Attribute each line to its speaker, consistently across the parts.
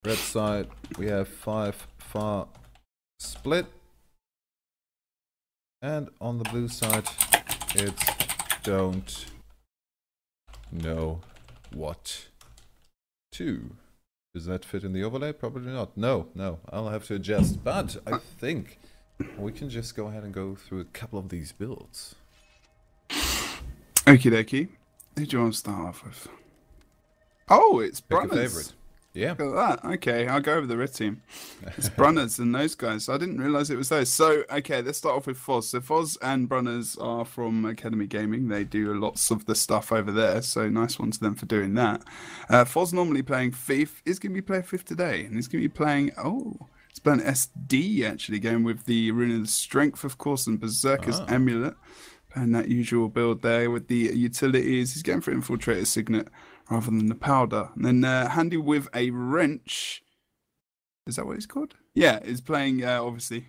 Speaker 1: Red side, we have 5 far split. And on the blue side, it's don't know what to. Does that fit in the overlay? Probably not. No, I'll have to adjust. But I think we can just go ahead and go through a couple of these builds.
Speaker 2: Okie dokie. Who do you want to start off with? Oh, it's
Speaker 1: Pick a
Speaker 2: Brunners.
Speaker 1: favorite. Yeah.
Speaker 2: Look at that. Okay, I'll go over the red team. It's Brunners and those guys. I didn't realise it was those. So, okay, let's start off with Foz. So, Foz and Brunners are from Academy Gaming. They do lots of the stuff over there. So, nice one to them for doing that. Foz normally playing Thief. Is going to be playing Thief today. And he's going to be playing... Oh, he's playing SD, actually, going with the Rune of the Strength, of course, and Berserker's Amulet. And that usual build there with the utilities. He's going for Infiltrator Signet rather than the powder. And then handy with a wrench. Is that what it's called? Yeah, he's playing, obviously,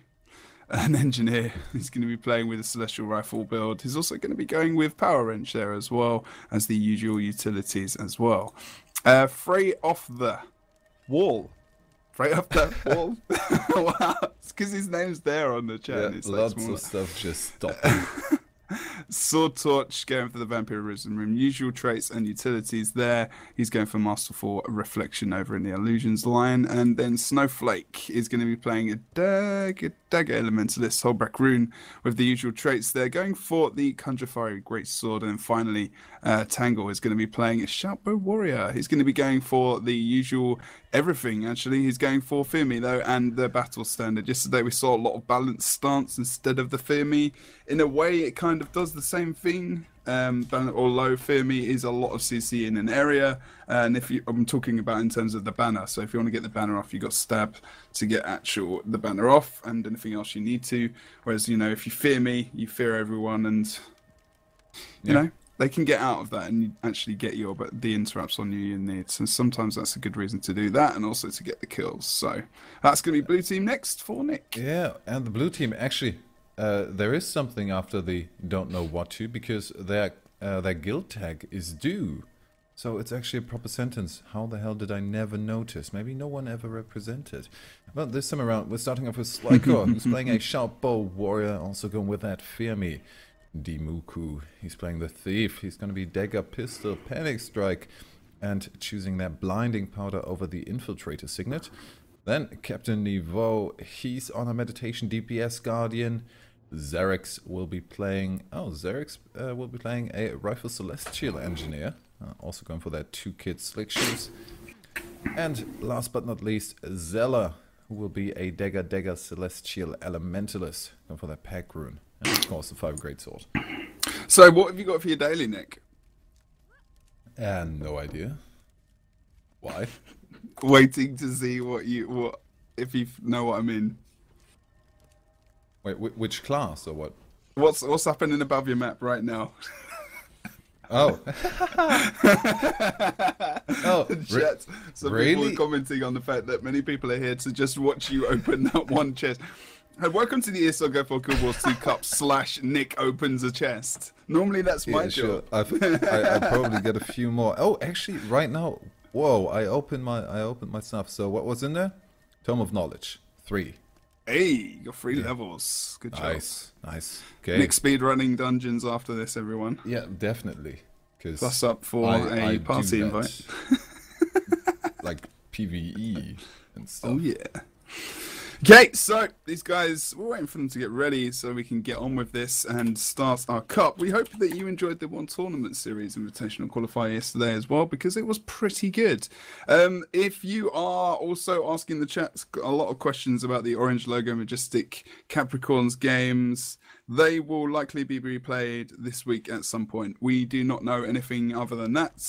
Speaker 2: an engineer. He's going to be playing with a Celestial Rifle build. He's also going to be going with Power Wrench there as well as the usual utilities as well. Frey off the wall. Frey off the wall. Wow, it's because his name's there on the chat.
Speaker 1: Yeah,
Speaker 2: it's
Speaker 1: lots of stuff just stopped.
Speaker 2: Sword Torch going for the Vampirism Room. Usual traits and utilities there. He's going for Masterful Reflection over in the Illusions line. And then Snowflake is going to be playing a Dagger Elementalist, Holdback Rune with the usual traits there. Going for the Conjure Fiery Great Sword. And then finally, Tangle is going to be playing a Sharpbow Warrior. He's going to be going for the usual everything, actually. He's going for Fear Me, though, and the Battle Standard. Yesterday we saw a lot of balanced stance instead of the Fear Me. In a way, it kind of does the same thing, although Fear Me is a lot of CC in an area. And if I'm talking about in terms of the banner, so if you want to get the banner off, you got Stab to get the banner off, and anything else you need to. Whereas, you know, if you Fear Me, you fear everyone, and you know, they can get out of that and actually get the interrupts on you need. So sometimes that's a good reason to do that, and also to get the kills. So that's going to be blue team next for Nick.
Speaker 1: Yeah, and the blue team actually, there is something after the don't know what to, because their guild tag is due. So it's actually a proper sentence. How the hell did I never notice? Maybe no one ever represented. But this time around, we're starting off with Slyko, who's playing a Sharp Bow Warrior, also going with that Fear Me. Dimuku, he's playing the Thief. He's going to be Dagger Pistol, Panic Strike, and choosing that Blinding Powder over the Infiltrator Signet. Then Captain Niveau, he's on a Meditation DPS Guardian. Xerix will be playing... Oh, Xerix will be playing a Rifle Celestial Engineer. Also going for that 2-kit Slick Shoes. And last but not least, Zella, who will be a Dagger Celestial Elementalist. Going for that Pack Rune. And of course, the 5 Great Sword.
Speaker 2: So what have you got for your daily, Nick?
Speaker 1: No idea. Why?
Speaker 2: Waiting to see if you know what I mean.
Speaker 1: Wait, which class or what?
Speaker 2: What's happening above your map right now?
Speaker 1: Oh. Oh,
Speaker 2: Chat. Some
Speaker 1: really?
Speaker 2: people are commenting on the fact that many people are here to just watch you open that one chest. And welcome to the ESL Go4GW2 Cup / Nick opens a chest. Normally that's my job.
Speaker 1: Sure. I probably get a few more. Oh, actually, right now, whoa! I opened my stuff. So what was in there? Tome of Knowledge, 3.
Speaker 2: Hey, you got 3 levels. Good job.
Speaker 1: Nice. Okay.
Speaker 2: Nick speedrunning dungeons after this, everyone.
Speaker 1: Yeah, definitely.
Speaker 2: Plus up for a party invite.
Speaker 1: Like PvE and stuff.
Speaker 2: Oh yeah. Okay, so these guys, we're waiting for them to get ready so we can get on with this and start our cup. We hope that you enjoyed the One Tournament Series Invitational Qualifier yesterday as well, because it was pretty good. If you are also asking the chat a lot of questions about the Orange Logo Majestic Capricorns games, they will likely be replayed this week at some point. We do not know anything other than that.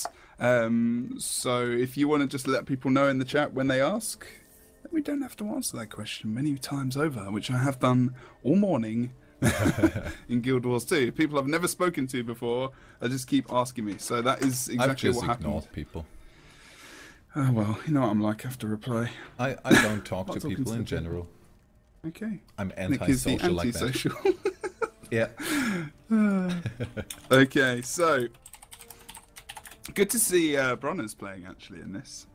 Speaker 2: So if you want to just let people know in the chat when they ask, we don't have to answer that question many times over, which I have done all morning in Guild Wars 2. People I've never spoken to before, they just keep asking me. So that is exactly what happened.
Speaker 1: I've just ignored people.
Speaker 2: Oh, well, you know what I'm like after reply.
Speaker 1: I don't talk to people in general.
Speaker 2: Okay.
Speaker 1: I'm antisocial like that. Yeah.
Speaker 2: Okay, so good to see Bronner's playing actually in this.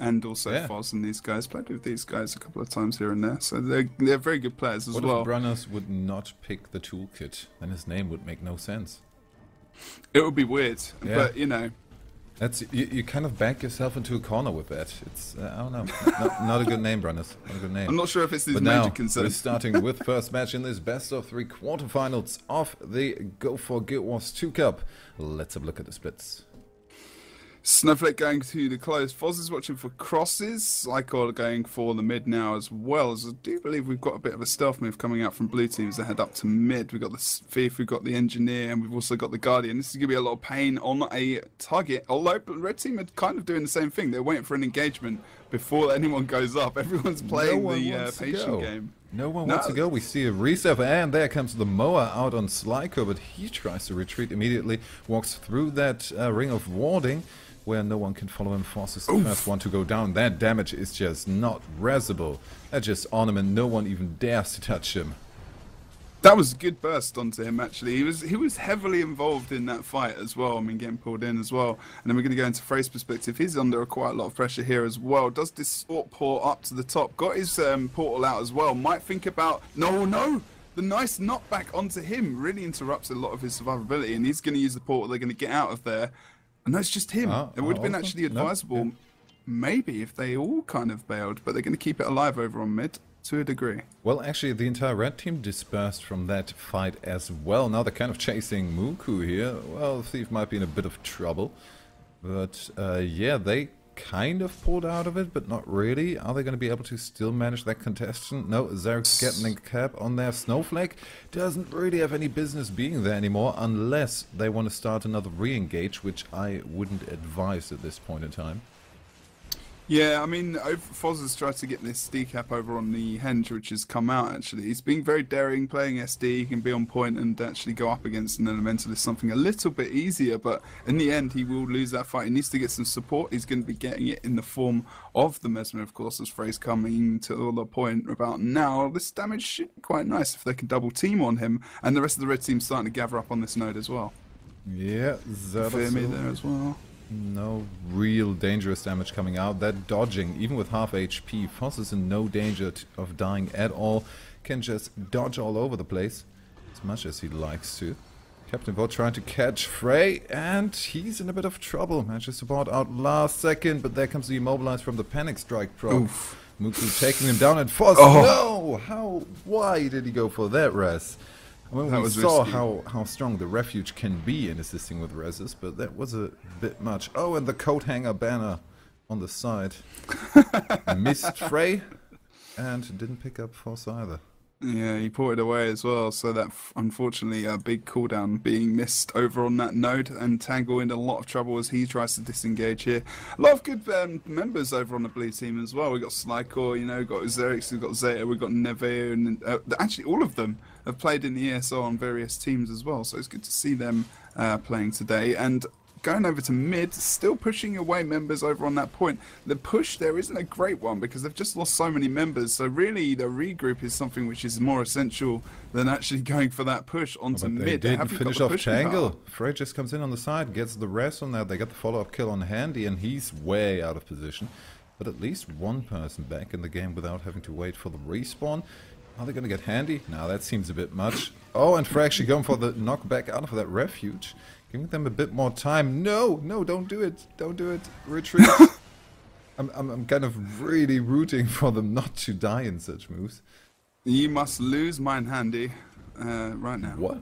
Speaker 2: and also Foz and these guys. Played with these guys a couple of times here and there, so they're very good players as well.
Speaker 1: What if Brunners would not pick the toolkit? Then his name would make no sense.
Speaker 2: It would be weird, but you know.
Speaker 1: That's you kind of back yourself into a corner with that. It's I don't know, not a good name, Brunners. Not a good name.
Speaker 2: I'm not sure if it's his
Speaker 1: but
Speaker 2: major
Speaker 1: now,
Speaker 2: concern.
Speaker 1: We're starting with first match in this best of 3 quarterfinals of the Go4GW2 Cup. Let's have a look at the splits.
Speaker 2: Snowflake going to the close. Foz is watching for crosses. Slycore going for the mid now as well. As I do believe we've got a bit of a stealth move coming out from blue teams that head up to mid. We've got the Thief, we've got the Engineer, and we've also got the Guardian. This is going to be a lot of pain on a target. Although red team are kind of doing the same thing. They're waiting for an engagement before anyone goes up. Everyone's playing the patient game.
Speaker 1: No one wants to go. We see a reset, and there comes the Moa out on Slycore, but he tries to retreat immediately, walks through that ring of warding, where no one can follow him. Forces the first one to go down. That damage is just not resable. That's just ornament. No one even dares to touch him.
Speaker 2: That was a good burst onto him, actually. He was heavily involved in that fight as well. I mean, getting pulled in as well. And then we're going to go into Frey's perspective. He's under quite a lot of pressure here as well. Does distort port up to the top. Got his portal out as well. Might think about... No! The nice knockback onto him really interrupts a lot of his survivability. And he's going to use the portal. They're going to get out of there. And that's just him. It would have been actually advisable, maybe, if they all kind of bailed. But they're going to keep it alive over on mid. To a degree.
Speaker 1: Well, actually, the entire red team dispersed from that fight as well. Now they're kind of chasing Muku here. Well, Thief might be in a bit of trouble. But, yeah, they kind of pulled out of it, but not really. Are they going to be able to still manage that contestant? No, Zarek's getting a cap on there. Snowflake doesn't really have any business being there anymore, unless they want to start another re-engage, which I wouldn't advise at this point in time.
Speaker 2: Yeah, I mean, Foz has tried to get this decap over on the Henge, which has come out, actually. He's being very daring, playing SD, he can be on point and actually go up against an Elementalist, something a little bit easier, but in the end, he will lose that fight. He needs to get some support. He's going to be getting it in the form of the Mesmer, of course, as Frey's coming to the point about now. This damage should be quite nice if they can double team on him, and the rest of the red team's starting to gather up on this node as well.
Speaker 1: Yeah,
Speaker 2: Fear me there as well.
Speaker 1: No real dangerous damage coming out. That dodging, even with half HP, Foz is in no danger of dying at all. Can just dodge all over the place as much as he likes to. Captain Vogt trying to catch Frey, and he's in a bit of trouble. Manages to board out last second, but there comes the immobilize from the Panic Strike proc. Muku taking him down, and Foz, no! Why did he go for that res? I mean, we saw how strong the Refuge can be in assisting with reses, but that was a bit much. Oh, and the coat hanger banner on the side. Missed Frey, and didn't pick up Foz either.
Speaker 2: Yeah, he ported away as well, so that unfortunately a big cooldown being missed over on that node, and Tangle in a lot of trouble as he tries to disengage here. A lot of good members over on the blue team as well. We've got Slycore, you know, we've got Xerix, we've got Zeta, we've got Neve, and actually all of them have played in the ESL on various teams as well, so it's good to see them playing today. And going over to mid, still pushing away members over on that point. The push there isn't a great one because they've just lost so many members, so really the regroup is something which is more essential than actually going for that push onto mid.
Speaker 1: They didn't finish off Tangle. Frey just comes in on the side, gets the rest on that. They got the follow-up kill on Handy, and he's way out of position. But at least one person back in the game without having to wait for the respawn. Are they going to get Handy? No, that seems a bit much. Oh, and Frey actually going for the knockback out of that Refuge. Giving them a bit more time. No, don't do it. Don't do it. Retreat. I'm kind of really rooting for them not to die in such moves.
Speaker 2: You must lose mine Handy right now.
Speaker 1: What?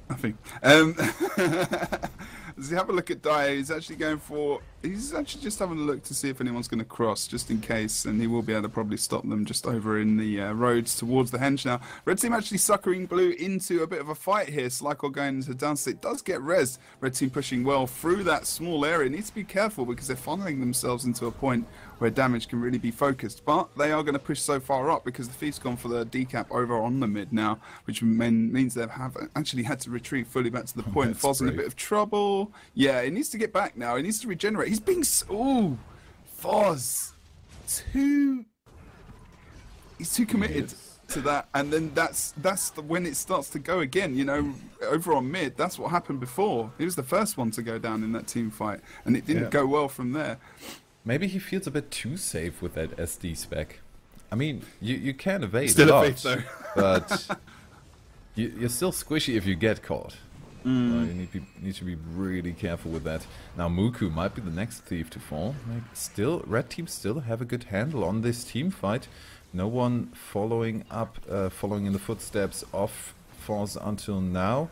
Speaker 2: Nothing. Does he have a look at Dyer? He's actually going for... He's actually just having a look to see if anyone's going to cross, just in case, and he will be able to probably stop them just over in the roads towards the Henge now. Red team actually suckering blue into a bit of a fight here. Slycore going into downstate does get res. Red team pushing well through that small area. Needs to be careful because they're funneling themselves into a point where damage can really be focused. But they are going to push so far up because the Thief's gone for the decap over on the mid now, which means they have actually had to retreat fully back to the point. Foz in a bit of trouble. Yeah, he needs to get back now. He needs to regenerate. He's being... Ooh! Foz! He's too committed to that. And then that's when it starts to go again. You know, over on mid, that's what happened before. He was the first one to go down in that team fight. And it didn't go well from there.
Speaker 1: Maybe he feels a bit too safe with that SD spec. I mean, you can evade
Speaker 2: Still
Speaker 1: a lot,
Speaker 2: a thief,
Speaker 1: but you're still squishy if you get caught.
Speaker 2: Mm.
Speaker 1: You need to be really careful with that. Now Muku might be the next thief to fall. Like, still, red team still have a good handle on this team fight. No one following in the footsteps of Force until now,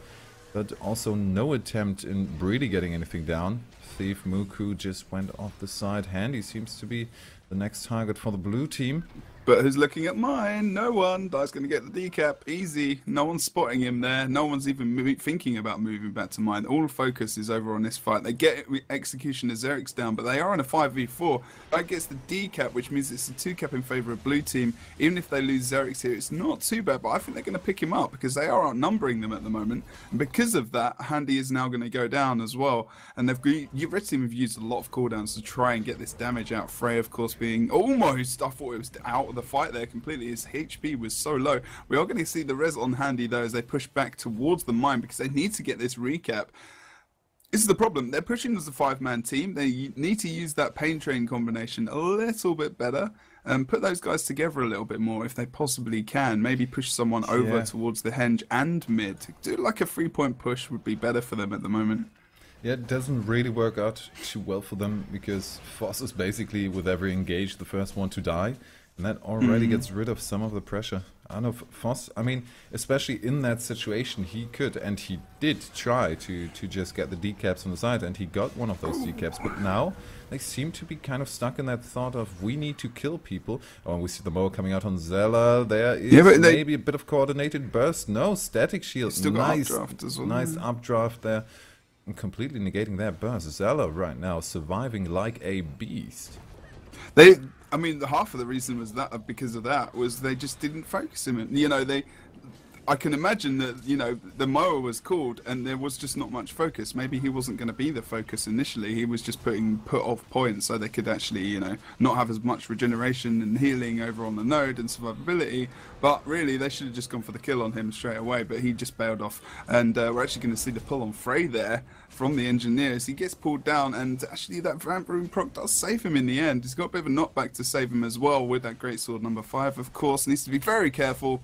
Speaker 1: but also no attempt in really getting anything down. Thief Muku just went off the side. Handy seems to be the next target for the blue team.
Speaker 2: But who's looking at mine? No one. Die's going to get the decap. Easy. No one's spotting him there. No one's even thinking about moving back to mine. All focus is over on this fight. They get execution as Eric's down, but they are in a 5v4. That gets the decap, which means it's a 2-cap in favor of blue team. Even if they lose Xerix here, it's not too bad, but I think they're going to pick him up because they are outnumbering them at the moment. And because of that, Handy is now going to go down as well. And red team have used a lot of cooldowns to try and get this damage out. Frey, of course, being almost, I thought it was out of the fight there completely. His HP was so low. We are going to see the res on Handy though as they push back towards the mine because they need to get this recap. This is the problem. They're pushing as a 5-man team. They need to use that pain train combination a little bit better and put those guys together a little bit more if they possibly can. Maybe push someone over towards the henge and mid. Do like a 3-point push would be better for them at the moment.
Speaker 1: Yeah, it doesn't really work out too well for them because Foss is basically, with every engage, the first one to die. And that already gets rid of some of the pressure. I know Foss, I mean, especially in that situation, he could, and he did try to just get the decaps on the side, and he got one of those decaps. But now, they seem to be kind of stuck in that thought of, we need to kill people. Oh, and we see the Moa coming out on Zella. There is maybe a bit of coordinated burst. No, static shield.
Speaker 2: Still got updraft as well.
Speaker 1: Nice updraft there. And completely negating that burst. Zella right now surviving like a beast.
Speaker 2: I mean, half of the reason was that because of that was they just didn't focus him. You know, I can imagine that, you know, the Moa was called and there was just not much focus. Maybe he wasn't going to be the focus initially. He was just put off points so they could actually, you know, not have as much regeneration and healing over on the node and survivability. But really, they should have just gone for the kill on him straight away. But he just bailed off. And we're actually going to see the pull on Frey there from the engineers. He gets pulled down, and actually that Vamp Rune proc does save him in the end. He's got a bit of a knockback to save him as well with that Great Sword number 5, of course. Needs to be very careful.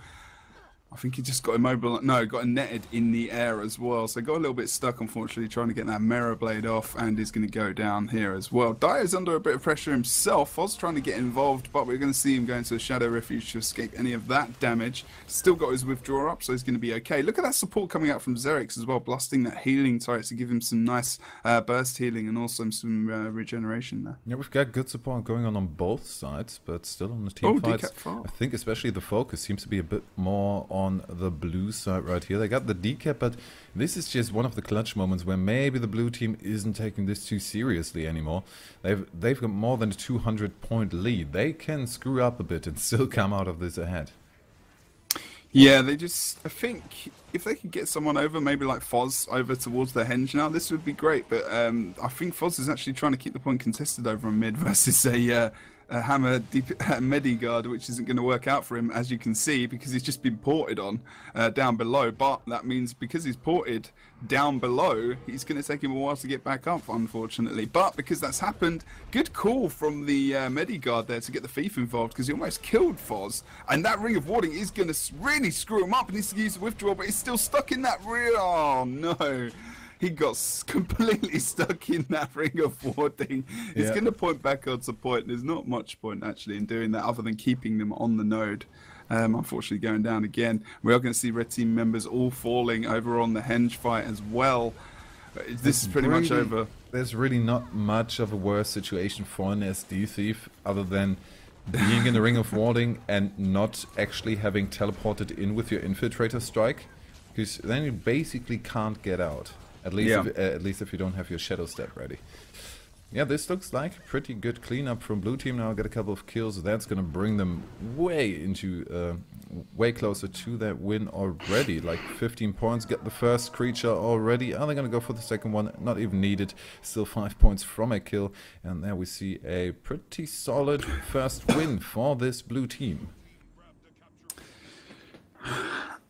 Speaker 2: I think he just got immobile. No, got netted in the air as well. So got a little bit stuck, unfortunately, trying to get that Mirror Blade off, and is going to go down here as well. Dyer is under a bit of pressure himself. Foz trying to get involved, but we're going to see him go into a Shadow Refuge to escape any of that damage. Still got his withdraw up, so he's going to be okay. Look at that support coming out from Xerix as well, blasting that healing turret to give him some nice burst healing and also some regeneration there.
Speaker 1: Yeah, we've got good support going on both sides, but still on the team fights. I think especially the focus seems to be a bit more on the blue side right here. They got the decap, but this is just one of the clutch moments where maybe the blue team isn't taking this too seriously anymore. They've got more than a 200-point lead. They can screw up a bit and still come out of this ahead.
Speaker 2: Yeah, I think if they could get someone over, maybe like Foz over towards the henge now, this would be great. But I think Foz is actually trying to keep the point contested over on mid versus a hammer Medigard, which isn't going to work out for him, as you can see, because he's just been ported on down below. But that means because he's ported down below, he's going to take him a while to get back up, unfortunately. But because that's happened, good call from the Medigard there to get the thief involved, because he almost killed Foz. And that Ring of Warding is going to really screw him up. He needs to use the withdrawal, but he's still stuck in that rear. Oh no. He got completely stuck in that Ring of Warding. He's going to point back on support. There's not much point actually in doing that other than keeping them on the node. Unfortunately going down again. We are going to see red team members all falling over on the henge fight as well. This is pretty much over.
Speaker 1: There's really not much of a worse situation for an SD thief other than being in the Ring of Warding and not actually having teleported in with your infiltrator strike, because then you basically can't get out. At least if you don't have your shadow step ready. Yeah, this looks like a pretty good cleanup from blue team now. Get a couple of kills. That's gonna bring them way closer to that win already. Like 15 points. Get the first creature already. Are they gonna go for the second one? Not even needed. Still 5 points from a kill. And there we see a pretty solid first win for this blue team.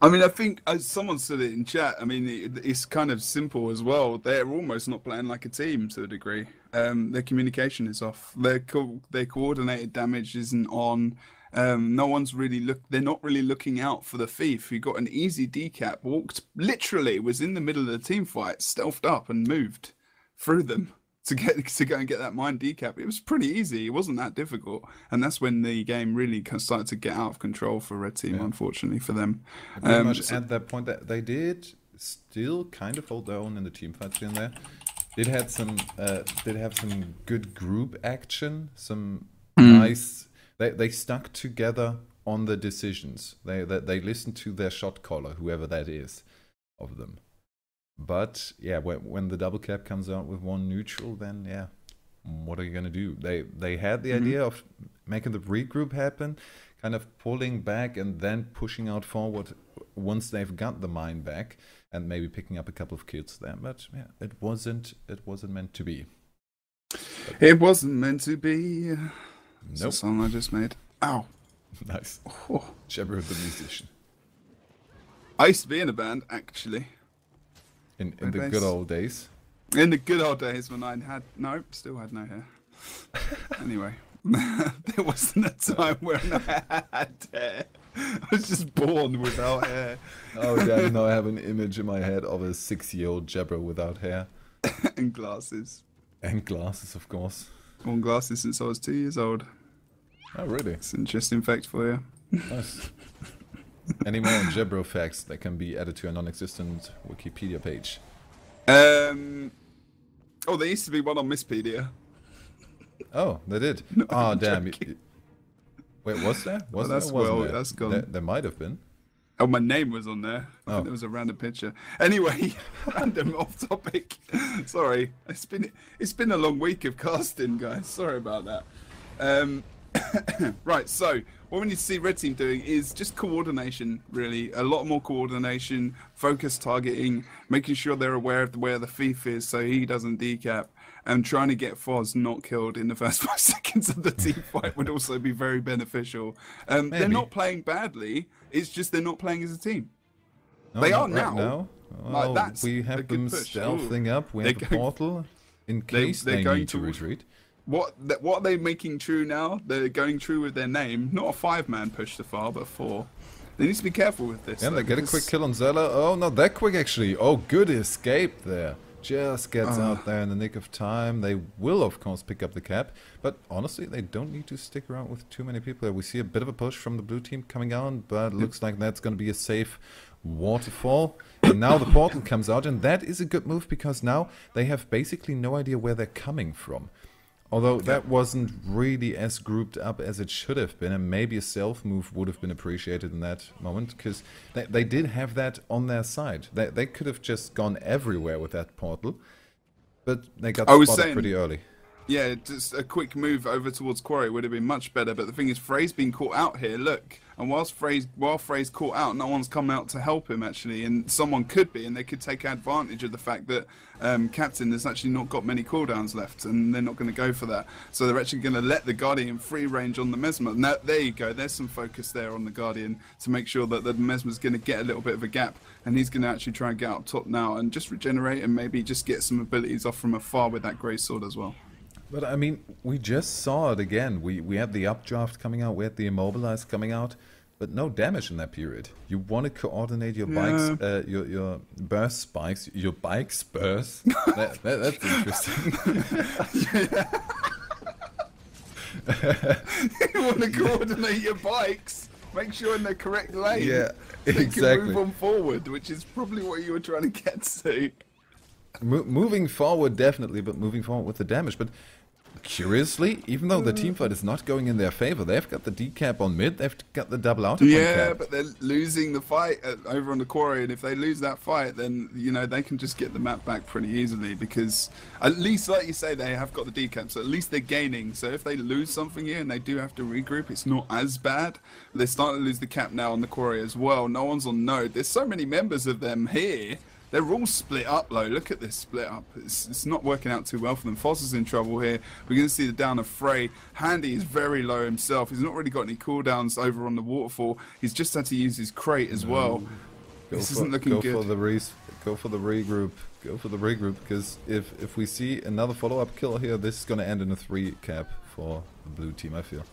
Speaker 2: I mean, I think as someone said it in chat, I mean, it's kind of simple as well. They're almost not playing like a team to a degree. Their communication is off. Their coordinated damage isn't on. No one's really they're not really looking out for the thief who got an easy decap, literally was in the middle of the team fight, stealthed up and moved through them to go and get that mine decap. It was pretty easy. It wasn't that difficult, and that's when the game really started to get out of control for Red Team. Unfortunately for them,
Speaker 1: pretty much at that point that they did still kind of hold their own in the team fights in there. Did have some good group action, some nice. They stuck together on the decisions. They listened to their shot caller, whoever that is, of them. But yeah, when the double cap comes out with one neutral, then yeah, what are you gonna do? They had the idea of making the regroup happen, kind of pulling back and then pushing out forward once they've got the mine back, and maybe picking up a couple of kills there. But yeah, it wasn't meant to be.
Speaker 2: It wasn't meant to be. That's
Speaker 1: Nope.
Speaker 2: the song I just made. Ow.
Speaker 1: Nice.
Speaker 2: Oh.
Speaker 1: Jebro the musician.
Speaker 2: I used to be in a band, actually.
Speaker 1: In the good old days.
Speaker 2: In the good old days when I still had no hair. Anyway, there wasn't a time when I had hair. I was just born without hair.
Speaker 1: Oh yeah, now I have an image in my head of a 6-year-old Jebro without hair.
Speaker 2: And glasses.
Speaker 1: And glasses, of course.
Speaker 2: Worn glasses since I was 2 years old.
Speaker 1: Oh really?
Speaker 2: It's an interesting fact for you.
Speaker 1: Nice. Any more Jebro facts that can be added to a non-existent Wikipedia page?
Speaker 2: Oh, there used to be one on Misspedia.
Speaker 1: Oh, they did.
Speaker 2: No,
Speaker 1: Oh,
Speaker 2: I'm
Speaker 1: damn.
Speaker 2: joking.
Speaker 1: Wait, was there? Was
Speaker 2: that's
Speaker 1: there? Wasn't there?
Speaker 2: that's gone.
Speaker 1: There might have been.
Speaker 2: Oh, my name was on there. I
Speaker 1: Oh.
Speaker 2: think there was a random picture. Anyway, random off topic. Sorry, it's been a long week of casting, guys. Sorry about that. Right, so what we need to see Red Team doing is just coordination, really. A lot more coordination, focus targeting, making sure they're aware of where the thief is so he doesn't decap, and trying to get Foz not killed in the first 5 seconds of the team fight would also be very beneficial. They're not playing badly, it's just they're not playing as a team.
Speaker 1: No,
Speaker 2: They are
Speaker 1: not right
Speaker 2: now.
Speaker 1: Well,
Speaker 2: that's
Speaker 1: we
Speaker 2: a
Speaker 1: have
Speaker 2: good
Speaker 1: them
Speaker 2: push.
Speaker 1: stealthing up. We have
Speaker 2: They're
Speaker 1: the
Speaker 2: going-
Speaker 1: portal in case
Speaker 2: they're
Speaker 1: they
Speaker 2: going
Speaker 1: need to
Speaker 2: to-
Speaker 1: retreat.
Speaker 2: What are they making true now? They're going true with their name. Not a 5-man push to far, but 4. They need to be careful with this.
Speaker 1: Yeah,
Speaker 2: though,
Speaker 1: they get a
Speaker 2: because-
Speaker 1: quick kill on Zella. Oh, not that quick actually. Oh, good escape there. Just gets out there in the nick of time. They will, of course, pick up the cap. But honestly, they don't need to stick around with too many people. We see a bit of a push from the blue team coming on, but it looks like that's going to be a safe waterfall. And now the portal comes out, and that is a good move because now they have basically no idea where they're coming from. Although that wasn't really as grouped up as it should have been, and maybe a self move would have been appreciated in that moment, because they did have that on their side. They could have just gone everywhere with that portal, but they got spotted pretty early.
Speaker 2: Yeah, just a quick move over towards Quarry would have been much better. But the thing is, Frey's been caught out here. Look, and while Frey's caught out, no one's come out to help him actually, and someone could be, and they could take advantage of the fact that Captain has actually not got many cooldowns left, and they're not going to go for that. So they're actually going to let the Guardian free range on the Mesmer. Now there you go. There's some focus there on the Guardian to make sure that the Mesmer's going to get a little bit of a gap, and he's going to actually try and get up top now and just regenerate and maybe just get some abilities off from afar with that Grey Sword as well.
Speaker 1: But I mean, we just saw it again. We had the updraft coming out, we had the immobilize coming out, but no damage in that period. You want to coordinate your bikes, your burst spikes, your bikes burst. That's interesting.
Speaker 2: You want to coordinate your bikes, make sure in the correct lane.
Speaker 1: Yeah,
Speaker 2: so you
Speaker 1: exactly.
Speaker 2: can move on forward, which is probably what you were trying to get to.
Speaker 1: Moving forward, definitely, but moving forward with the damage. But curiously, even though the teamfight is not going in their favor, they've got the decap on mid, they've got the double out.
Speaker 2: Yeah, but they're losing the fight over on the quarry, and if they lose that fight, then you know they can just get the map back pretty easily because at least, like you say, they have got the decap, so at least they're gaining. So if they lose something here and they do have to regroup, it's not as bad. They're starting to lose the cap now on the quarry as well. No one's on node. There's so many members of them here. They're all split up, though. Look at this split up. It's not working out too well for them. Foz is in trouble here. We're going to see the down of Frey. Handy is very low himself. He's not really got any cooldowns over on the waterfall. He's just had to use his crate as well. This isn't looking good.
Speaker 1: Go for the regroup. Go for the regroup, because if we see another follow-up kill here, this is going to end in a 3 cap for the blue team, I feel.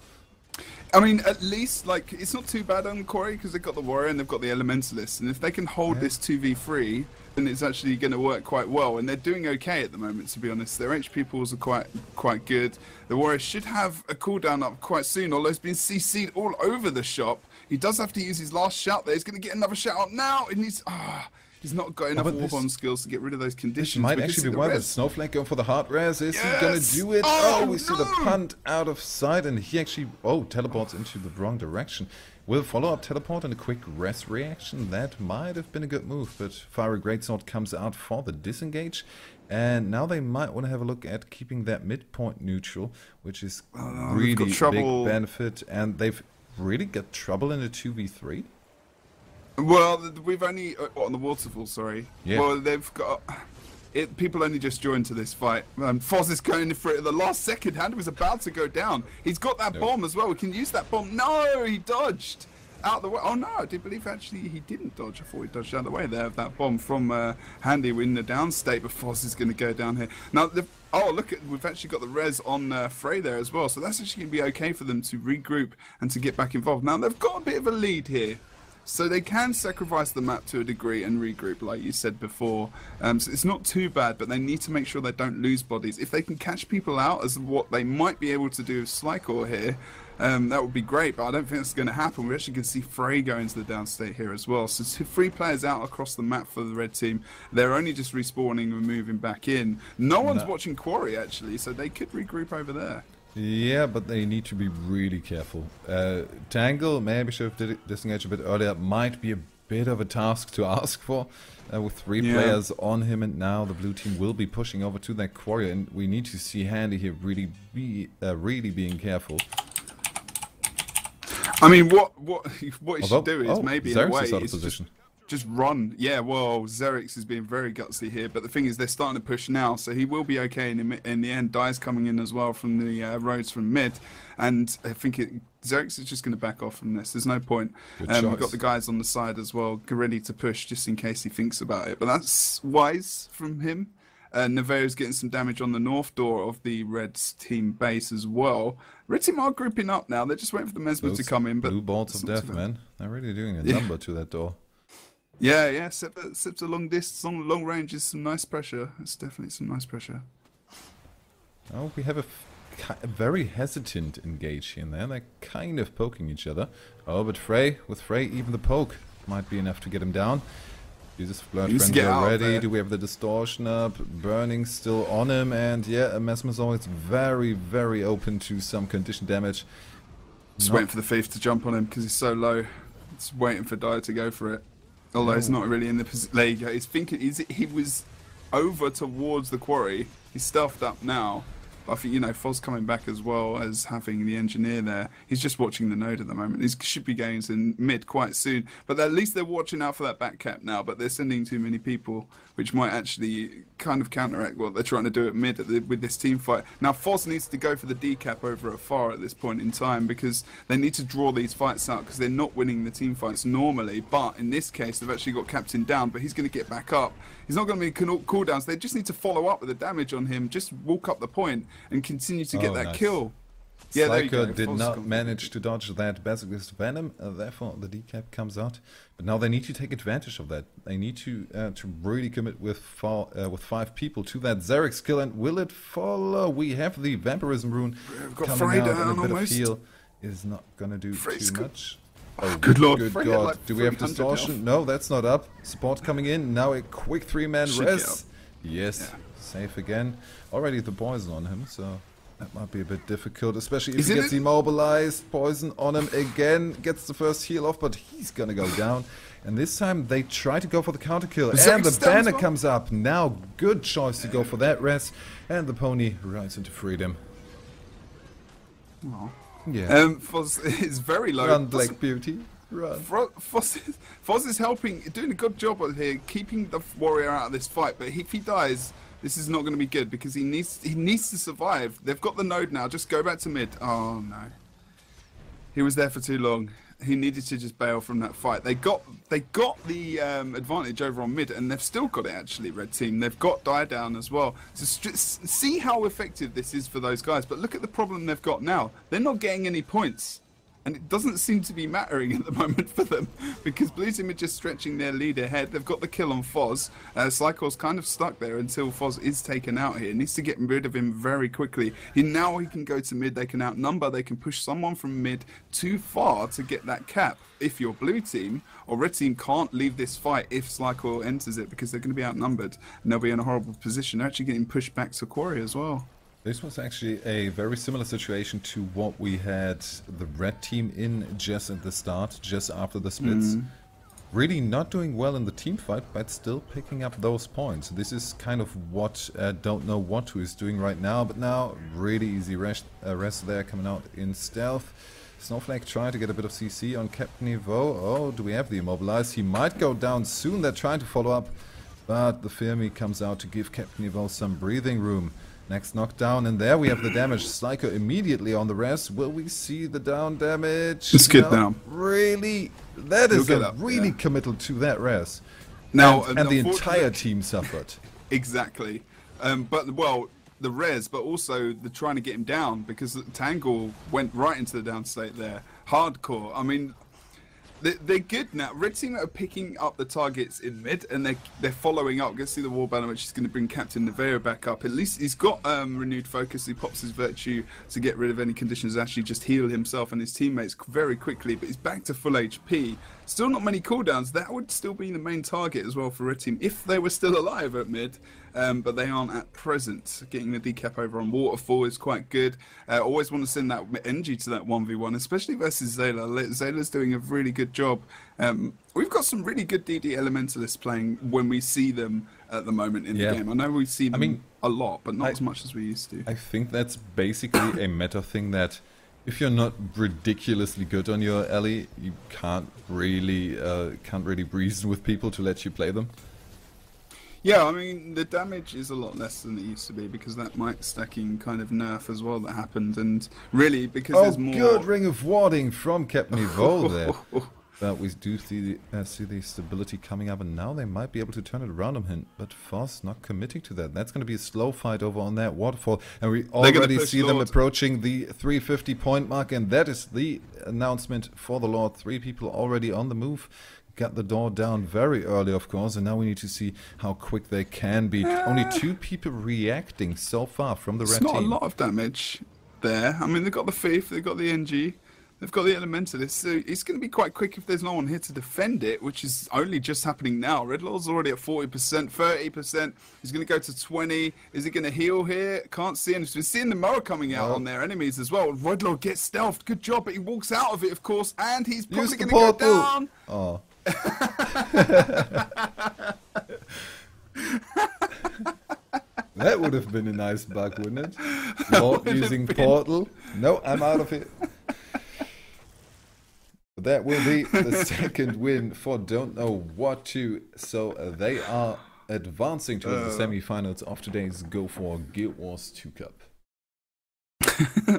Speaker 2: I mean, at least, like, it's not too bad on Quarry because they've got the Warrior and they've got the Elementalist. And if they can hold this 2v3, then it's actually going to work quite well. And they're doing okay at the moment, to be honest. Their HP pools are quite good. The Warrior should have a cooldown up quite soon, although he's been CC'd all over the shop. He does have to use his last shout there. He's going to get another shout out now. It needs... He's not got enough Warbomb skills to get rid of those conditions.
Speaker 1: Might actually be why the Snowflake going for the hard res. Is he gonna do it? Oh, we see the punt out of sight, and he actually teleports into the wrong direction. Will follow-up teleport and a quick res reaction. That might have been a good move, but Fiery Greatsword comes out for the disengage. And now they might want to have a look at keeping that midpoint neutral, which is really big benefit. And they've really got trouble in the 2v3.
Speaker 2: Well, we've only on the waterfall. Sorry.
Speaker 1: Yeah.
Speaker 2: Well, they've got it. People only just joined to this fight. Foz is going for it at the last second. Hand was about to go down. He's got that bomb as well. We can use that bomb. No, he dodged out of the way. Oh no, I did believe actually he didn't dodge. I thought he dodged out of the way there. That bomb from Handy in the down state, but Foz is going to go down here now. Look at, we've actually got the res on Frey there as well. So that's actually going to be okay for them to regroup and to get back involved. Now they've got a bit of a lead here. So they can sacrifice the map to a degree and regroup, like you said before. So it's not too bad, but they need to make sure they don't lose bodies. If they can catch people out, as what they might be able to do with Slycore here, that would be great, but I don't think that's going to happen. We actually can see Frey go into the downstate here as well. So 3 players out across the map for the red team. They're only just respawning and moving back in. No one's watching Quarry, actually, so they could regroup over there.
Speaker 1: Yeah, but they need to be really careful. Tangle maybe should have disengaged a bit earlier. Might be a bit of a task to ask for with 3 players on him, and now the blue team will be pushing over to that Quarry, and we need to see Handy here really being careful.
Speaker 2: I mean, what he should do is maybe in a way just run. Yeah, well, Xerix is being very gutsy here, but the thing is they're starting to push now, so he will be okay in the end. Dye's coming in as well from the roads from mid, and I think Xerix is just going to back off from this. There's no point. We've got the guys on the side as well, ready to push just in case he thinks about it, but that's wise from him. Neveo's getting some damage on the north door of the Reds team base as well. Red team are grouping up now. They're just waiting for the Mesmer to come in. But
Speaker 1: blue bolts of death, man. They're really doing a number to that door.
Speaker 2: Yeah. Sips a long distance, long range is some nice pressure. It's definitely some nice pressure.
Speaker 1: Oh, we have a very hesitant engage here and there. They're kind of poking each other. Oh, but with Frey, even the poke might be enough to get him down. Jesus, Blood Frenzy already. Do we have the distortion up? Burning still on him, and yeah, Mesmer's always very, very open to some condition damage.
Speaker 2: Just waiting for the thief to jump on him because he's so low. It's waiting for Dyer to go for it. Although he's not really in the position. There you go. He's thinking he was over towards the Quarry. He's stealthed up now. I think, Foz coming back as well as having the engineer there. He's just watching the node at the moment. He should be going to mid quite soon. But at least they're watching out for that back cap now. But they're sending too many people, which might actually kind of counteract what they're trying to do at mid with this team fight. Now, Foz needs to go for the decap over at far at this point in time because they need to draw these fights out because they're not winning the team fights normally. But in this case, they've actually got Captain down, but he's going to get back up. He's not going to be cooldowns. They just need to follow up with the damage on him. Just walk up the point and continue to get that kill. Yeah, there you go.
Speaker 1: Did not manage to dodge that Basilisk Venom, therefore the decap comes out. But now they need to take advantage of that. They need to really commit with 5 people to that Xerix kill. And will it follow? We have the Vampirism rune coming out, and a bit of heal is not going to do too much. Oh,
Speaker 2: good lord.
Speaker 1: Good god. Like do we have distortion? No, that's not up. Support coming in. Now a quick 3-man res. Yes, safe again. Already the poison on him, so that might be a bit difficult, especially if he gets immobilized. Poison on him again. Gets the first heal off, but he's gonna go down. And this time they try to go for the counter kill. And the banner comes up. Now, good choice to go for that res. And the pony rides into freedom.
Speaker 2: Oh.
Speaker 1: Yeah.
Speaker 2: Foz is very low.
Speaker 1: Run, Black Beauty. Run.
Speaker 2: Foz is helping, doing a good job out here, keeping the warrior out of this fight. But if he dies, this is not going to be good because he needs to survive. They've got the node now. Just go back to mid. Oh no, he was there for too long. He needed to just bail from that fight. They got the advantage over on mid, and they've still got it actually. Red team, they've got die down as well. So see how effective this is for those guys. But look at the problem they've got now. They're not getting any points. And it doesn't seem to be mattering at the moment for them because Blue Team are just stretching their lead ahead. They've got the kill on Foz. Slykor's kind of stuck there until Foz is taken out here. Needs to get rid of him very quickly. Now he can go to mid. They can outnumber. They can push someone from mid too far to get that cap. If you're Blue Team or Red Team can't leave this fight if Slykor enters it because they're going to be outnumbered and they'll be in a horrible position. They're actually getting pushed back to Quarry as well.
Speaker 1: This was actually a very similar situation to what we had the red team in just at the start, just after the splits. Really not doing well in the team fight, but still picking up those points. This is kind of what Don't Know What To is doing right now, but now really easy rest there coming out in stealth. Snowflake trying to get a bit of CC on Captain Evo. Oh, do we have the immobilize? He might go down soon. They're trying to follow up, but the Fermi comes out to give Captain Evo some breathing room. Next knockdown, and there we have the damage. Slyko immediately on the rest. Will we see the down damage?
Speaker 2: It's good now.
Speaker 1: Really? That is really committal to that res.
Speaker 2: Now,
Speaker 1: and the entire team suffered.
Speaker 2: Exactly. Well, the res, but also the trying to get him down because Tangle went right into the down state there. Hardcore. I mean, they're good now. Red team are picking up the targets in mid, and they're following up. Go see the wall banner, which is going to bring Captain Neveo back up. At least he's got renewed focus. He pops his virtue to get rid of any conditions. Actually, just heal himself and his teammates very quickly. But he's back to full HP. Still not many cooldowns. That would still be the main target as well for Red team if they were still alive at mid. But they aren't at present. Getting the decap over on Waterfall is quite good. Always want to send that energy to that 1v1, especially versus Zayla. Zayla's doing a really good job. We've got some really good DD Elementalists playing when we see them at the moment in the game. I know we see them a lot, but not as much as we used to.
Speaker 1: I think that's basically a meta thing that if you're not ridiculously good on your alley, you can't really reason with people to let you play them.
Speaker 2: Yeah, I mean, the damage is a lot less than it used to be because that mic stacking kind of nerf as well that happened, and really because there's more...
Speaker 1: good ring of warding from Captain Evo there. But we do see the stability coming up, and now they might be able to turn it around on him. But Foss not committing to that. That's going to be a slow fight over on that waterfall. And we already see them approaching the 350 point mark, and that is the announcement for the Lord. 3 people already on the move. Got the door down very early, of course, and now we need to see how quick they can be. Only 2 people reacting so far from the red team.
Speaker 2: It's not a lot of damage there. I mean, they've got the Thief, they've got the NG, they've got the Elementalist. So it's going to be quite quick if there's no one here to defend it, which is only just happening now. Redlaw's already at 40%, 30%. He's going to go to 20. Is he going to heal here? Can't see him. We're seeing the Moa coming out on their enemies as well. Redlaw gets stealthed. Good job, but he walks out of it, of course, and he's probably going to go down.
Speaker 1: Oh. That would have been a nice bug, wouldn't it? Lord using portal. No, I'm out of it. That will be the second win for Don't Know What To. So they are advancing to the semi-finals of today's Go4GW2 Cup.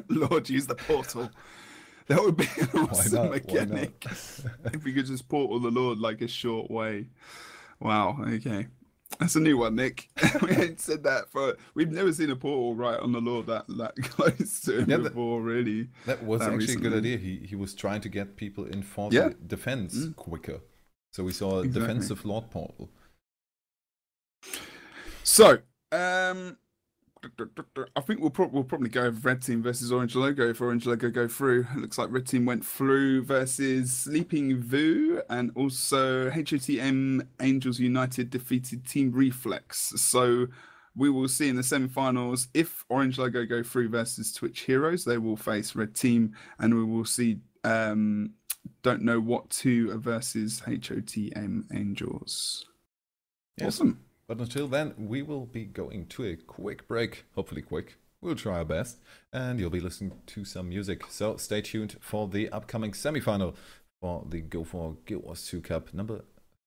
Speaker 2: Lord, use the portal. That would be an awesome mechanic. If we could just portal the Lord like a short way. Wow, okay. That's a new one, Nick. We ain't said that for... We've never seen a portal right on the Lord that close to him before, really.
Speaker 1: That was actually a good idea. He was trying to get people in for the defense quicker. So we saw a defensive Lord portal.
Speaker 2: So, I think we'll probably go with Red Team versus Orange Logo if Orange Logo go through. It looks like Red Team went through versus Sleeping Vu, and also HOTM Angels United defeated Team Reflex. So we will see in the semi-finals if Orange Logo go through versus Twitch Heroes. They will face Red Team, and we will see Don't Know What To versus HOTM Angels.
Speaker 1: Yes.
Speaker 2: Awesome.
Speaker 1: But until then, we will be going to a quick break. Hopefully quick. We'll try our best. And you'll be listening to some music. So stay tuned for the upcoming semi-final for the Go4GW2 Cup number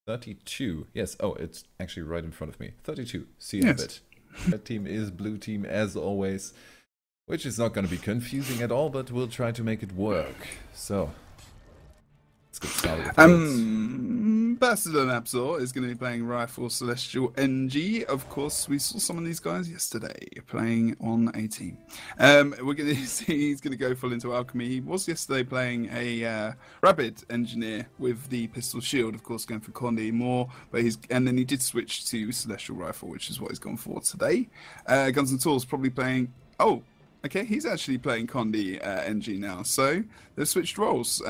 Speaker 1: 32. Yes, oh, it's actually right in front of me. 32. See you in a bit. Red team is blue team as always, which is not going to be confusing at all, but we'll try to make it work. So, let's get started.
Speaker 2: Bastard and Absol is going to be playing Rifle Celestial NG. Of course, we saw some of these guys yesterday playing on a team. We're going to see he's going to go full into Alchemy. He was yesterday playing a Rapid Engineer with the Pistol Shield, of course, going for Condi more. But and then he did switch to Celestial Rifle, which is what he's gone for today. Guns and Tools probably playing. Oh, okay, he's actually playing Condi NG now. So they've switched roles.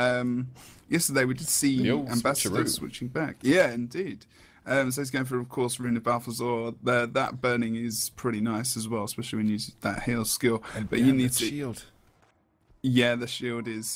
Speaker 2: Yesterday we did see Ambassador switching back. Yeah, indeed. So he's going for, of course, Rune of Balthazar. That burning is pretty nice as well, especially when you use that heal skill. But you need to
Speaker 1: shield.
Speaker 2: Yeah, the shield is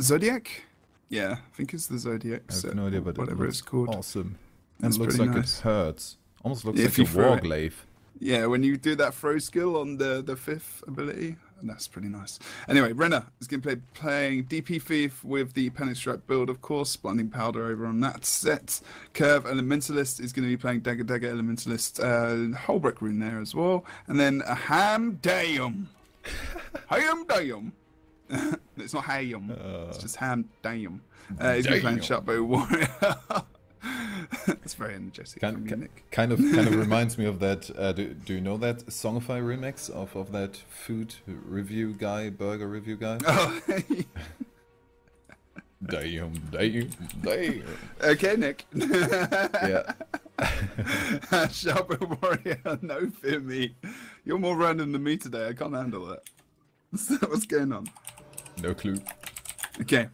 Speaker 2: Zodiac. Yeah, I think it's the Zodiac.
Speaker 1: I have no idea, but
Speaker 2: whatever it's called.
Speaker 1: Awesome. And it looks like
Speaker 2: nice.
Speaker 1: It hurts. Almost looks like a Warglaive.
Speaker 2: Yeah, when you do that throw skill on the 5th ability, that's pretty nice. Anyway, Renner is going to be playing DP Thief with the Panic Strike build, of course. Blinding Powder over on that set. Curve Elementalist is going to be playing Dagger Elementalist. Holbrook Rune there as well. And then a Ham Dayum. Ham Dayum. It's not Hayum. It's just Ham Dayum. He's going to be playing Sharpbow Warrior. That's very energetic.
Speaker 1: Kind of reminds me of that. Do you know that Songify remix of that food review guy, burger review guy?
Speaker 2: Oh,
Speaker 1: damn.
Speaker 2: Okay, Nick.
Speaker 1: Yeah.
Speaker 2: Sharpbow Warrior, no fear me. You're more random than me today. I can't handle that. What's going on?
Speaker 1: No clue.
Speaker 2: Okay.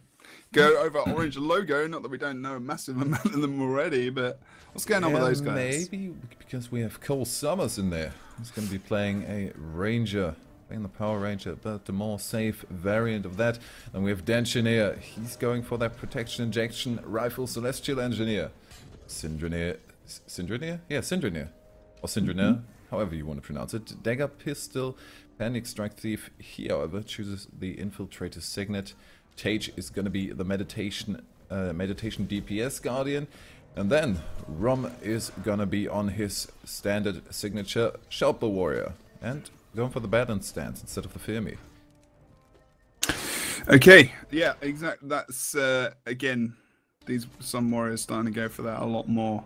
Speaker 2: Go over oRNG logo. Not that we don't know a massive amount of them already, but what's going on with those guys?
Speaker 1: Maybe because we have Cole Summers in there. He's going to be playing a Ranger, playing the Power Ranger, but the more safe variant of that. And we have Denchineer. He's going for that Protection Injection Rifle Celestial Engineer. Syndroneer? Yeah, Syndroneer. Or Syndroneer, however you want to pronounce it. Dagger Pistol, Panic Strike Thief. He, however, chooses the Infiltrator Signet. Tage is going to be the meditation DPS Guardian, and then Rom is going to be on his standard signature Sharpbow Warrior, and going for the balance stance instead of the Fermi.
Speaker 2: Okay, yeah, exactly. That's again, some warriors starting to go for that a lot more.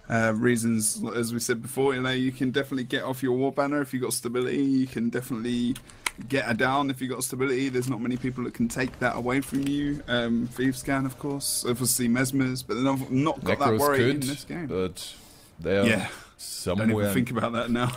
Speaker 2: Reasons, as we said before, you can definitely get off your war banner if you've got stability. You can definitely get a down if you've got stability. There's not many people that can take that away from you. Thieves can, of course. Obviously, Mesmers, but they've not got that worry in this game.
Speaker 1: But they are somewhere.
Speaker 2: Don't even think about that now.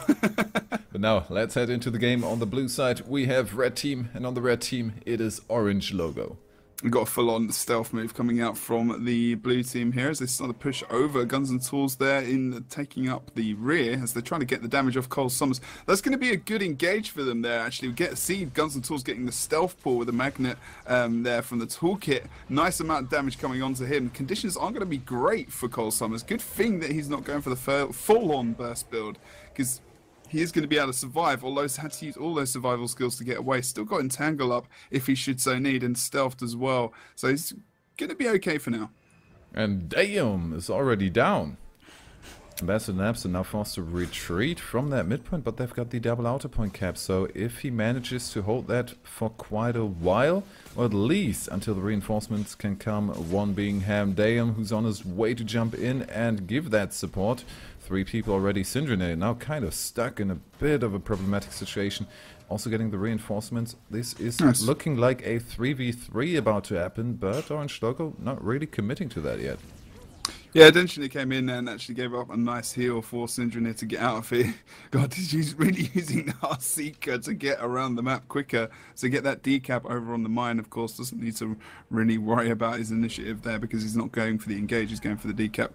Speaker 1: But now, let's head into the game. On the blue side, we have red team, and on the red team, it is orange logo.
Speaker 2: We've got a full-on stealth move coming out from the blue team here as they start to push over. Guns and Tools there in taking up the rear as they're trying to get the damage off Cole Summers. That's going to be a good engage for them there, actually. We see Guns and Tools getting the stealth pull with the magnet there from the toolkit. Nice amount of damage coming onto him. Conditions aren't going to be great for Cole Summers. Good thing that he's not going for the full-on burst build, because he is going to be able to survive, although he's had to use all those survival skills to get away. Still got Entangle up if he should so need, and Stealthed as well. So he's going to be okay for now.
Speaker 1: And Dayum is already down. Ambassador Naps are now forced to retreat from that midpoint, but they've got the double outer point cap. So if he manages to hold that for quite a while, or at least until the reinforcements can come, one being Ham Dayum, who's on his way to jump in and give that support. 3 people already. Syndrome now kind of stuck in a bit of a problematic situation. Also getting the reinforcements. This is looking like a 3v3 about to happen, but Orange Logo not really committing to that yet.
Speaker 2: Yeah, Denchineer came in and actually gave up a nice heal for Syndrome to get out of here. God, he's really using the R-Seeker to get around the map quicker. So get that decap over on the mine, of course, doesn't need to really worry about his initiative there because he's not going for the engage, he's going for the decap.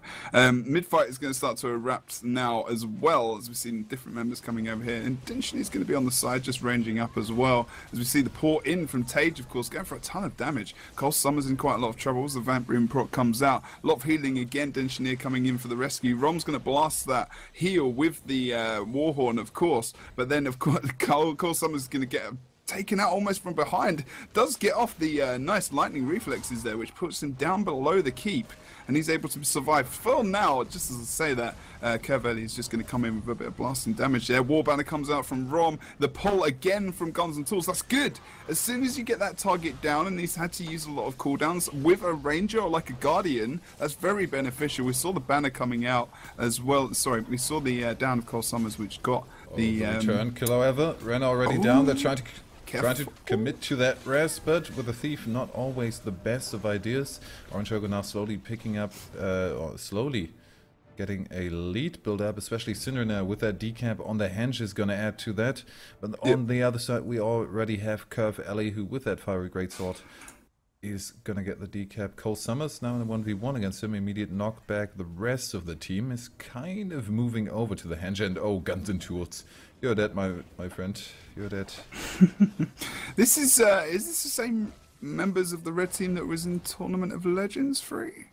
Speaker 2: Mid-fight is going to start to erupt now as well, as we've seen different members coming over here. And Denchineer is going to be on the side, just ranging up as well. As we see the port in from Tage, of course, going for a ton of damage. Cole Summers in quite a lot of trouble as the Vampirian proc comes out. A lot of healing again. Denchineer coming in for the rescue. Rom's going to blast that heal with the Warhorn, of course, but then of course Cole Summers is going to get taken out almost from behind. Does get off the nice lightning reflexes there, which puts him down below the keep. And he's able to survive. For now, just as I say that, Curvelli is just going to come in with a bit of blasting damage there. Warbanner comes out from Rom. The pull again from Guns and Tools. That's good. As soon as you get that target down, and he's had to use a lot of cooldowns with a Ranger or like a Guardian, that's very beneficial. We saw the banner coming out as well. Sorry, we saw the down of Cole Summers, which got the
Speaker 1: return kill, however. Ren already down. They're trying to commit to that res, but with the Thief, not always the best of ideas. oRNG now slowly picking up, or slowly getting a lead build up, especially Syndra with that decap on the henge is going to add to that. But on the other side, we already have Curve Ellie, who with that fiery greatsword is going to get the decap. Cole Summers now in a 1v1 against him, immediate knockback. The rest of the team is kind of moving over to the henge, and oh, Guns and Tools. You're dead, my friend. You're dead.
Speaker 2: This is this the same members of the red team that was in Tournament of Legends 3?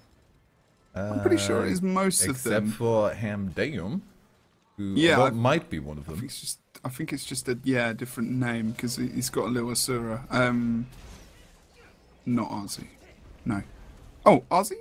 Speaker 2: I'm pretty sure it is most of them.
Speaker 1: Except for Hamdeum, who might be one of them.
Speaker 2: I think it's just a different name, because he's got a little Asura. Not Arzi. No. Oh, Arzi?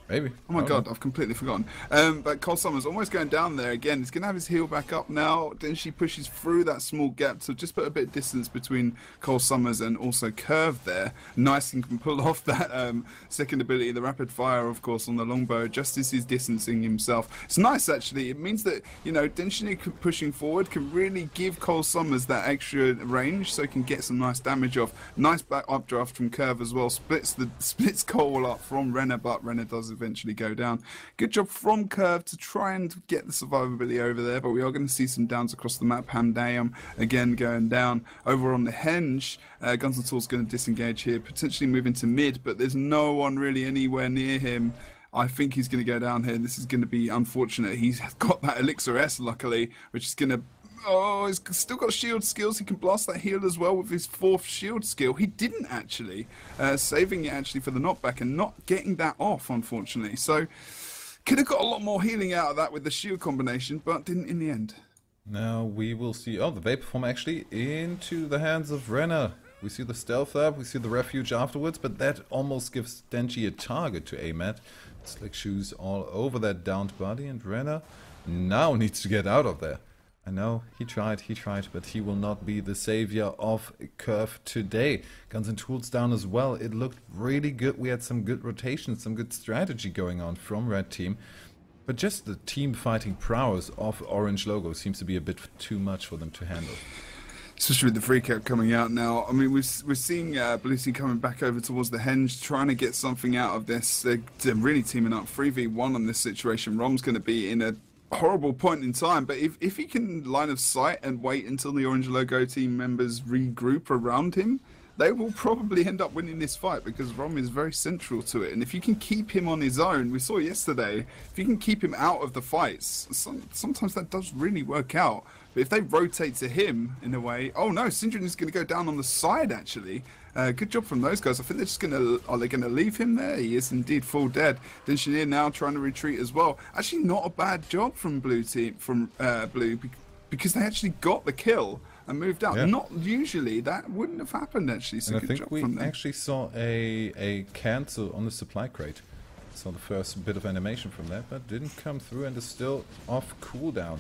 Speaker 1: Maybe.
Speaker 2: Oh my god, I've completely forgotten. But Cole Summers almost going down there again. He's going to have his heal back up now. Then she pushes through that small gap to just put a bit of distance between Cole Summers and also Curve there. Nice and can pull off that second ability, the rapid fire, of course, on the longbow, just as he's distancing himself. It's nice, actually. It means that, you know, Denshini pushing forward can really give Cole Summers that extra range so he can get some nice damage off. Nice back updraft from Curve as well. Splits Cole up from Renner, but Renner does eventually go down. Good job from Curve to try and get the survivability over there, but we are going to see some downs across the map. Hamdeum again going down. Over on the henge, Guns and Tools going to disengage here, potentially move into mid, but there's no one really anywhere near him. I think he's going to go down here. This is going to be unfortunate. He's got that Elixir S, luckily, which is going to... Oh, he's still got shield skills. He can blast that heal as well with his 4th shield skill. He didn't actually, saving it actually for the knockback and not getting that off, unfortunately. So, could have got a lot more healing out of that with the shield combination, but didn't in the end.
Speaker 1: Now we will see, the Vapor Form actually into the hands of Renner. We see the stealth up, we see the refuge afterwards, but that almost gives Denji a target to aim at. Slick shoes all over that downed body, and Renner now needs to get out of there. I know, he tried, but he will not be the savior of Curve today. Guns and Tools down as well. It looked really good. We had some good rotations, some good strategy going on from Red Team. But just the team fighting prowess of oRNG Logo seems to be a bit too much for them to handle.
Speaker 2: Especially with the free cap coming out now. I mean, we're seeing Blue Team coming back over towards the henge, trying to get something out of this. They're really teaming up. 3v1 on this situation. Rom's going to be in a horrible point in time, but if he can line of sight and wait until the oRNG Logo team members regroup around him, they will probably end up winning this fight, because Rom is very central to it. And if you can keep him on his own, we saw yesterday, if you can keep him out of the fights, sometimes that does really work out. But if they rotate to him in a way, oh no, Syndra is going to go down on the side actually. Good job from those guys. I think they're just going to... Are they going to leave him there? He is indeed full dead. Denshinier now trying to retreat as well. Actually, not a bad job from Blue Team, from Blue, because they actually got the kill and moved out. Yeah. Not usually. That wouldn't have happened, actually. So
Speaker 1: and I think we actually saw a cancel on the supply crate. Saw the first bit of animation from that, but didn't come through and is still off cooldown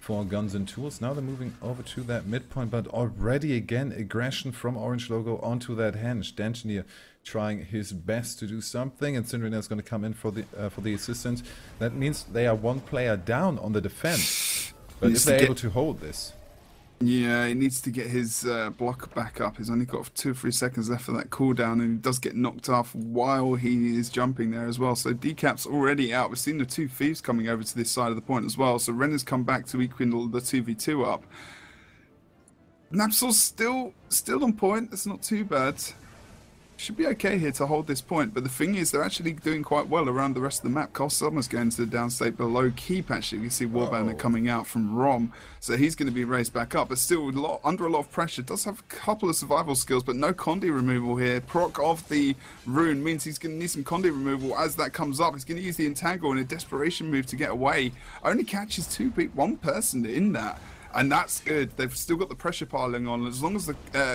Speaker 1: for Guns and Tools. Now they're moving over to that midpoint, but already again aggression from oRNG Logo onto that henge. Denshinier trying his best to do something, and Syndra is going to come in for the assistance. That means they are one player down on the defense. But if they're able to hold this...
Speaker 2: Yeah, he needs to get his block back up. He's only got 2 or 3 seconds left for that cooldown, and he does get knocked off while he is jumping there as well. So decap's already out. We've seen the 2 thieves coming over to this side of the point as well. So Renner's come back to equal the 2v2 up. Napsol's still on point. That's not too bad. Should be okay here to hold this point, but the thing is they're actually doing quite well around the rest of the map. Cole Summers going to the downstate below keep actually. We see Warbanner coming out from Rom, so he's going to be raised back up, but still under a lot of pressure. Does have a couple of survival skills, but no Condi removal here. Proc of the rune means he's going to need some Condi removal as that comes up. He's going to use the entangle in a desperation move to get away. Only catches one person in that. And that's good. They've still got the pressure piling on. As long as the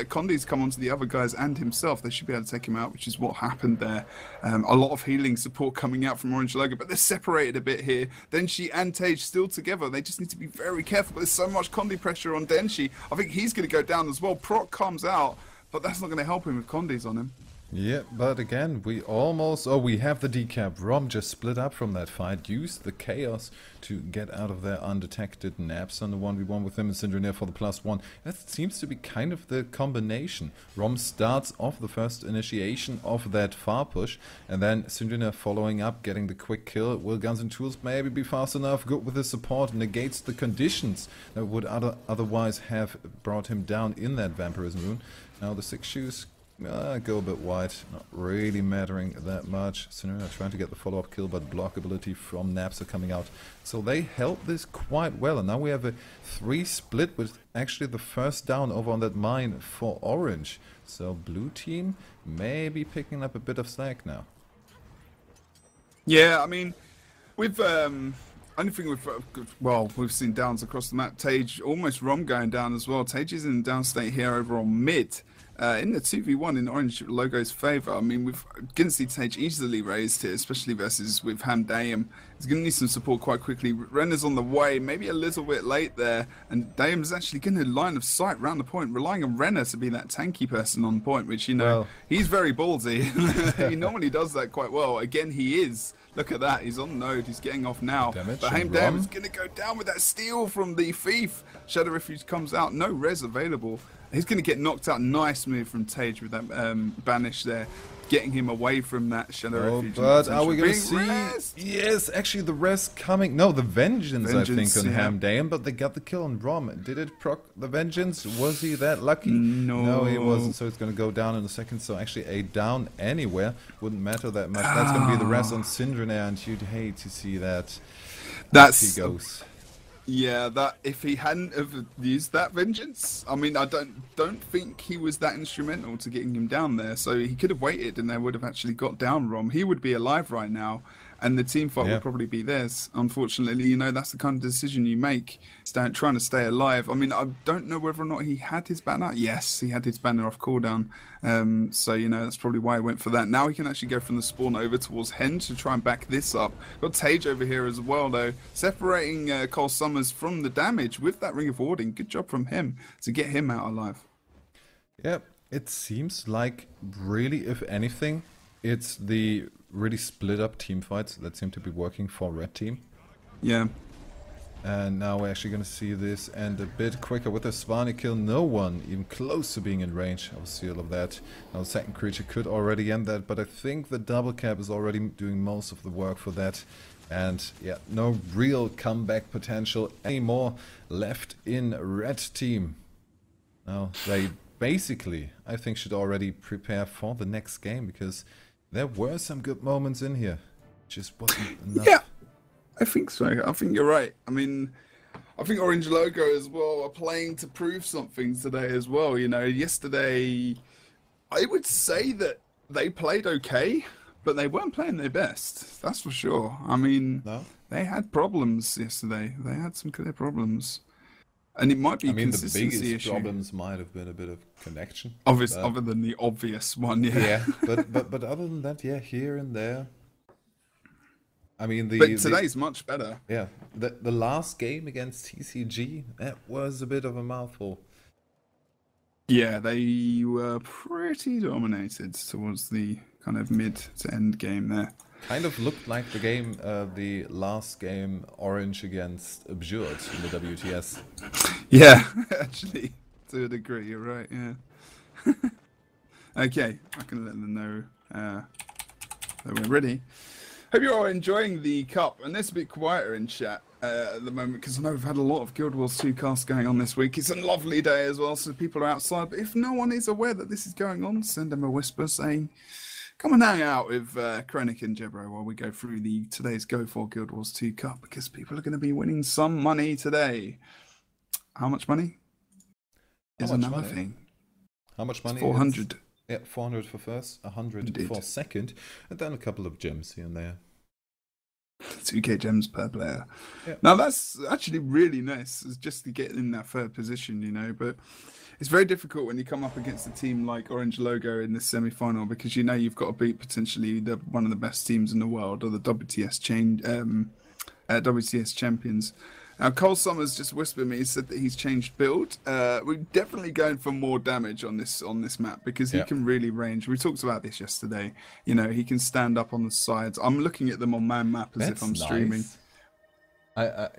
Speaker 2: Condis come onto the other guys and himself, they should be able to take him out, which is what happened there. A lot of healing support coming out from oRNG Logo, but they're separated a bit here. Denshi and Tage still together. They just need to be very careful. But there's so much Condi pressure on Denshi. I think he's going to go down as well. Proc comes out, but that's not going to help him with Condis on him.
Speaker 1: Yeah, but again, we almost... Oh, we have the decap. Rom just split up from that fight, used the chaos to get out of there undetected. Naps on the 1v1 with him and Syndrome for the +1. That seems to be kind of the combination. Rom starts off the first initiation of that far push, and then Syndrome following up, getting the quick kill. Will Guns and Tools maybe be fast enough? Good with his support, negates the conditions that would otherwise have brought him down in that Vampirism rune. Now the 6 shoes go a bit wide, not really mattering that much. Syndrome trying to get the follow-up kill, but block ability from Naps are coming out. So they held this quite well, and now we have a 3 split with actually the first down over on that mine for oRNG. So blue team may be picking up a bit of slack now.
Speaker 2: Yeah, I mean, we've we've seen downs across the map. Tage, almost Rom going down as well. Tage is in downstate here over on mid. In the 2v1 in oRNG Logo's favour. I mean, we've going to see Tage easily raised here, especially versus with Hamdayam. He's going to need some support quite quickly. Renner's on the way, maybe a little bit late there, and Dayam's actually going to line of sight round the point, relying on Renner to be that tanky person on point, which, you know, well, he's very ballsy. He normally does that quite well. Again, he is. Look at that, he's on node, he's getting off now.
Speaker 1: Damage,
Speaker 2: but Hamdayam is going to go down with that steal from the thief. Shadow Refuge comes out, no res available. He's going to get knocked out. Nice move from Tage with that banish there, getting him away from that Shadow Refuge.
Speaker 1: But are we going to see? Yes, actually the rest coming. No, the Vengeance I think on Hamdayam, but they got the kill on Rom. Did it proc the Vengeance? Was he that lucky? No, he wasn't. So it's going to go down in a second. So actually a down anywhere wouldn't matter that much. That's going to be the rest on Syndrome, and you'd hate to see that.
Speaker 2: That's
Speaker 1: he goes.
Speaker 2: Yeah, that if he hadn't have used that Vengeance, I mean, I don't think he was that instrumental to getting him down there. So he could have waited, and they would have actually got down Rom. He would be alive right now, and the team fight would probably be theirs. Unfortunately, you know, that's the kind of decision you make, trying to stay alive. I mean, I don't know whether or not he had his banner. Yes, he had his banner off cooldown. So, you know, that's probably why he went for that. Now he can actually go from the spawn over towards Henge to try and back this up. Got Tage over here as well, though, separating Cole Summers from the damage with that Ring of Warding. Good job from him to get him out alive.
Speaker 1: Yeah, it seems like really, if anything, it's the really split up team fights that seem to be working for Red Team.
Speaker 2: Yeah.
Speaker 1: And now we're actually going to see this end a bit quicker with a Svanny kill. No one even close to being in range of seal of that. Now the second creature could already end that, but I think the double cap is already doing most of the work for that. And yeah, no real comeback potential anymore left in Red Team. Now they basically, I think, should already prepare for the next game, because there were some good moments in here. Just wasn't enough.
Speaker 2: Yeah, I think so. I think you're right. I mean, I think oRNG Logo as well are playing to prove something today as well. You know, yesterday, I would say that they played okay, but they weren't playing their best. That's for sure. I mean, they had problems yesterday. They had some clear problems. And it might be
Speaker 1: the
Speaker 2: consistency
Speaker 1: biggest
Speaker 2: issue.
Speaker 1: problems might have been a bit of connection.
Speaker 2: Other than the obvious one,
Speaker 1: yeah. but other than that, yeah, here and there. I mean,
Speaker 2: but today's much better.
Speaker 1: Yeah, the last game against TCG, that was a bit of a mouthful.
Speaker 2: Yeah, they were pretty dominated towards the kind of mid to end game there.
Speaker 1: Kind of looked like the game, the last game, oRNG against Absurd in the WTS.
Speaker 2: Yeah, actually, to a degree, you're right, yeah. Okay, I can let them know that we're ready. Hope you're all enjoying the cup, and it's a bit quieter in chat at the moment, because I know we've had a lot of Guild Wars 2 casts going on this week. It's a lovely day as well, so people are outside, but if no one is aware that this is going on, send them a whisper saying, come and hang out with Krennic and Jebro while we go through today's Go4 Guild Wars 2 Cup, because people are going to be winning some money today. How much money? Is another thing.
Speaker 1: How much money?
Speaker 2: 400.
Speaker 1: Yeah, 400 for first, 100 for second, and then a couple of gems here and there.
Speaker 2: 2k gems per player.
Speaker 1: Yeah.
Speaker 2: Now that's actually really nice, it's just to get in that third position, you know. But it's very difficult when you come up against a team like Orange Logo in this semi-final, because you know you've got to beat potentially one of the best teams in the world, or the WTS champions. Now, Cole Summers just whispered me. He said that he's changed build. We're definitely going for more damage on this map, because he can really range. We talked about this yesterday. You know, he can stand up on the sides. I'm looking at them on man map as if I'm streaming.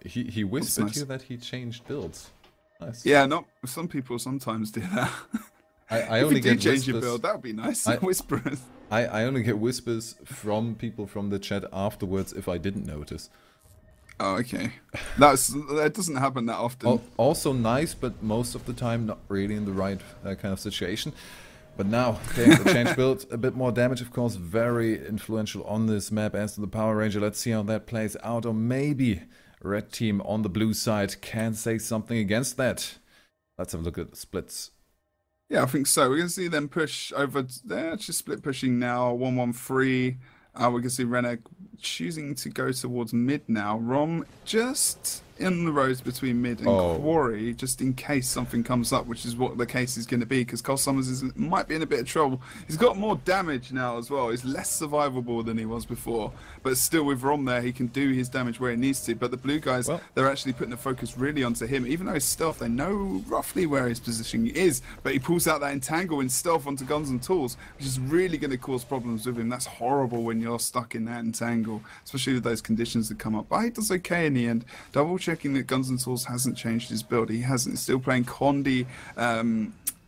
Speaker 1: He whispered you that he changed builds. Nice.
Speaker 2: Yeah, not some people sometimes do that.
Speaker 1: I only get
Speaker 2: change your build. That would be nice. Whispers.
Speaker 1: I only get whispers from people from the chat afterwards if I didn't notice.
Speaker 2: Oh, okay. That doesn't happen that often.
Speaker 1: Also nice, but most of the time not really in the right kind of situation. But now, okay, the change build, a bit more damage, of course, very influential on this map as to the Power Ranger. Let's see how that plays out, or maybe red team on the blue side can say something against that. Let's have a look at the splits.
Speaker 2: Yeah, I think so. We're going to see them push over. They're actually split pushing now, 1-1-3. We can see Renner choosing to go towards mid now. Rom just in the roads between mid and Quarry, just in case something comes up, which is what the case is going to be, because Cole Summers might be in a bit of trouble. He's got more damage now as well. He's less survivable than he was before, but still with Rom there, he can do his damage where he needs to. But the blue guys, they're actually putting the focus really onto him. Even though he's stealth, they know roughly where his position is, but he pulls out that entangle in stealth onto guns and tools, which is really going to cause problems with him. That's horrible when you're stuck in that entangle, especially with those conditions that come up. But he does okay in the end. Double checking that Guns and Tools hasn't changed his build. He hasn't. He's still playing Condi.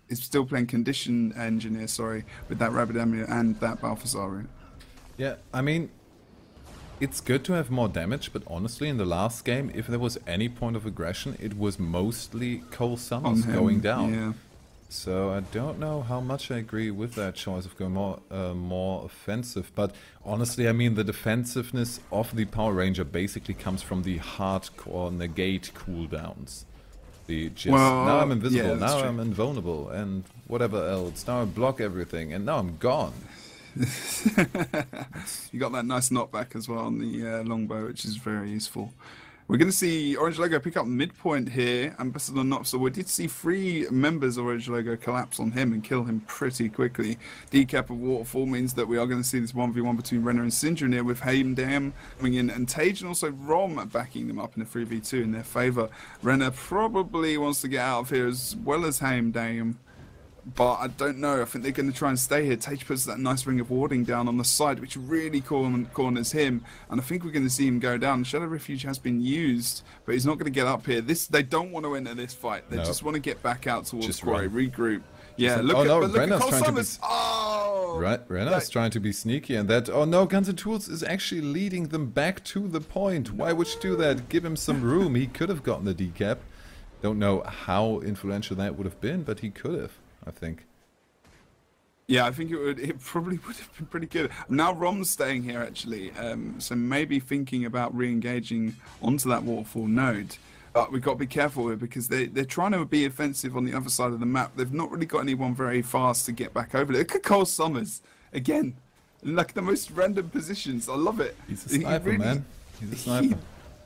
Speaker 2: He's still playing Condition Engineer, sorry, with that Rabbit Amir and that Balthazar route.
Speaker 1: Yeah, I mean, it's good to have more damage, but honestly, in the last game, if there was any point of aggression, it was mostly Cole Summers going down.
Speaker 2: Yeah.
Speaker 1: So I don't know how much I agree with that choice of going more offensive. But honestly, I mean, the defensiveness of the Power Ranger basically comes from the hardcore negate cooldowns. The just, now I'm invisible, now I'm invulnerable, and whatever else. Now I block everything, and now I'm gone.
Speaker 2: You got that nice knockback as well on the longbow, which is very useful. We're going to see Orange Logo pick up midpoint here, Ambassador Knopf. So we did see 3 members of Orange Logo collapse on him and kill him pretty quickly. Decap of Waterfall means that we are going to see this 1v1 between Renner and Syndra here, with Heimdam coming in, and Tage and also Rom backing them up in a 3v2 in their favour. Renner probably wants to get out of here as well as Heimdam, but I don't know. I think they're going to try and stay here. Tage puts that nice ring of warding down on the side, which really corners him, and I think we're going to see him go down. Shadow Refuge has been used, but he's not going to get up here. They don't want to enter this fight. They just want to get back out towards Quarry, regroup. Yeah, look at Cole Summers.
Speaker 1: Renner's trying to be sneaky, and that, oh no, Guns and Tools is actually leading them back to the point. Why would you do that? Give him some room. He could have gotten the decap. Don't know how influential that would have been, but he could have, I think.
Speaker 2: Yeah, I think it probably would have been pretty good. Now Rom's staying here actually, so maybe thinking about re-engaging onto that waterfall node. But we've got to be careful here, because they're trying to be offensive on the other side of the map. They've not really got anyone very fast to get back over there. Look at Cole Summers again, like the most random positions. I love it.
Speaker 1: He's a sniper, man. He's a sniper.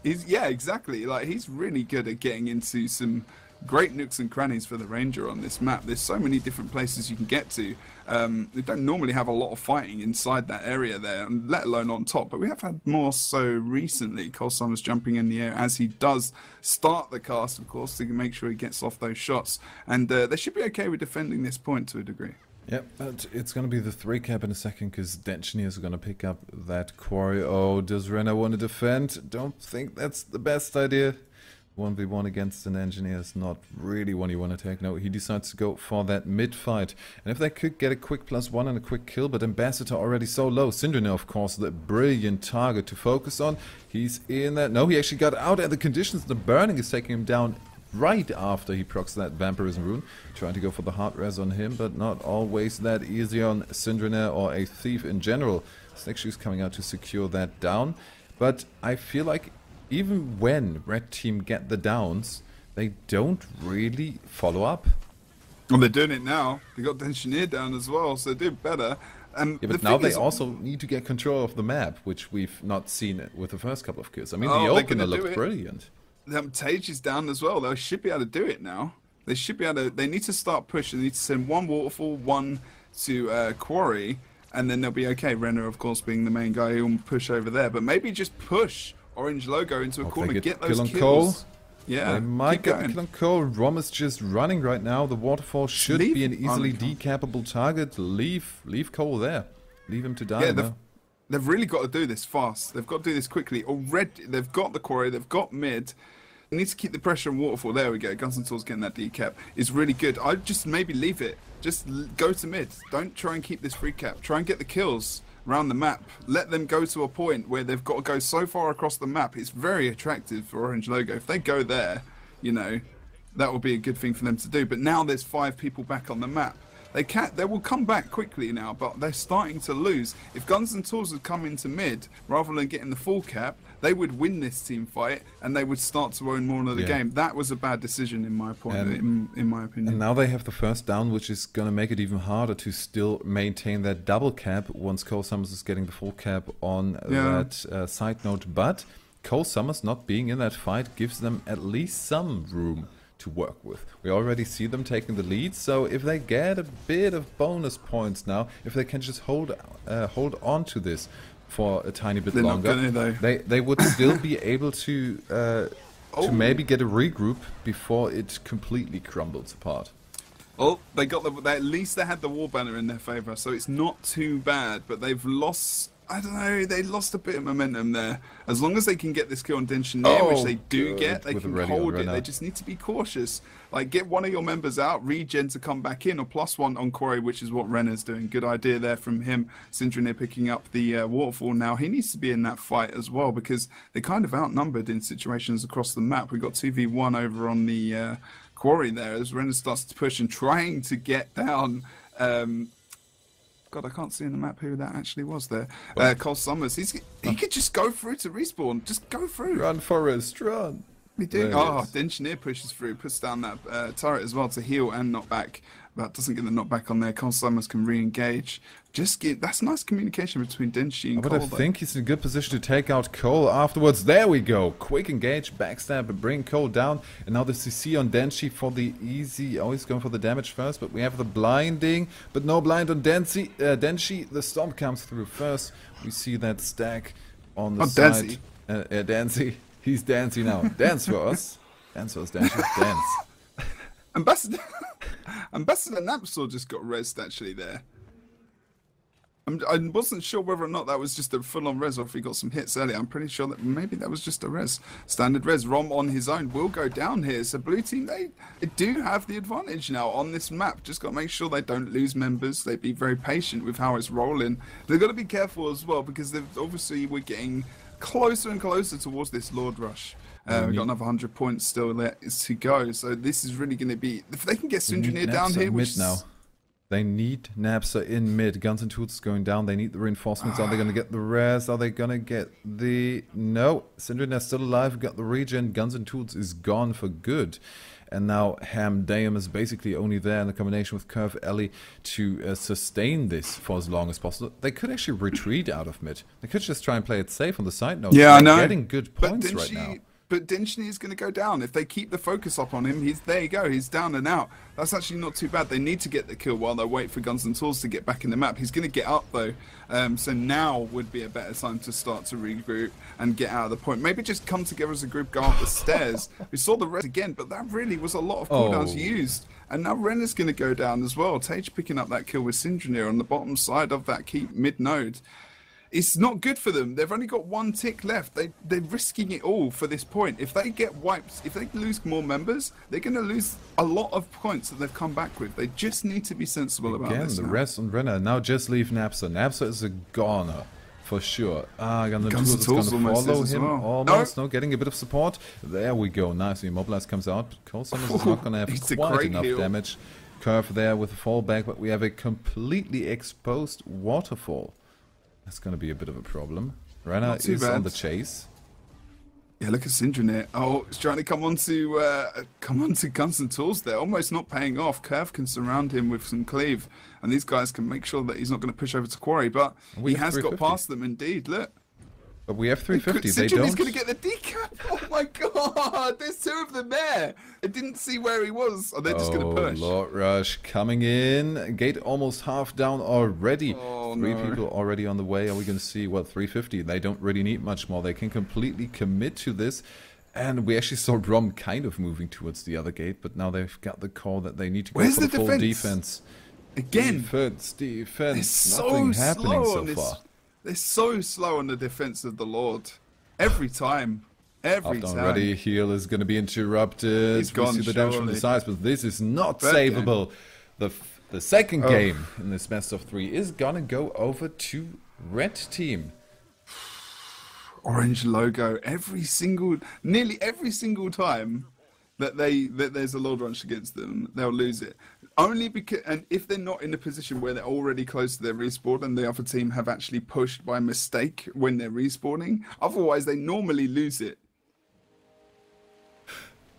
Speaker 2: Yeah, exactly. Like, he's really good at getting into some great nooks and crannies for the Ranger on this map. There's so many different places you can get to. They don't normally have a lot of fighting inside that area there, let alone on top, but we have had more so recently. Cole Summers jumping in the air as he does start the cast, of course, to make sure he gets off those shots, and they should be okay with defending this point to a degree.
Speaker 1: Yep, but it's going to be the 3 cap in a second, because the engineers are going to pick up that quarry. Oh, does Renner want to defend? Don't think that's the best idea. 1v1 against an engineer is not really one you want to take. No, he decides to go for that mid fight. And if they could get a quick +1 and a quick kill, but Ambassador already so low. Syndra, of course, the brilliant target to focus on. He's in that. No, he actually got out, and the conditions, the burning is taking him down right after he procs that Vampirism rune. Trying to go for the hard res on him, but not always that easy on Syndra or a Thief in general. Snakeshoe's coming out to secure that down. But I feel like even when Red Team get the downs, they don't really follow up.
Speaker 2: Well, they're doing it now. They got the engineer down as well, so they did better.
Speaker 1: Yeah, but now they also need to get control of the map, which we've not seen with the first couple of kills. I mean, the opener looked brilliant.
Speaker 2: Tage is down as well. They should be able to do it now. They should be able to. They need to start pushing. They need to send one waterfall, one to Quarry, and then they'll be okay. Renner, of course, being the main guy, who'll push over there. But maybe just push oRNG Logo into a corner, get those kills.
Speaker 1: Cole.
Speaker 2: Yeah,
Speaker 1: they might get kill on Cole. Rom is just running right now. The waterfall should be an easily decappable target. Leave Cole there. Leave him to die.
Speaker 2: Yeah, they've really got to do this fast. They've got to do this quickly. Already, they've got the quarry. They've got mid. They need to keep the pressure on waterfall. There we go. Guns and Tools getting that decap is really good. I'd just maybe leave it. Just go to mid. Don't try and keep this free cap. Try and get the kills around the map. Let them go to a point where they've got to go so far across the map. It's very attractive for oRNG Logo. If they go there, you know, that will be a good thing for them to do. But now there's 5 people back on the map. They will come back quickly now, but they're starting to lose. If Guns and Tools had come into mid rather than getting the full cap, they would win this team fight and they would start to own more of the game. That was a bad decision in my opinion. And
Speaker 1: now they have the first down, which is going to make it even harder to still maintain that double cap once Cole Summers is getting the full cap on that side note. But Cole Summers not being in that fight gives them at least some room to work with. We already see them taking the lead, so if they get a bit of bonus points now, if they can just hold on to this for a tiny bit longer, they would still be able to maybe get a regroup before it completely crumbles apart.
Speaker 2: Oh, they got at least they had the war banner in their favor, so it's not too bad, but they've lost. I don't know, they lost a bit of momentum there. As long as they can get this kill on Denchinier, which they do get, they can hold it. They just need to be cautious. Like, get one of your members out, regen to come back in, or +1 on Quarry, which is what Renner's doing. Good idea there from him. Signups picking up the waterfall now. He needs to be in that fight as well, because they're kind of outnumbered in situations across the map. We've got 2v1 over on the Quarry there, as Renner starts to push and trying to get down... God, I can't see in the map who that actually was there. Cole Summers. He could just go through to respawn. Just go through.
Speaker 1: Run, Forrest, run.
Speaker 2: He did. Oh, Denchinier pushes through, puts down that turret as well to heal and knock back. But doesn't get the knockback on there. Cole Summers can re-engage. That's nice communication between Denchi and Cole.
Speaker 1: But I think he's in a good position to take out Cole afterwards. There we go. Quick engage, backstab, and bring Cole down. And now the CC on Denchi for the easy. Oh, he's going for the damage first, but we have the blinding. But no blind on Denchi. The storm comes through first. We see that stack on the side. Dancy. He's dancing now. Dance for us. Dance for us, Denchi. Dance.
Speaker 2: Ambassador Napsor just got rezzed actually there. I wasn't sure whether or not that was just a full-on res or if he got some hits earlier. I'm pretty sure that maybe that was just a res. Standard res. Rom on his own will go down here. So blue team, they do have the advantage now on this map. Just got to make sure they don't lose members. They be very patient with how it's rolling. They've got to be careful as well because obviously we're getting closer and closer towards this Lord Rush. We've got another 100 points still there to go. So this is really going to be... If they can get Signups down here, which now.
Speaker 1: They need Napsa in mid. Guns and Tools is going down. They need the reinforcements. Are they going to get the res? Are they going to get the... No. Signups still alive. Got the regen. Guns and Tools is gone for good. And now Ham Dayam is basically only there in the combination with Curve Ellie to sustain this for as long as possible. They could actually retreat out of mid. They could just try and play it safe on the side note.
Speaker 2: Yeah, I know.
Speaker 1: Getting good points right now.
Speaker 2: But Denchinier is going to go down. If they keep the focus up on him, there you go. He's down and out. That's actually not too bad. They need to get the kill while they wait for Guns and Tools to get back in the map. He's going to get up, though. So now would be a better time to start to regroup and get out of the point. Maybe just come together as a group, go up the stairs. We saw the res again, but that really was a lot of cooldowns used. And now Renner's going to go down as well. Tage picking up that kill with Signups on the bottom side of that key mid-node. It's not good for them. They've only got 1 tick left. They're risking it all for this point. If they get wiped, if they lose more members, they're going to lose a lot of points that they've come back with. They just need to be sensible about this.
Speaker 1: Again, the rest on Renner. Now just leave Napsa. Napsa is a goner for sure. Guns and Tools is going to follow him. Well. Almost. No, getting a bit of support. There we go. Nice. Immobilize comes out. Cole Summers is not going to have quite enough damage. Curve there with a fallback, but we have a completely exposed waterfall. That's going to be a bit of a problem. Renner is on the chase.
Speaker 2: Yeah, look at Syndra here. Oh, it's trying to come onto Guns and Tools there. Almost not paying off. Curve can surround him with some cleave, and these guys can make sure that he's not going to push over to Quarry. But he has got past them indeed. Look.
Speaker 1: But we have 350. They
Speaker 2: Syndra
Speaker 1: don't.
Speaker 2: He's going to get the decap. Oh my god! There's two of them there. I didn't see where he was. Oh, they're just going to push.
Speaker 1: Lord Rush coming in. Gate almost half down already.
Speaker 2: Oh,
Speaker 1: Three people already on the way. Are we going to see, well, 350? They don't really need much more. They can completely commit to this. And we actually saw Brom kind of moving towards the other gate, but now they've got the call that they need to go for the full defense.
Speaker 2: Again.
Speaker 1: Defense. Nothing happening so far.
Speaker 2: They're so slow on the defense of the Lord. Every time. Every time.
Speaker 1: Already, heal is going to be interrupted.
Speaker 2: He's gone,
Speaker 1: we see the damage from the sides, but this is not savable. The second game in this best of 3 is going to go over to Red Team.
Speaker 2: Orange logo. Nearly every single time that there's a Lord Rush against them, they'll lose it. Only because, and if they're not in a position where they're already close to their respawn and the other team have actually pushed by mistake when they're respawning, otherwise they normally lose it.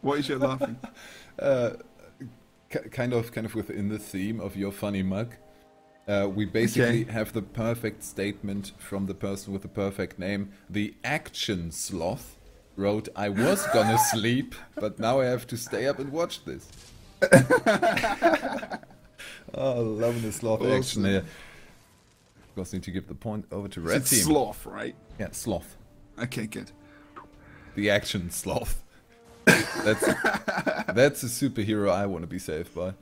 Speaker 2: What is your laughing?
Speaker 1: Kind of within the theme of your funny mug. We basically have the perfect statement from the person with the perfect name. The Action Sloth wrote, "I was gonna sleep, but now I have to stay up and watch this." Oh, loving the sloth action here. Of course, need to give the point over to Red Team.
Speaker 2: Sloth, right?
Speaker 1: Yeah, sloth.
Speaker 2: Okay, good.
Speaker 1: The Action Sloth. That's a superhero I want to be saved by.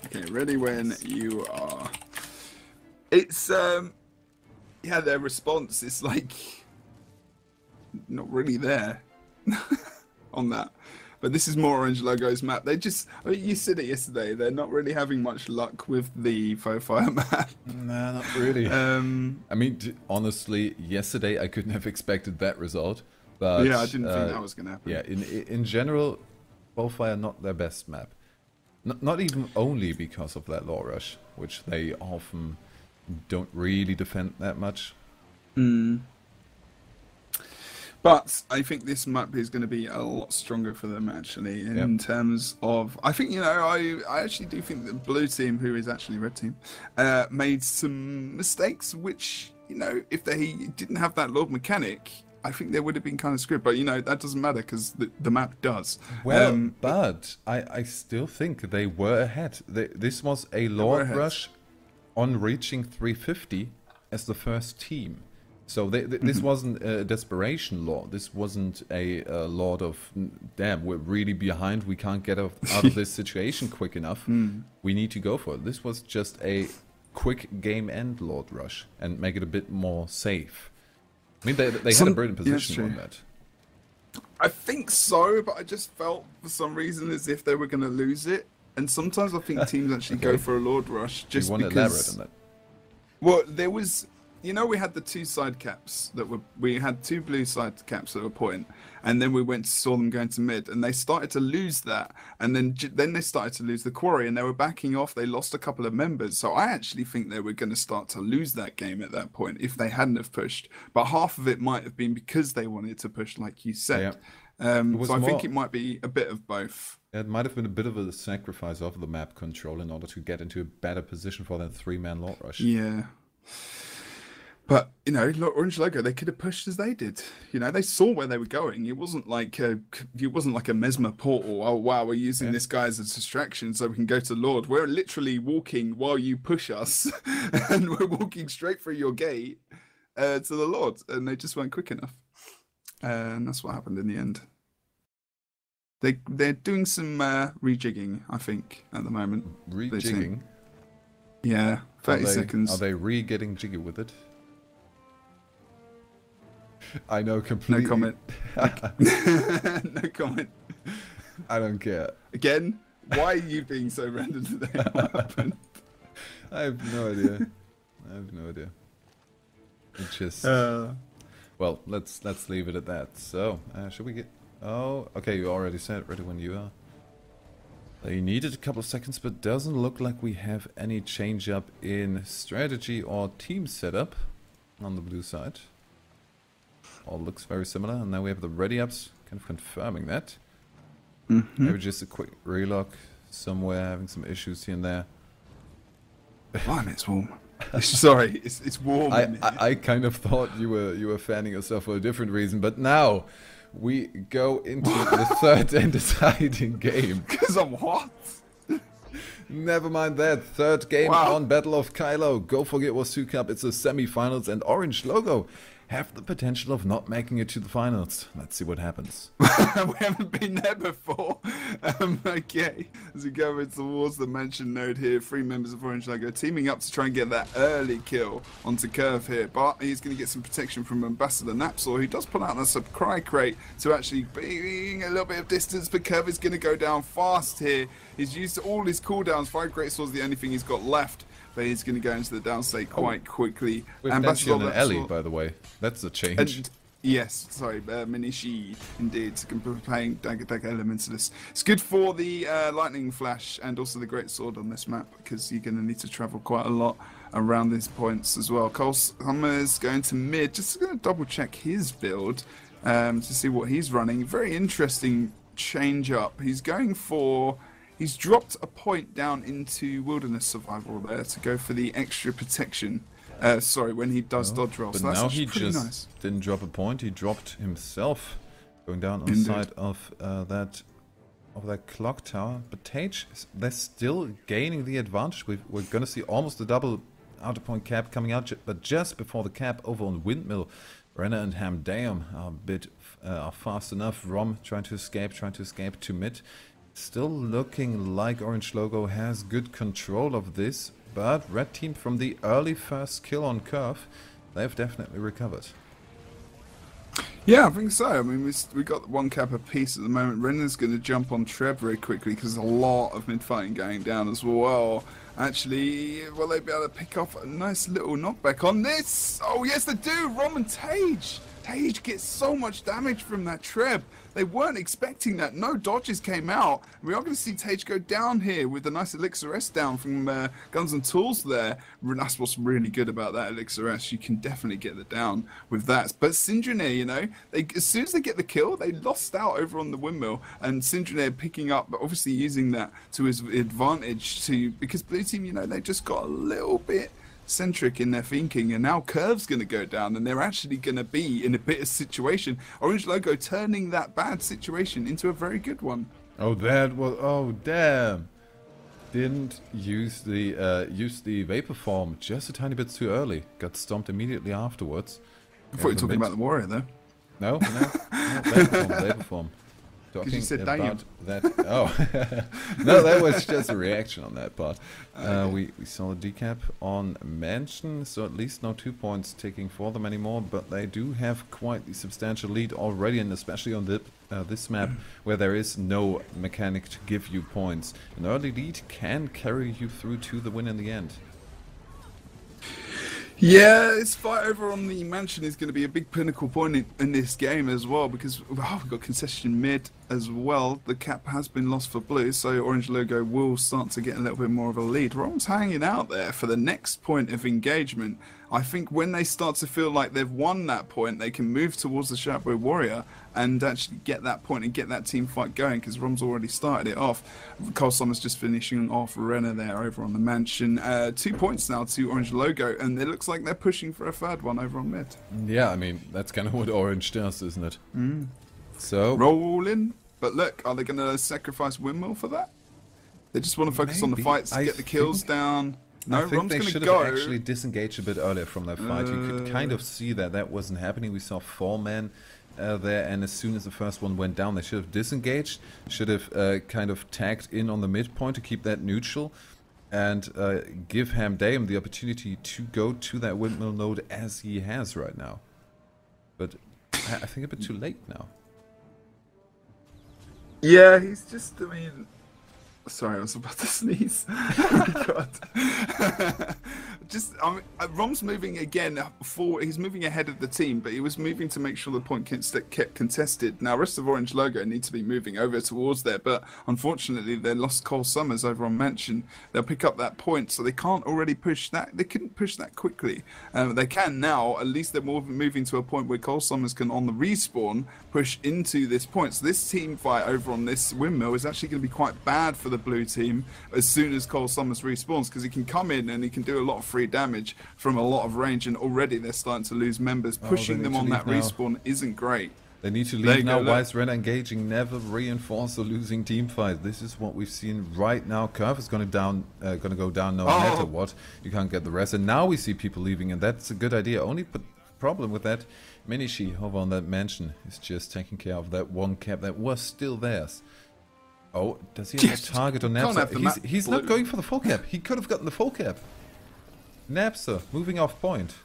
Speaker 2: Okay, ready when you are. It's yeah, their response is like not really there on that. But this is more Orange Logo's map. They just, I mean, you said it yesterday, they're not really having much luck with the Faux Fire map.
Speaker 1: Nah, not really. I mean, honestly, yesterday I couldn't have expected that result. But
Speaker 2: yeah, I didn't think that was going to happen.
Speaker 1: Yeah, in general, Faux Fire not their best map. Not even only because of that Lore Rush, which they often don't really defend that much.
Speaker 2: But I think this map is going to be a lot stronger for them, actually, in terms of... I think, you know, I actually do think that Blue Team, who is actually Red Team, made some mistakes, which, you know, if they didn't have that Lord mechanic, I think they would have been kind of screwed. But, you know, that doesn't matter, because the map does.
Speaker 1: Well, but I still think they were ahead. This was a Lord Rush on reaching 350 as the first team. So this wasn't a desperation lord. This wasn't a lord of, damn, we're really behind. We can't get out of this situation quick enough. We need to go for it. This was just a quick game end Lord Rush and make it a bit more safe. I mean, they had a brilliant position on that.
Speaker 2: I think so, but I just felt for some reason as if they were going to lose it. And sometimes I think teams actually go for a Lord Rush just
Speaker 1: because... You want to elaborate on that?
Speaker 2: Well, there was... You know, we had the two side caps that were... We had two blue side caps at a point, and then we saw them going to mid, and they started to lose that, and then they started to lose the quarry, and they were backing off. They lost a couple of members, so I actually think they were going to start to lose that game at that point if they hadn't have pushed. But half of it might have been because they wanted to push, like you said. Yeah. So I think it might be a bit of both.
Speaker 1: It might have been a bit of a sacrifice of the map control in order to get into a better position for that three-man Lord Rush.
Speaker 2: Yeah. But, you know, Orange Logo, they could have pushed as they did. You know, they saw where they were going. It wasn't like a Mesmer portal. Oh, wow, we're using this guy as a distraction so we can go to Lord. We're literally walking while you push us. And we're walking straight through your gate to the Lord. And they just weren't quick enough. And that's what happened in the end. They're doing some rejigging, I think, at the moment.
Speaker 1: Rejigging?
Speaker 2: Yeah, 30 seconds.
Speaker 1: Are they re-getting jiggy with it? I know completely.
Speaker 2: No comment. No comment.
Speaker 1: I don't care.
Speaker 2: Again, why are you being so random today? What happened?
Speaker 1: I have no idea. It just... Well, let's leave it at that. So, should we get... Oh, okay, you already said ready when you are. They needed a couple of seconds, but doesn't look like we have any change up in strategy or team setup on the blue side. all looks very similar. And now we have the ready ups, kind of confirming that. Maybe just a quick relock somewhere, having some issues here and there.
Speaker 2: Fine, it's warm. Sorry, it's warm.
Speaker 1: I kind of thought you were fanning yourself for a different reason, but now we go into the third and deciding game.
Speaker 2: Because I'm what?
Speaker 1: Never mind that. Third game on Battle of Kylo. Go4GW2 Cup. It's the semi-finals, and Orange Logo have the potential of not making it to the finals. Let's see what happens.
Speaker 2: We haven't been there before. Okay, as we go towards the mansion node here, 3 members of Orange Logo teaming up to try and get that early kill onto Curve here, but he's going to get some protection from Ambassador Napsor, who does pull out a supply crate to actually being a little bit of distance, but Curve is going to go down fast here. He's used all his cooldowns. 5 Great Swords the only thing he's got left. But he's going to go into the down state quite quickly.
Speaker 1: With Ambassador and Ellie, by the way. That's a change.
Speaker 2: Yes, sorry, Minishi, indeed, playing dagger elements of this. It's good for the lightning flash and also the great sword on this map, because you're going to need to travel quite a lot around these points as well. Cole Summers going to mid, just going to double check his build to see what he's running. Very interesting change up. He's going for... He's dropped a point down into Wilderness Survival there to go for the extra protection. Sorry, when he does dodge rolls.
Speaker 1: But
Speaker 2: so
Speaker 1: now he just didn't drop a point. He dropped himself, going down on the side of that clock tower. But Tage, they're still gaining the advantage. We're going to see almost a double outer point cap coming out, but just before the cap over on Windmill, Renner and Hamdam are fast enough. Rom trying to escape to mid. Still looking like Orange Logo has good control of this, but Red Team from the early first kill on Curve, they've definitely recovered.
Speaker 2: Yeah, I think so. I mean, we got 1 cap apiece at the moment. Renner's going to jump on Trev very quickly because there's a lot of mid-fighting going down as well. Actually, will they be able to pick off a nice little knockback on this? Oh, yes, they do. Rom and Tage. Tage gets so much damage from that Treb. They weren't expecting that. No dodges came out. We are going to see Tage go down here with a nice Elixir S down from Guns and Tools there. That's what's really good about that Elixir S. You can definitely get it down with that. But Syndrinair, you know, as soon as they get the kill, they lost out over on the Windmill. And Syndrinair picking up, but obviously using that to his advantage because Blue Team, you know, they just got a little bit centric in their thinking, and now Curve's going to go down, and they're actually going to be in a bitter situation. Orange Logo turning that bad situation into a very good one.
Speaker 1: Oh, that was... Oh, damn. Didn't use the Vapor Form just a tiny bit too early. Got stomped immediately afterwards.
Speaker 2: I thought you were talking about the Warrior, though.
Speaker 1: No, Vapor Form.
Speaker 2: Because you said about
Speaker 1: that. Oh, no, that was just a reaction on that part. We saw a decap on Mansion, so at least no 2 points ticking for them anymore. But they do have quite the substantial lead already, and especially on this map where there is no mechanic to give you points. An early lead can carry you through to the win in the end.
Speaker 2: Yeah, this fight over on the Mansion is going to be a big pinnacle point in this game as well, because we've got concession mid as well. The cap has been lost for Blue, so Orange Logo will start to get a little bit more of a lead. Rom's hanging out there for the next point of engagement. I think when they start to feel like they've won that point, they can move towards the Chapeau Warrior and actually get that point and get that team fight going, because Rom's already started it off. Cole Summers just finishing off Renner there over on the Mansion. 2 points now to Orange Logo, and it looks like they're pushing for a third one over on mid.
Speaker 1: Yeah, I mean, that's kind of what Orange does, isn't it? So
Speaker 2: roll in, but look, are they going to sacrifice Windmill for that? They just want to focus on the fights, get the kills down. No,
Speaker 1: I think they should have actually disengaged a bit earlier from that fight. You could kind of see that wasn't happening. We saw 4 men there, and as soon as the first one went down, they should have disengaged, should have kind of tagged in on the midpoint to keep that neutral, and give Hamdam the opportunity to go to that Windmill node as he has right now. But I think a bit too late now.
Speaker 2: Yeah, he's just, I mean... Sorry, I was about to sneeze. Oh, God. Rom's moving again forward. He's moving ahead of the team, but he was moving to make sure the point kept contested. Now, rest of oRNG Logo need to be moving over towards there, but unfortunately, they lost Cole Summers over on Mansion. They'll pick up that point, so they can't already push that. They couldn't push that quickly. They can now. At least they're moving to a point where Cole Summers can, on the respawn, push into this point. So this team fight over on this windmill is actually going to be quite bad for the blue team as soon as Cole Summers respawns, because he can come in and he can do a lot of free damage from a lot of range, and already they're starting to lose members. Pushing them on that respawn isn't great.
Speaker 1: They need to leave now. Why is Ren engaging? Never reinforce a losing team fight. This is what we've seen right now. Curve is going to go down no matter what. You can't get the rest, and now we see people leaving, and that's a good idea. Only problem with that, Minishi over on that mansion is just taking care of that one cap that was still theirs. Oh, does he have a target on Napster? He's not going for the full cap. He could have gotten the full cap. Napster moving off point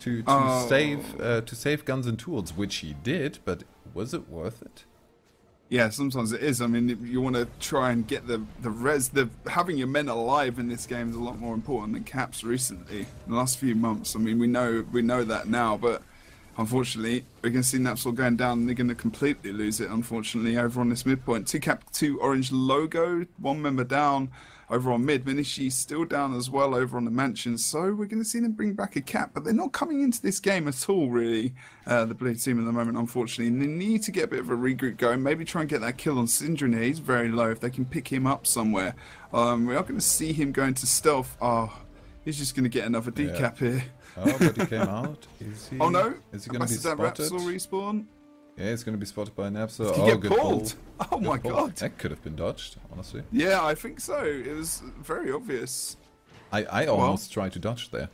Speaker 1: to save guns and tools, which he did, but was it worth it?
Speaker 2: Yeah, sometimes it is. I mean, you want to try and get the res. Having your men alive in this game is a lot more important than caps recently. In the last few months, I mean, we know that now, but unfortunately, we're going to see Napsol going down, and they're going to completely lose it, unfortunately, over on this midpoint. 2 oRNG Logo, 1 member down over on mid. Minishi still down as well over on the mansion. So we're going to see them bring back a cap, but they're not coming into this game at all, really, the blue team at the moment, unfortunately. And they need to get a bit of a regroup going, maybe try and get that kill on Syndra here. He's very low. If they can pick him up somewhere. We are going to see him going to stealth. Oh, he's just going to get another decap here.
Speaker 1: Oh, but he came out. Is he?
Speaker 2: Oh no!
Speaker 1: Is he going to be spotted?
Speaker 2: Rapsol respawn?
Speaker 1: Yeah, he's going to be spotted by Napster.
Speaker 2: Did he get pulled? Oh my God!
Speaker 1: That could have been dodged, honestly.
Speaker 2: Yeah, I think so. It was very obvious.
Speaker 1: I almost tried to dodge there.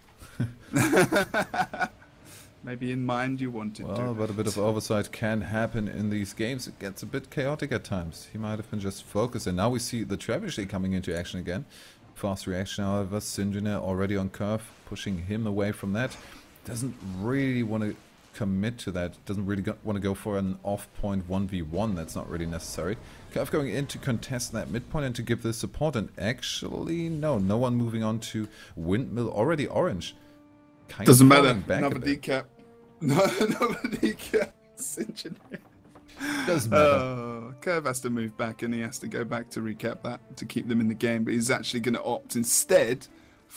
Speaker 2: Maybe in mind you wanted to.
Speaker 1: Well, but a bit of oversight can happen in these games. It gets a bit chaotic at times. He might have been just focused, and now we see the Trebuchet coming into action again. Fast reaction, however. Syndra already on curve, pushing him away from that. Doesn't really want to commit to that. Doesn't really want to go for an off-point 1v1. That's not really necessary. Curve going in to contest that midpoint and to give this support. And actually, no one moving on to Windmill. Already oRNG.
Speaker 2: Doesn't matter. Another decap. Another decap. Syndra.
Speaker 1: Doesn't matter.
Speaker 2: Curve has to move back, and he has to go back to recap that to keep them in the game, but he's actually going to opt instead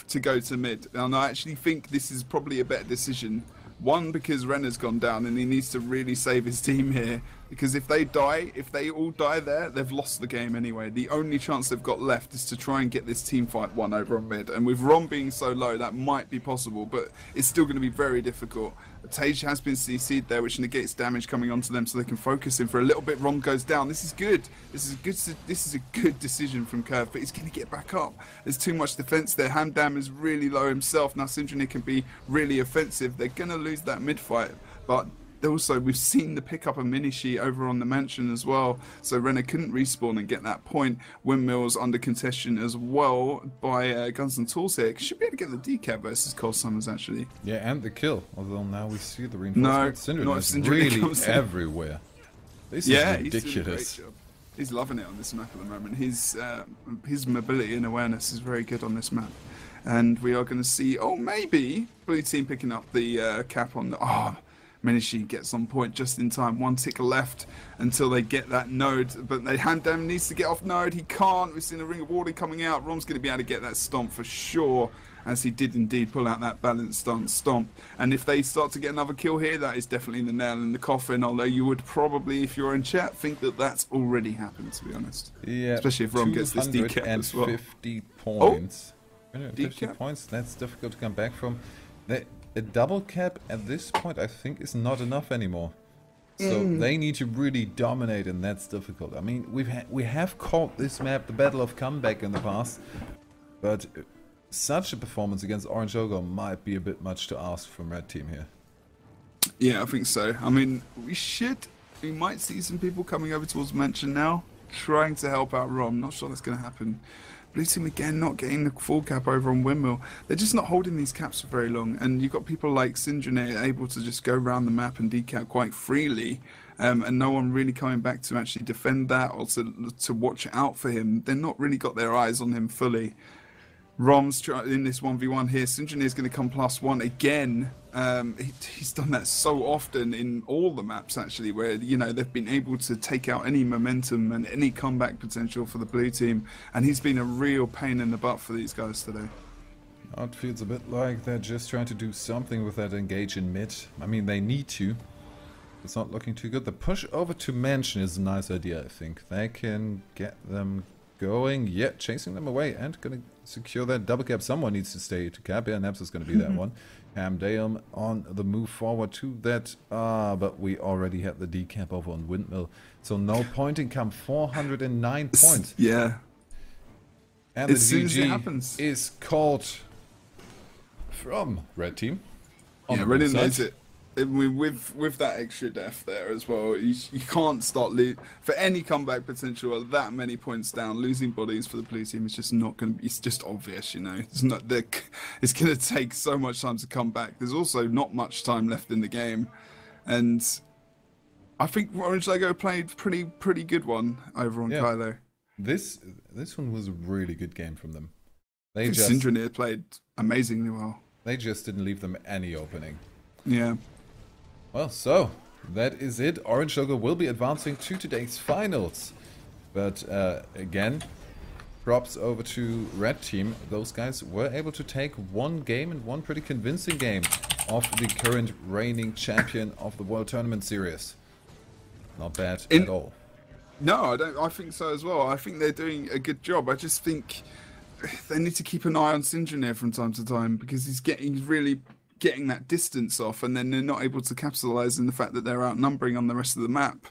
Speaker 2: to go to mid. And I actually think this is probably a better decision. One, because Renner's gone down and he needs to really save his team here, because if they all die there, they've lost the game anyway. The only chance they've got left is to try and get this team fight won over on mid, and with Rom being so low, that might be possible, but it's still going to be very difficult. Tage has been CC'd there, which negates damage coming onto them, so they can focus in for a little bit. Rom goes down. This is good. This is a good decision from Curve, but he's going to get back up. There's too much defense there. Hamdam is really low himself. Now Syndra can be really offensive. They're going to lose that mid fight, but also we've seen the pickup of Minishi over on the mansion as well, so Renner couldn't respawn and get that point. Windmill's under contention as well by Guns and Tools here. Should be able to get the decap versus Cole Summers actually.
Speaker 1: Yeah, and the kill, although now we see the reinforcement.
Speaker 2: No,
Speaker 1: Syndra is really everywhere. This is ridiculous.
Speaker 2: He's loving it on this map at the moment. His mobility and awareness is very good on this map. And we are going to see, maybe blue team picking up the cap on the... Minishi gets on point just in time. 1 tick left until they get that node, but Hamdam needs to get off node. He can't. We've seen a ring of warding coming out. Rom's going to be able to get that stomp for sure, as he did indeed pull out that balanced stomp. And if they start to get another kill here, that is definitely the nail in the coffin, although you would probably, if you're in chat, think that that's already happened, to be honest.
Speaker 1: Yeah,
Speaker 2: especially if Rom gets this decap as well.
Speaker 1: 250 points. 250 points, that's difficult to come back from. A double cap at this point, I think, is not enough anymore. So they need to really dominate, and that's difficult. I mean, we have called this map the Battle of Comeback in the past, but such a performance against oRNG Logo might be a bit much to ask from Red Team here.
Speaker 2: Yeah, I think so. I mean, we might see some people coming over towards Mansion now, trying to help out Rom. Not sure that's going to happen. Blue team again not getting the full cap over on Windmill. They're just not holding these caps for very long. And you've got people like Sindrane able to just go around the map and decap quite freely. And no one really coming back to actually defend that or to watch out for him. They're not really got their eyes on him fully. Rom's in this 1v1 here. Sindrane is going to come +1 again. He's done that so often in all the maps, actually, where, you know, they've been able to take out any momentum and any comeback potential for the blue team. And he's been a real pain in the butt for these guys today.
Speaker 1: It feels a bit like they're just trying to do something with that engage in mid. I mean, they need to. It's not looking too good. The push over to Mansion is a nice idea, I think. They can get them going. Yeah, chasing them away and gonna secure that double cap. Someone needs to stay to cap. Yeah, Naps is gonna be that one. Hamdale on the move forward to that. But we already had the decap over on Windmill. So no point income. 409 points.
Speaker 2: Yeah.
Speaker 1: And the
Speaker 2: as soon as it
Speaker 1: GG
Speaker 2: happens
Speaker 1: is called from Red Team.
Speaker 2: Yeah, Red Team knows it. I mean, with that extra death there as well, you can't start for any comeback potential at that many points down. Losing bodies for the blue team is just not going to be. It's just obvious, you know. It's not. It's going to take so much time to come back. There's also not much time left in the game, and I think oRNG Logo played pretty good one over on Kylo.
Speaker 1: This one was a really good game from them.
Speaker 2: Sindrane played amazingly well.
Speaker 1: They just didn't leave them any opening.
Speaker 2: Yeah.
Speaker 1: Well, so that is it. oRNG Logo will be advancing to today's finals. But again, props over to Red Team. Those guys were able to take one game, and one pretty convincing game, of the current reigning champion of the World Tournament Series. Not bad at all.
Speaker 2: No, I think so as well. I think they're doing a good job. I just think they need to keep an eye on Sindrane from time to time, because he's really getting that distance off, and then they're not able to capitalize on the fact that they're outnumbering on the rest of the map.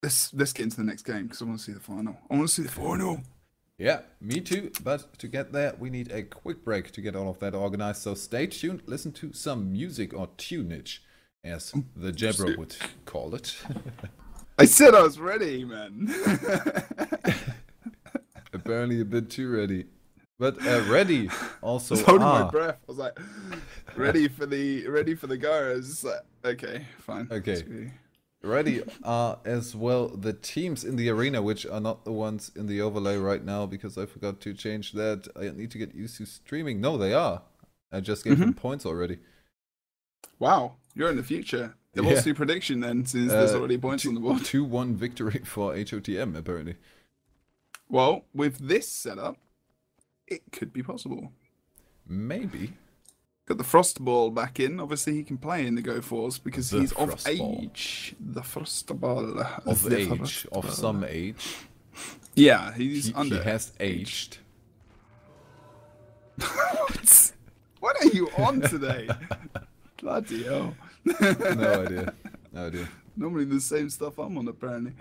Speaker 2: Let's get into the next game, because I want to see the final. I want to see the final.
Speaker 1: Yeah, me too. But to get there, we need a quick break to get all of that organized. So stay tuned, listen to some music, or tunage, as the Jebro would call it.
Speaker 2: I said I was ready, man.
Speaker 1: Apparently a bit too ready. But ready also.
Speaker 2: I was holding my breath. I was like, ready for the go. I was just like, okay, fine.
Speaker 1: Okay. Ready are as well the teams in the arena, which are not the ones in the overlay right now, because I forgot to change that. I need to get used to streaming. No, they are. I just gave them points already.
Speaker 2: Wow, you're in the future. What's your prediction then, since there's already points on the board?
Speaker 1: 2-1 victory for HOTM, apparently.
Speaker 2: Well, with this setup, it could be possible.
Speaker 1: Maybe.
Speaker 2: Got the Frostball back in. Obviously, he can play in the Go4s because he's of age. The Frostball.
Speaker 1: Of age. Of some age.
Speaker 2: Yeah, he's under.
Speaker 1: He has aged.
Speaker 2: What are you on today? Bloody hell.
Speaker 1: No idea. No idea.
Speaker 2: Normally the same stuff I'm on, apparently.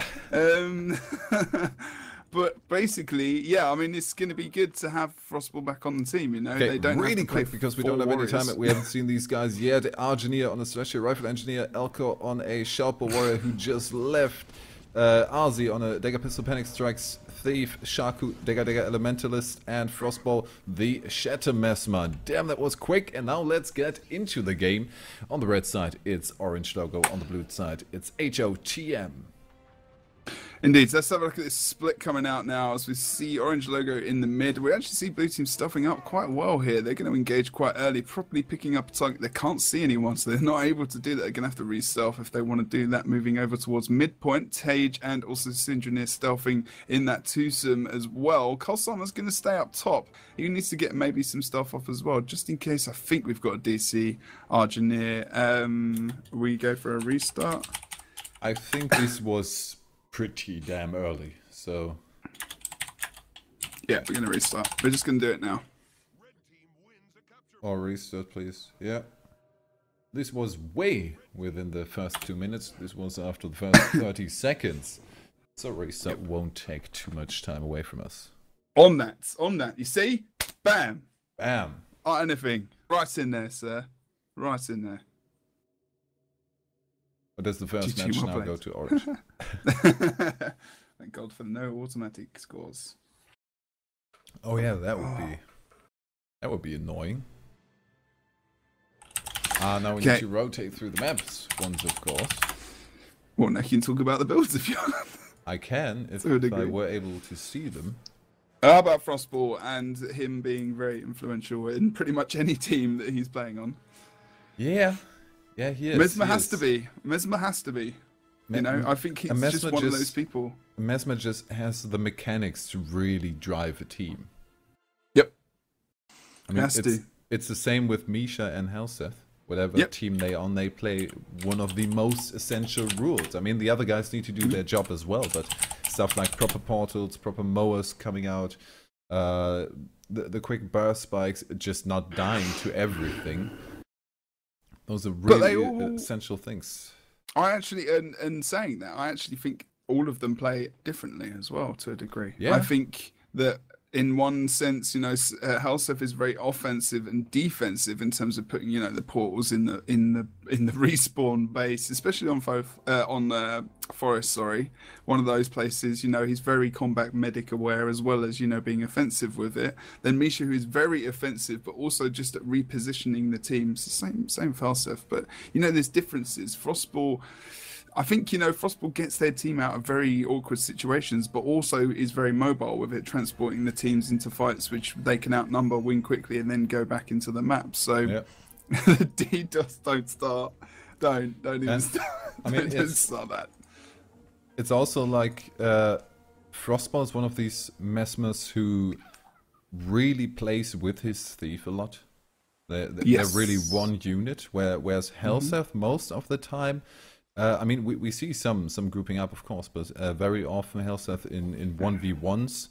Speaker 2: But basically, yeah, I mean, it's going to be good to have Frostball back on the team, you know.
Speaker 1: Okay,
Speaker 2: they don't
Speaker 1: really
Speaker 2: have to
Speaker 1: quick, because we don't have any time. We haven't seen these guys yet. Argineer on a Celestial Rifle Engineer, Elko on a Sharper Warrior who just left, Arzi on a Dagger Pistol Panic Strikes, Thief, Shaku, Dagger Elementalist, and Frostball, the Shatter Mesmer. Damn, that was quick. And now let's get into the game. On the red side, it's oRNG Logo. On the blue side, it's HOTM.
Speaker 2: Indeed, so let's have a look at this split coming out now as we see oRNG Logo in the mid. We actually see blue team stuffing up quite well here. They're going to engage quite early, properly picking up a target. They can't see anyone, so they're not able to do that. They're going to have to re-stealth if they want to do that, moving over towards midpoint. Tage and also Sindrane stealthing in that twosome as well. Colsummer's going to stay up top. He needs to get maybe some stealth off as well, just in case. I think we've got a DC Argineer. We go for a restart.
Speaker 1: I think this was pretty damn early, so
Speaker 2: yeah, we're gonna restart. We're just gonna do it now.
Speaker 1: Or restart, please. Yeah, this was way within the first 2 minutes. This was after the first 30 seconds, so restart won't take too much time away from us.
Speaker 2: On that, you see, bam, anything right in there, sir, right in there.
Speaker 1: But does the first match now go to oRNG?
Speaker 2: Thank God for no automatic scores.
Speaker 1: Oh yeah, that would be annoying. Now we need to rotate through the maps once, of course.
Speaker 2: Well, now you can talk about the builds if you want.
Speaker 1: I can, if I were able to see them.
Speaker 2: How about Frostball and him being very influential in pretty much any team that he's playing on?
Speaker 1: Yeah. Yeah, he is.
Speaker 2: Mesmer has to be. Mesmer has to be. You know, I think he's just one of those people.
Speaker 1: Mesmer just has the mechanics to really drive a team.
Speaker 2: Yep.
Speaker 1: I mean, it's the same with Misha and Helseth. Whatever team they're on, they play one of the most essential rules. I mean, the other guys need to do their job as well, but stuff like proper portals, proper mowers coming out, the quick burst spikes, just not dying to everything. Those are really essential things.
Speaker 2: I actually, and saying that, I actually think all of them play differently as well to a degree. Yeah. I think that in one sense, you know, Helseth is very offensive and defensive in terms of putting, you know, the portals in the respawn base, especially on Forest. Sorry, one of those places. You know, he's very combat medic aware as well as, you know, being offensive with it. Then Misha, who is very offensive, but also just at repositioning the teams. Same for Helseth, but you know, there's differences. Frostball. I think, you know, Frostball gets their team out of very awkward situations, but also is very mobile with it, transporting the teams into fights which they can outnumber, win quickly, and then go back into the map. So the DDoS don't start. Don't even start. I mean, don't start that.
Speaker 1: It's also like Frostball is one of these Mesmers who really plays with his Thief a lot. They're really one unit, whereas Helseth most of the time. I mean, we see some grouping up, of course, but very often Helseth in 1v1s.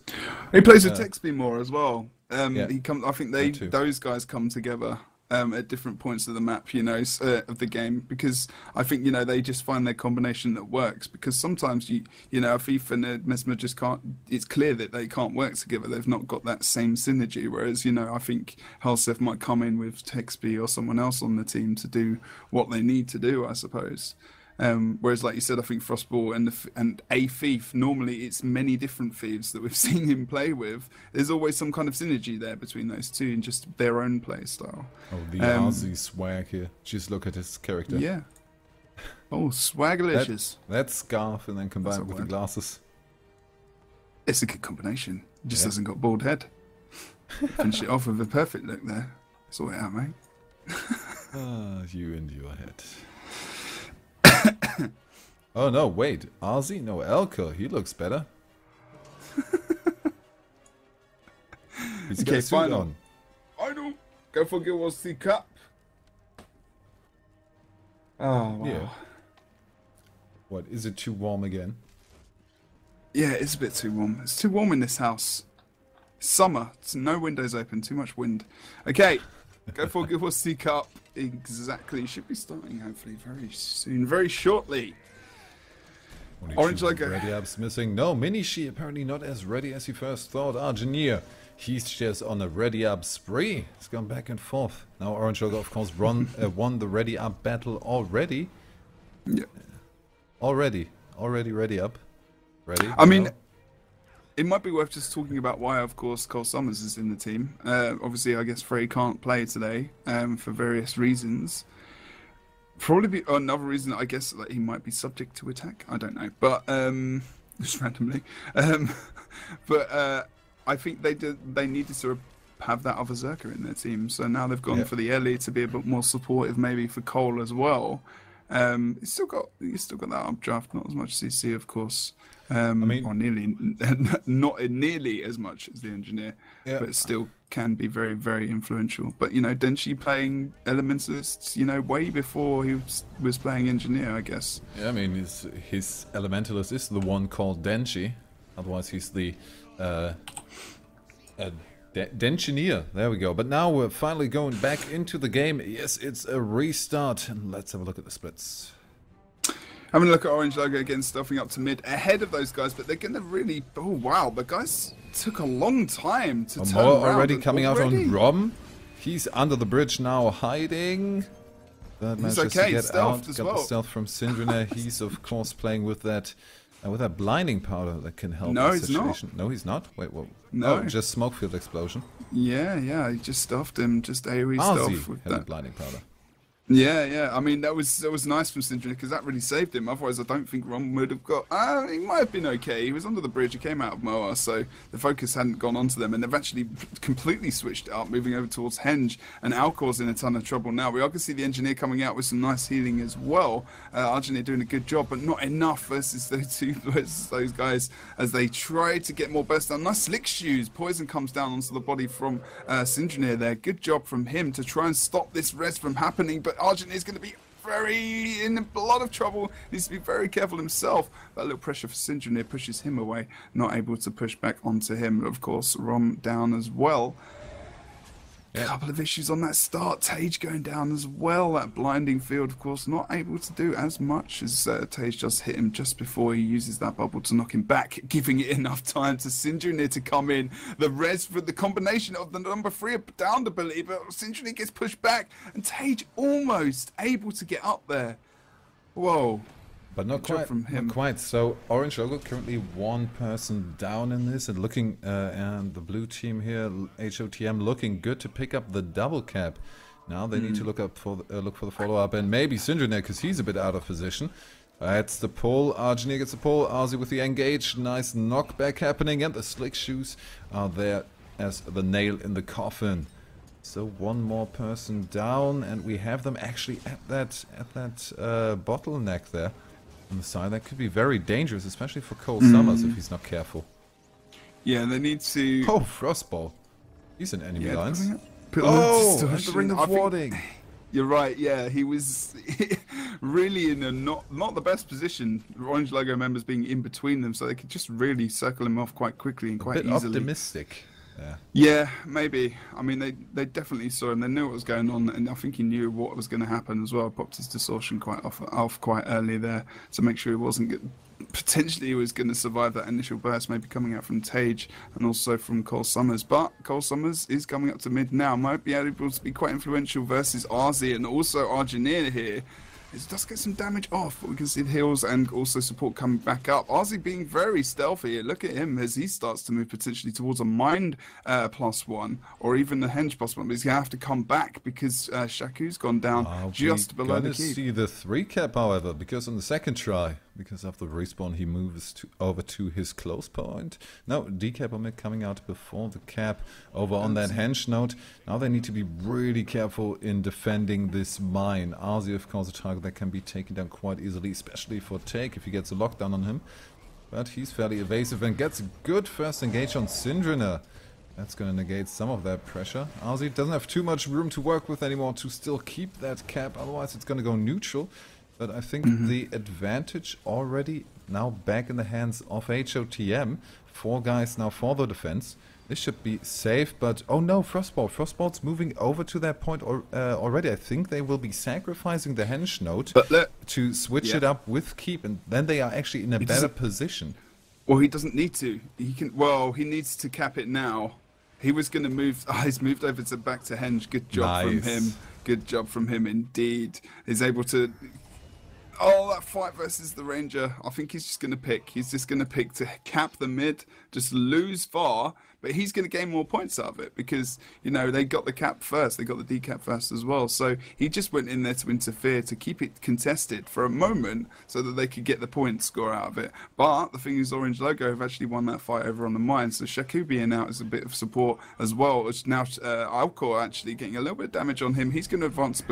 Speaker 2: He plays with Texby more as well. He comes. I think those guys come together at different points of the map, you know, of the game, because I think, you know, they just find their combination that works. Because sometimes you know, Afif and Mesmer just can't. It's clear that they can't work together. They've not got that same synergy. Whereas, you know, I think Helseth might come in with Texby or someone else on the team to do what they need to do, I suppose. Whereas, like you said, I think Frostball and a Thief, normally it's many different thieves that we've seen him play with. There's always some kind of synergy there between those two and just their own play style.
Speaker 1: Oh, the Aussie swag here. Just look at his character.
Speaker 2: Yeah. Oh, swagalicious.
Speaker 1: That scarf and then combined with the glasses.
Speaker 2: It's a good combination. It just hasn't got bald head. Finish it off with a perfect look there. Sort it out, mate.
Speaker 1: You and your head. Oh no, wait. Ozzy? No, Elka. He looks better. He's got a suit on.
Speaker 2: Final. Go4GW2 Cup. Oh, wow.
Speaker 1: Yeah. What, is it too warm again?
Speaker 2: Yeah, it's a bit too warm. It's too warm in this house. It's summer. It's no windows open. Too much wind. Okay. Go4GW2 Cup. Exactly. Should be starting hopefully very soon. Very shortly.
Speaker 1: Orange logo. Ready up's missing. No, Minishi apparently not as ready as he first thought. Engineer, he's just on a ready up spree. It's gone back and forth. Now Orange logo, of course, won the ready up battle already.
Speaker 2: Yeah.
Speaker 1: Already ready up. Ready.
Speaker 2: I mean, it might be worth just talking about why, of course, Cole Summers is in the team. Obviously, I guess Frey can't play today for various reasons. Probably be another reason, I guess, that he might be subject to attack. I don't know, but just randomly. But I think they need to sort of have that other Zerker in their team. So now they've gone for the Ellie to be a bit more supportive, maybe for Cole as well. He's still got that updraft, not as much CC, of course. I mean, or nearly, not nearly as much as the engineer, but still can be very, very influential. But, you know, Denshi playing Elementalist, you know, way before he was playing engineer, I guess.
Speaker 1: Yeah, I mean, his Elementalist is the one called Denshi. Otherwise, he's the Denchineer. There we go. But now we're finally going back into the game. Yes, it's a restart. And let's have a look at the splits.
Speaker 2: Having a look at Orange logo again, stuffing up to mid ahead of those guys, but they're going to really... Oh, wow. The guys took a long time to turn around.
Speaker 1: Already coming out on Rom. He's under the bridge now, hiding. That
Speaker 2: he's okay,
Speaker 1: to get out.
Speaker 2: As
Speaker 1: got
Speaker 2: well.
Speaker 1: the stealth from Syndrome. He's, of course, playing with that And with that blinding powder that can help
Speaker 2: No,
Speaker 1: the
Speaker 2: he's not.
Speaker 1: situation. No, he's not. Wait, what?
Speaker 2: No.
Speaker 1: Oh, just smoke field explosion.
Speaker 2: Yeah, he just stuffed him, just AoE stuff with
Speaker 1: had the
Speaker 2: that.
Speaker 1: blinding powder.
Speaker 2: Yeah. I mean, that was nice from Syndrome because that really saved him. Otherwise, I don't think Ron would have got. He might have been okay. He was under the bridge. He came out of Moa, so the focus hadn't gone onto them, and they've actually completely switched it up, moving over towards Henge. And Alcor's in a ton of trouble now. We are going to see the Engineer coming out with some nice healing as well. Engineer doing a good job, but not enough versus those guys as they try to get more burst down. Nice slick shoes. Poison comes down onto the body from Syndrome there. Good job from him to try and stop this res from happening, but Argent is going to be in a lot of trouble. Needs to be very careful himself. That little pressure for Syndrome pushes him away, not able to push back onto him. Of course, Rom down as well. A couple of issues on that start. Tage going down as well. That blinding field, of course, not able to do as much as Tage just hit him just before he uses that bubble to knock him back, giving it enough time to Syndrome to come in. The res for the combination of the number 3 down ability, but Syndrome gets pushed back, and Tage almost able to get up there. Whoa.
Speaker 1: But not quite, from him. Not quite. So oRNG Logo currently one person down in this, and looking, and the blue team here, HOTM, looking good to pick up the double cap. Now they need to look for the follow up, and maybe Syndrome because he's a bit out of position. That's the pull. Arjanier gets the pull. Arzi with the engage. Nice knockback happening, and the slick shoes are there as the nail in the coffin. So one more person down, and we have them actually at that bottleneck there. On the side, that could be very dangerous, especially for Cole Summers if he's not careful.
Speaker 2: Yeah, they need to.
Speaker 1: Oh, Frostball. He's in enemy lines.
Speaker 2: Oh,
Speaker 1: the ring of warding.
Speaker 2: You're right. Yeah, he was really in a not the best position. Orange Logo members being in between them, so they could just really circle him off quite quickly and quite easily.
Speaker 1: Optimistic.
Speaker 2: Yeah, maybe. I mean, they definitely saw him. They knew what was going on, and I think he knew what was going to happen as well. Popped his distortion off quite early there to make sure he wasn't potentially he was going to survive that initial burst, maybe coming out from Tage and also from Cole Summers. But Cole Summers is coming up to mid now. Might be able to be quite influential versus Arzi and also Argineer here. It does get some damage off, but we can see the heals and also support coming back up. Arzi being very stealthy here. Look at him as he starts to move potentially towards a Mind +1 or even the Henge +1. But he's going to have to come back because Shaku's gone down just below the keep.
Speaker 1: We're going to see the 3 cap, however, because on the second try, because of the respawn, he moves over to his close point. No, decap on mid coming out before the cap over on that Henge node. Now they need to be really careful in defending this mine. Arzi, of course, a target that can be taken down quite easily, especially for Take if he gets a lockdown on him. But he's fairly evasive and gets a good first engage on Syndrome. That's going to negate some of that pressure. Arzi doesn't have too much room to work with anymore to still keep that cap, otherwise it's going to go neutral. But I think the advantage already now back in the hands of HOTM. 4 guys now for the defense. This should be safe, but oh no, Frostball. Frostball's moving over to that point already. I think they will be sacrificing the Henge node to switch it up with Keep, and then they are actually in a better position.
Speaker 2: Well, he doesn't need to. He can. Well, he needs to cap it now. He was going to move. He's moved over to back to Henge. Good job from him. Good job from him indeed. He's able to. Oh, that fight versus the Ranger. I think he's just going to pick. He's just going to pick to cap the mid, just lose far, but he's going to gain more points out of it because, you know, they got the cap first. They got the decap first as well. So he just went in there to interfere, to keep it contested for a moment so that they could get the point score out of it. But the thing is, Orange Logo have actually won that fight over on the mine. So Shaku being out is a bit of support as well. It's now Alcor actually getting a little bit of damage on him. He's going to advance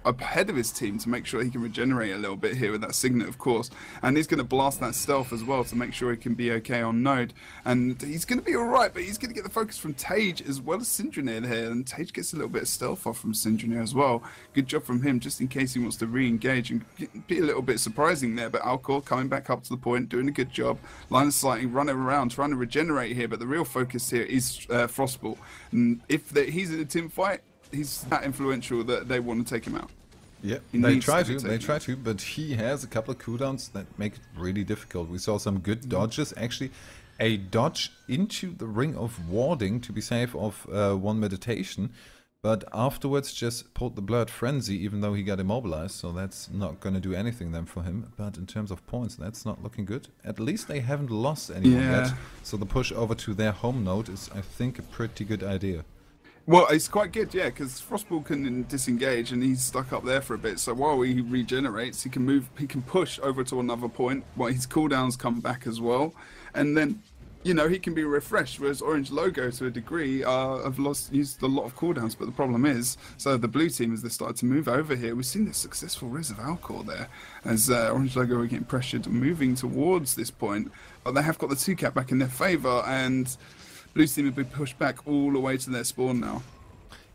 Speaker 2: ahead of his team to make sure he can regenerate a little bit here with that Signet, of course. And he's going to blast that stealth as well to make sure he can be okay on node. And he's going to be alright, but he's going to get the focus from Tage as well as Syndrome here. And Tage gets a little bit of stealth off from Syndrome as well. Good job from him, just in case he wants to re-engage and be a little bit surprising there. But Alcor coming back up to the point, doing a good job. Line of sighting, running around, trying to regenerate here. But the real focus here is Frostball. And if he's in a team fight, he's that influential that they want to take him out.
Speaker 1: Yeah, they try to, but he has a couple of cooldowns that make it really difficult. We saw some good dodges, actually a dodge into the ring of warding to be safe of 1 meditation, But afterwards just pulled the Blood Frenzy, even though he got immobilized, so that's not going to do anything then for him. But in terms of points, that's not looking good. At least they haven't lost anyone yet, so the push over to their home node is, I think, a pretty good idea.
Speaker 2: Well, it's quite good, yeah, because Frostball can disengage and he's stuck up there for a bit. So while he regenerates, he can move, he can push over to another point while his cooldowns come back as well. And then, you know, he can be refreshed, whereas oRNG Logo, to a degree, have used a lot of cooldowns. But the problem is, so the blue team, as they started to move over here, we've seen the successful Res of Alcor there, as oRNG Logo are getting pressured, moving towards this point. But they have got the 2-cap back in their favour, and blue team have been pushed back all the way to their spawn now.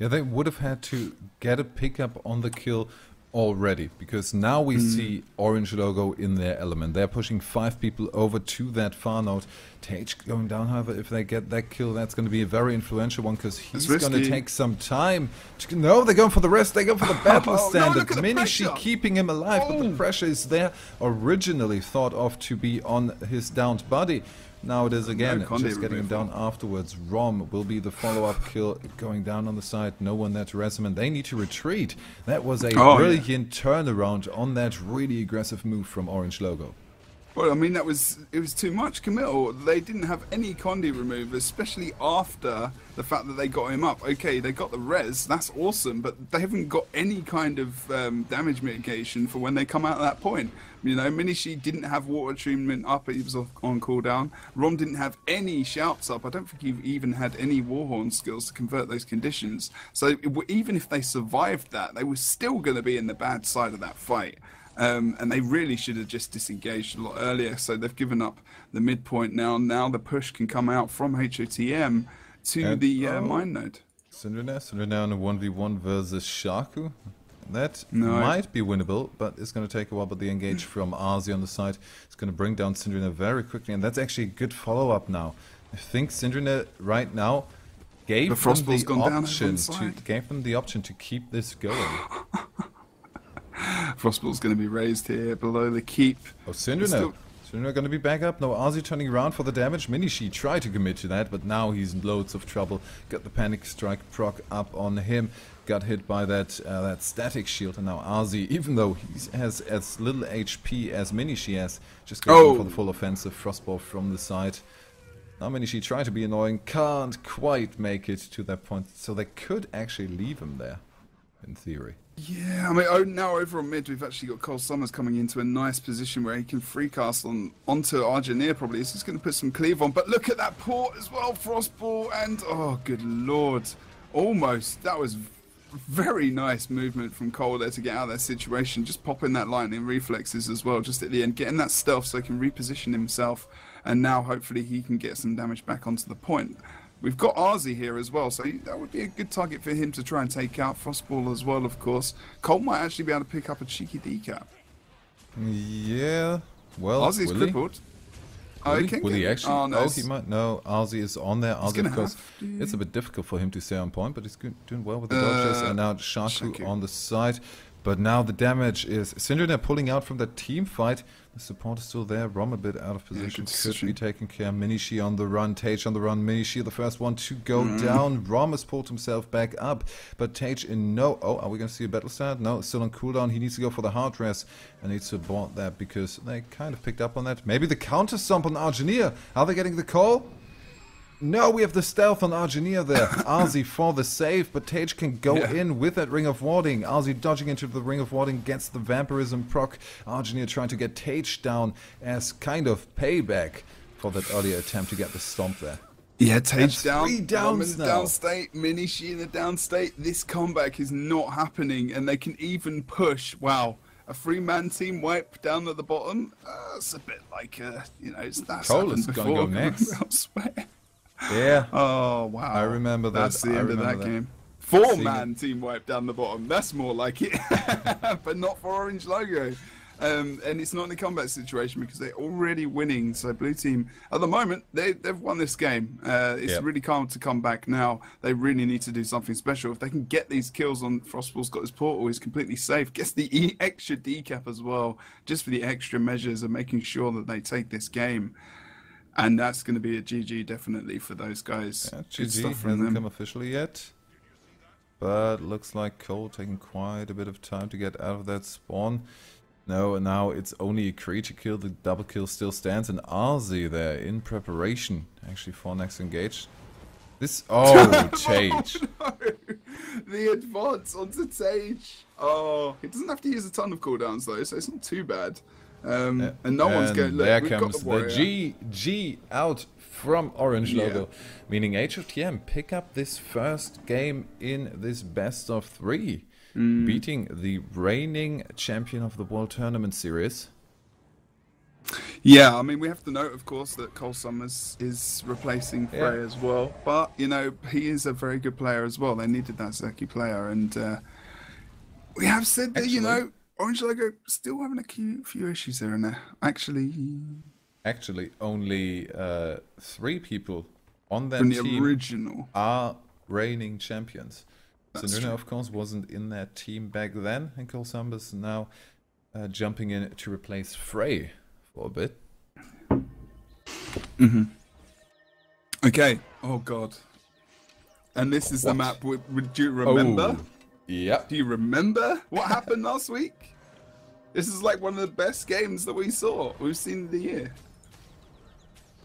Speaker 1: Yeah, they would have had to get a pickup on the kill already, because now we see oRNG Logo in their element. They're pushing 5 people over to that far node. Tage going down, however, if they get that kill, that's going to be a very influential one, because he's going to take some time. No, they're going for the rest. They go for the battle standard. Minishi keeping him alive, but the pressure is there. Originally thought of to be on his downed body. Now it is again, just getting him down afterwards. Rom will be the follow-up kill, going down on the side. No one there to res him, and they need to retreat. That was a brilliant turnaround on that really aggressive move from oRNG Logo.
Speaker 2: Well, I mean, it was too much, Camille. They didn't have any Condi remove, especially after the fact that they got him up. Okay, they got the res, that's awesome, but they haven't got any kind of damage mitigation for when they come out of that point. You know, Minishi didn't have water treatment up, he was on cooldown. Rom didn't have any shouts up. I don't think he even had any Warhorn skills to convert those conditions. So even if they survived that, they were still going to be in the bad side of that fight. And they really should have just disengaged a lot earlier. So they've given up the midpoint now. Now the push can come out from HOTM to the mine node.
Speaker 1: Syndra now in a 1v1 versus Shaku. That might be winnable, but it's going to take a while. But the engage from Arzi on the side is going to bring down Syndra very quickly. And that's actually a good follow-up now. I think Syndra right now gave them the option to keep this going.
Speaker 2: Frostball's going to be raised here below the keep.
Speaker 1: Oh, Syndra going to be back up. No, Arzi turning around for the damage. Minishi tried to commit to that, but now he's in loads of trouble. Got the panic strike proc up on him. Got hit by that static shield, and now Arzi, even though he has as little HP as Minishi has, just goes for the full offensive Frostball from the side. Now Minishi trying to be annoying, can't quite make it to that point, so they could actually leave him there, in theory.
Speaker 2: Yeah, I mean, now over on mid, we've actually got Cole Summers coming into a nice position where he can free cast onto Argineer probably. It's just going to put some cleave on, but look at that port as well, Frostball, and oh, good lord, almost. That was very nice movement from Cole there to get out of that situation, just popping that lightning reflexes as well, just at the end, getting that stealth so he can reposition himself, and now hopefully he can get some damage back onto the point. We've got Arzi here as well, so that would be a good target for him to try and take out. Frostball as well, of course. Cole might actually be able to pick up a cheeky decap.
Speaker 1: Yeah, well,
Speaker 2: Arzi's crippled.
Speaker 1: Will he actually? Oh, no, he might. No, Arzi is on there. Arzi, of course, it's a bit difficult for him to stay on point, but he's doing well with the dodges. And now Shaku on the side. But now the damage is Syndra pulling out from the team fight. The support is still there. Rom a bit out of position. Could be taken care. Minishi on the run. Tage on the run. Minishi the first one to go down. Rom has pulled himself back up. But Tage in no... Oh, are we going to see a battle start? No, still on cooldown. He needs to go for the hard res. And needs to abort that because they kind of picked up on that. Maybe the counter stomp on Argineer. Are they getting the call? No, we have the stealth on Argineer there. Arzi for the save, but Tage can go in with that Ring of Warding. Arzi dodging into the Ring of Warding, gets the Vampirism proc. Argineer trying to get Tage down as kind of payback for that earlier attempt to get the stomp there.
Speaker 2: Yeah, Tage down.
Speaker 1: 3 downs now.
Speaker 2: Downstate, Minishi in the downstate. This comeback is not happening, and they can even push. Wow. A 3-man team wipe down at the bottom. It's a bit like, you know, that's
Speaker 1: Cole
Speaker 2: happened
Speaker 1: is
Speaker 2: before.
Speaker 1: going to go next.
Speaker 2: Elsewhere.
Speaker 1: Yeah.
Speaker 2: Oh, wow.
Speaker 1: I remember that.
Speaker 2: That's the end of that game. 4-man team wipe down the bottom. That's more like it. But not for oRNG Logo. And it's not in a combat situation because they're already winning. So blue team, at the moment, they've won this game. It's really calm to come back now. They really need to do something special. If they can get these kills on Frostball's got his portal, he's completely safe. Gets the extra decap as well, just for the extra measures of making sure that they take this game. And that's going to be a GG definitely for those guys.
Speaker 1: Yeah, GG hasn't come officially yet. but looks like Cole taking quite a bit of time to get out of that spawn. No, now it's only a creature kill. The double kill still stands, and Arzi there in preparation actually for next engage. This Tage.
Speaker 2: Oh, no. The advance onto Tage. Oh, he doesn't have to use a ton of cooldowns though, so it's not too bad. And no one's going. Look,
Speaker 1: there
Speaker 2: we've
Speaker 1: comes
Speaker 2: got
Speaker 1: the GG out from oRNG logo, meaning HOTM pick up this first game in this best of 3, beating the reigning champion of the World Tournament Series.
Speaker 2: Yeah, I mean, we have to note, of course, that Cole Summers is replacing Frey as well. But, you know, he is a very good player as well. They needed that Zerky player. And we have said that, you know, oRNG logo still having a few issues here and there. Actually,
Speaker 1: only 3 people on that
Speaker 2: from the
Speaker 1: team
Speaker 2: original
Speaker 1: are reigning champions. Syndrome, of course, wasn't in that team back then. And Cole Summers now jumping in to replace Frey for a bit.
Speaker 2: Okay. Oh God. And this is the map. Would you remember?
Speaker 1: Yeah.
Speaker 2: Do you remember what happened last week? This is like one of the best games that we've seen in the year.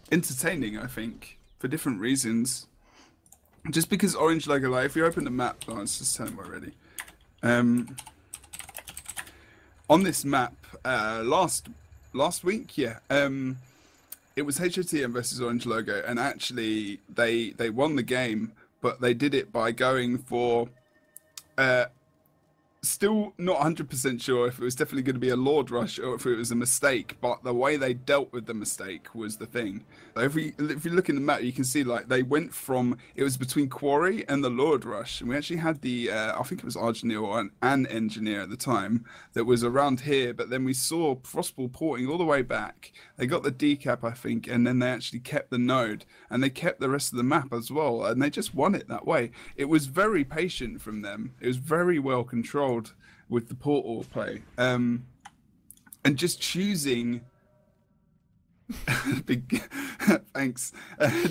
Speaker 2: Entertaining, I think, for different reasons. Just because oRNG logo, like, if you open the map, let's just tell them already. On this map, last week, it was HOTM versus oRNG logo, and actually they won the game, but they did it by going for still not 100% sure if it was definitely going to be a Lord Rush or if it was a mistake, but the way they dealt with the mistake was the thing. So if you look in the map, you can see like they went from, it was between Quarry and the Lord Rush, and we actually had the I think it was Arginil or an engineer at the time that was around here, but then we saw Frostball porting all the way back. They got the decap, I think, and then they actually kept the node, and they kept the rest of the map as well, and they just won it that way. It was very patient from them. It was very well controlled with the portal play, and just choosing big thanks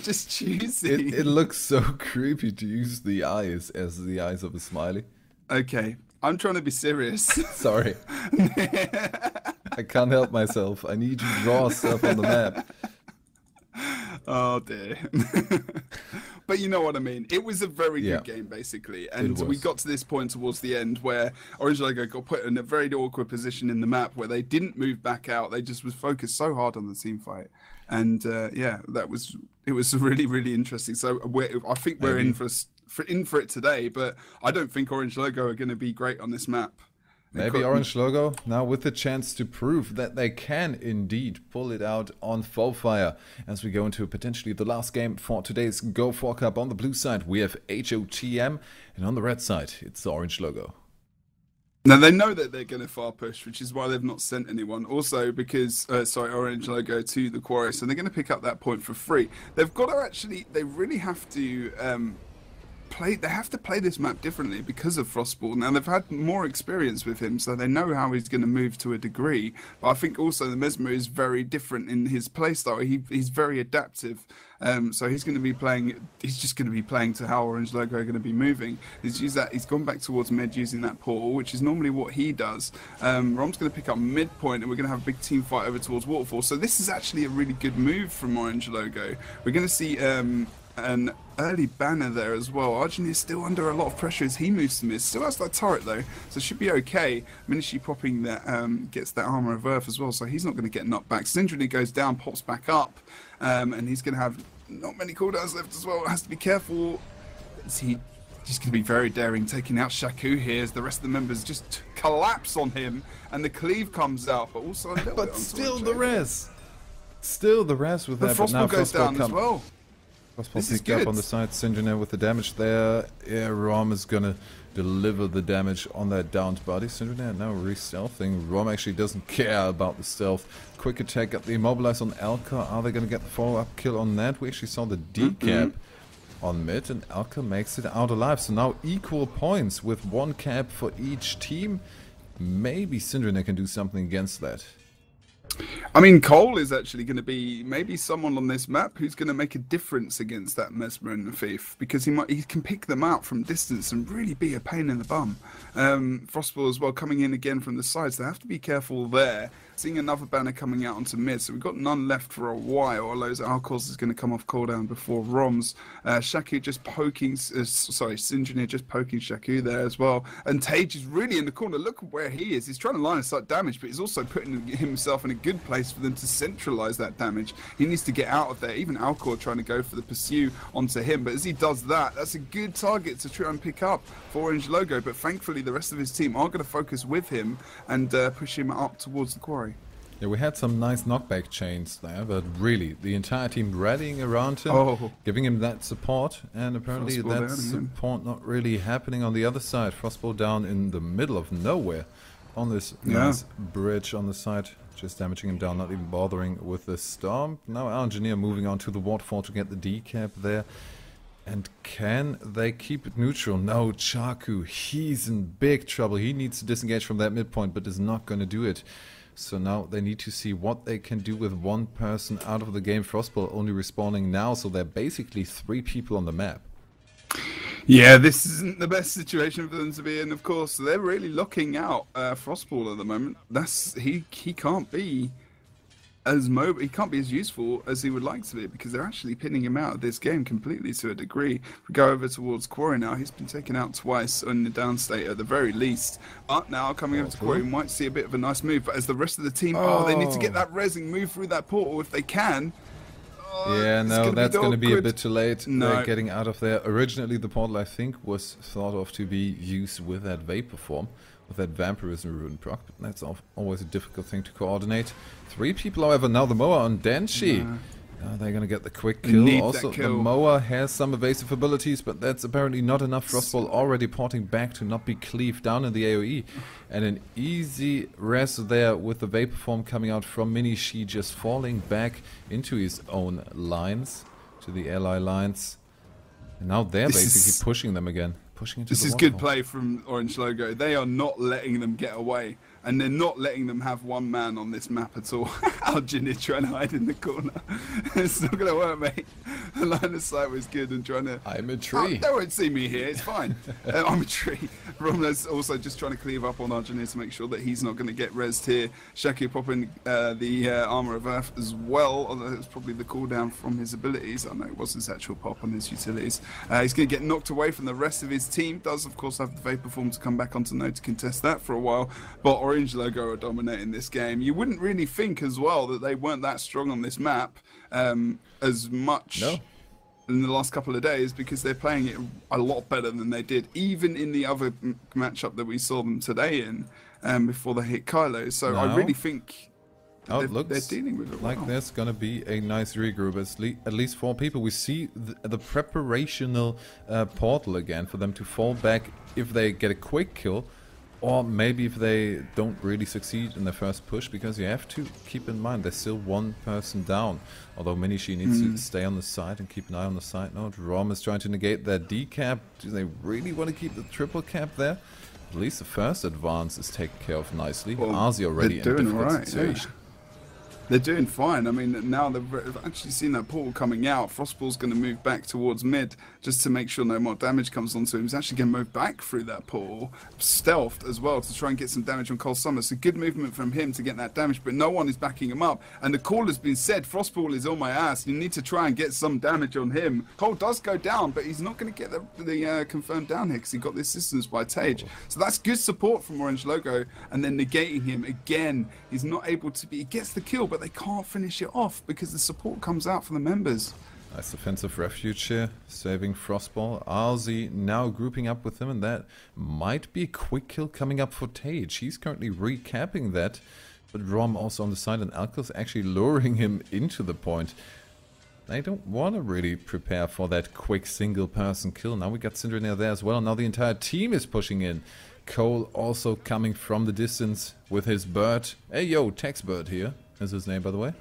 Speaker 2: just choosing
Speaker 1: it looks so creepy to use the eyes as the eyes of a smiley.
Speaker 2: Okay, I'm trying to be serious.
Speaker 1: Sorry. I can't help myself. I need to draw stuff on the map.
Speaker 2: Oh dear. But you know what I mean. It was a very good game, basically. And we got to this point towards the end where oRNG logo got put in a very awkward position in the map where they didn't move back out. They just was focused so hard on the team fight. And it was really, really interesting. So I think we're in for it today, but I don't think oRNG logo are going to be great on this map.
Speaker 1: Maybe oRNG logo now with the chance to prove that they can indeed pull it out on Fallfire as we go into potentially the last game for today's Go4 Cup. On the blue side we have HOTM, and on the red side it's the oRNG logo.
Speaker 2: Now they know that they're going to far push, which is why they've not sent anyone. Also because, oRNG logo to the Quarry, so they're going to pick up that point for free. They've got to they really have to they have to play this map differently because of Frostball. Now they've had more experience with him, so they know how he's going to move to a degree. But I think also the Mesmer is very different in his playstyle. He's very adaptive, so he's going to be playing. He's just going to be playing to how oRNG logo are going to be moving. He's gone back towards mid using that portal, which is normally what he does. Rom's going to pick up midpoint, and we're going to have a big team fight over towards Waterfall. So this is actually a really good move from oRNG logo. We're going to see an early banner there as well. Arjun is still under a lot of pressure as he moves to mid. Still has that turret though, so it should be okay. Minishi popping that gets that armor of earth as well, so he's not going to get knocked back. Syndrome goes down, pops back up, and he's going to have not many cooldowns left as well. Has to be careful. He's going to be very daring, taking out Shaku here as the rest of the members just collapse on him, and the cleave comes out, but also a little
Speaker 1: but
Speaker 2: bit
Speaker 1: still the res. Still the res with that.
Speaker 2: Frostball goes down as well.
Speaker 1: Frostball picked up on the side, Syndrome with the damage there. Yeah, Rom is gonna deliver the damage on that downed body. Syndrome now re-stealthing. Rom actually doesn't care about the stealth. Quick attack, got the immobilize on Alka. Are they gonna get the follow-up kill on that? We actually saw the decap on mid, and Alka makes it out alive. So now equal points with one cap for each team. Maybe Syndrome can do something against that.
Speaker 2: I mean, Cole is actually going to be maybe someone on this map who's going to make a difference against that Mesmer and the Thief, because he can pick them out from distance and really be a pain in the bum. Frostball as well coming in again from the sides. They have to be careful there. Seeing another banner coming out onto mid, so we've got none left for a while. Aloza Alcos is going to come off cooldown before Roms. Shaku just poking, Sinjin just poking Shaku there as well. And Tage is really in the corner. Look at where he is. He's trying to line of sight damage, but he's also putting himself in a good place for them to centralize that damage. He needs to get out of there. Even Alcor trying to go for the pursue onto him, but as he does that, that's a good target to try and pick up for oRNG Logo. But thankfully, the rest of his team are going to focus with him and push him up towards the quarry.
Speaker 1: Yeah, we had some nice knockback chains there, but really, the entire team rallying around him, giving him that support, and apparently that support not really happening on the other side. Frostball down in the middle of nowhere on this nice bridge on the side, just damaging him down, not even bothering with the storm. Now our engineer moving on to the waterfall to get the decap there. And can they keep it neutral? No, Chaku, he's in big trouble. He needs to disengage from that midpoint, but is not going to do it. So now they need to see what they can do with one person out of the game. Frostball only respawning now, so they're basically 3 people on the map.
Speaker 2: Yeah, this isn't the best situation for them to be in, of course. They're really locking out Frostball at the moment. He can't be he can't be as useful as he would like to be, because they're actually pinning him out of this game completely to a degree. If we go over towards Quarry now, he's been taken out twice on the downstate at the very least. But now coming over to Quarry, we might see a bit of a nice move. But as the rest of the team, they need to get that res and move through that portal if they can.
Speaker 1: Yeah, no, that's going to be a bit too late.
Speaker 2: No.
Speaker 1: They're getting out of there. Originally, the portal, I think, was thought of to be used with that Vapor Form, with that Vampirism rune proc, but that's always a difficult thing to coordinate. 3 people, however, now the Moa on Denshi. They're going to get the quick kill. Also, the Moa has some evasive abilities, but that's apparently not enough. Frostball already porting back to not be cleaved down in the AoE. And an easy rest there with the Vapor Form coming out from Minishi, just falling back into his own lines, to the ally lines. And now they're basically pushing them again.
Speaker 2: This is good play from oRNG Logo. They are not letting them get away, and they're not letting them have one man on this map at all. Aljin is trying to hide in the corner. It's not going to work, mate. The line of sight was good and trying to...
Speaker 1: I'm a tree.
Speaker 2: They won't see me here, it's fine. I'm a tree. Romler's also just trying to cleave up on Aljin to make sure that he's not going to get rezzed here. Shaku popping the Armor of Earth as well, although it's probably the cooldown from his abilities. I know it was his actual pop on his utilities. He's going to get knocked away from the rest of his team. Does of course have the Vapor Form to come back onto node to contest that for a while, but oRNG Logo are dominating this game. You wouldn't really think as well that they weren't that strong on this map as much in the last couple of days, because they're playing it a lot better than they did even in the other matchup that we saw them today in before they hit Kylo. So I really think they're dealing with it
Speaker 1: like there's gonna be a nice regroup. At least 4 people. We see the preparational portal again for them to fall back if they get a quick kill, or maybe if they don't really succeed in their first push, because you have to keep in mind there's still 1 person down. Although Minishi needs to stay on the side and keep an eye on the side node. Rom is trying to negate that decap. Do they really want to keep the triple cap there? At least the first advance is taken care of nicely. Arzi already in a difficult situation.
Speaker 2: They're doing fine. I mean, now they've actually seen that portal coming out. Frostball's going to move back towards mid just to make sure no more damage comes onto him. He's actually going to move back through that portal, stealthed as well, to try and get some damage on Cole Summer. So good movement from him to get that damage, but no one is backing him up. And the call has been said, Frostball is on my ass. You need to try and get some damage on him. Cole does go down, but he's not going to get the confirmed down here because he got the assistance by Tage. So that's good support from oRNG Logo, and then negating him again. He's not able to be... He gets the kill, but they can't finish it off because the support comes out from the members.
Speaker 1: Nice defensive refuge here, saving Frostball. Arzi now grouping up with him, and that might be a quick kill coming up for Tage. He's currently recapping that, but Rom also on the side, and Alkos actually luring him into the point. They don't want to really prepare for that quick single person kill. Now we got Syndra there as well. Now the entire team is pushing in. Cole also coming from the distance with his bird. Hey yo, Tex Bird here is his name, by the way.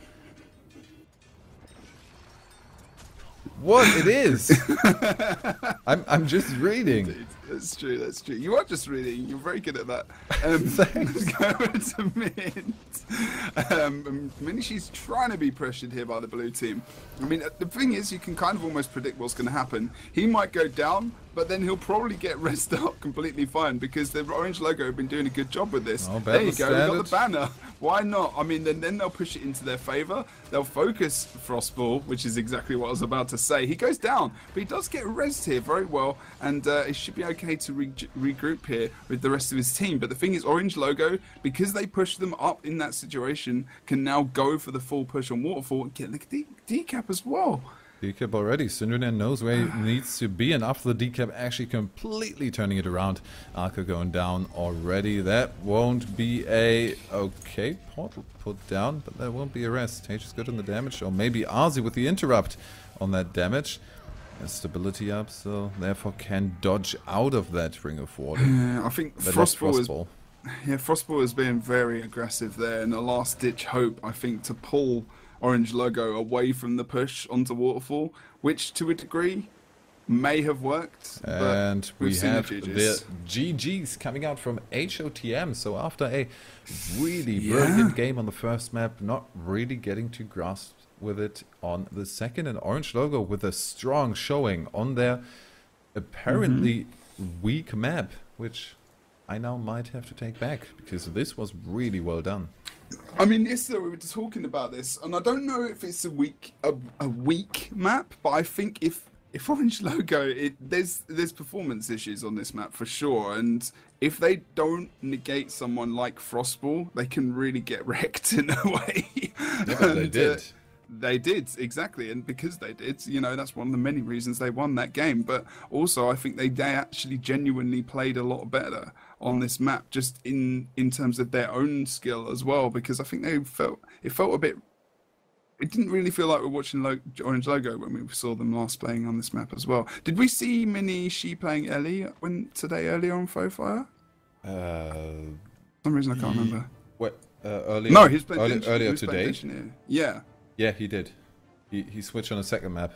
Speaker 1: What? It is! I'm just reading.
Speaker 2: That's true. That's true. You are just reading. You're very good at that.
Speaker 1: Thanks.
Speaker 2: Let's go over to Mint. Minishi's trying to be pressured here by the blue team. I mean, the thing is, you can kind of almost predict what's going to happen. He might go down, but then he'll probably get rested up completely fine because the orange logo have been doing a good job with this.
Speaker 1: Oh,
Speaker 2: there you go.
Speaker 1: standard.
Speaker 2: We got the banner. Why not? I mean, then they'll push it into their favor. They'll focus Frostball, which is exactly what I was about to say. He goes down, but he does get rezzed here very well, and it should be okay to regroup here with the rest of his team. But the thing is, orange logo, because they pushed them up in that situation, can now go for the full push on Waterfall and get the decap as well.
Speaker 1: Decap already. Syndrome knows where he needs to be, and after the decap actually completely turning it around. Arca going down already. That won't be a okay portal put down, but that won't be a rest. Tage is good on the damage, or maybe Arzi with the interrupt on that damage. Has stability up, so therefore can dodge out of that ring of water.
Speaker 2: I think Frostball has been very aggressive there, and a last ditch hope, I think, to pull orange logo away from the push onto Waterfall, which to a degree may have worked.
Speaker 1: And we have
Speaker 2: the
Speaker 1: the GGs coming out from HOTM. So after a really brilliant game on the first map, not really getting to grasp with it on the second, and orange logo with a strong showing on their apparently weak map, which I now might have to take back because this was really well done.
Speaker 2: I mean, yesterday we were talking about this, and I don't know if it's a weak map, but I think if orange logo, there's performance issues on this map for sure, and if they don't negate someone like Frostball, they can really get wrecked in a way.
Speaker 1: Yeah, but they did.
Speaker 2: They did, exactly, and because they did, you know, that's one of the many reasons they won that game. But also, I think they actually genuinely played a lot better on this map, just in terms of their own skill as well, because I think it felt a bit. It didn't really feel like we're watching orange logo when we saw them last playing on this map as well. Did we see She playing Ellie today earlier on Fofire? For some reason I can't remember.
Speaker 1: What earlier?
Speaker 2: No, he's playing
Speaker 1: earlier today.
Speaker 2: Yeah.
Speaker 1: Yeah, he did. He switched on a second map.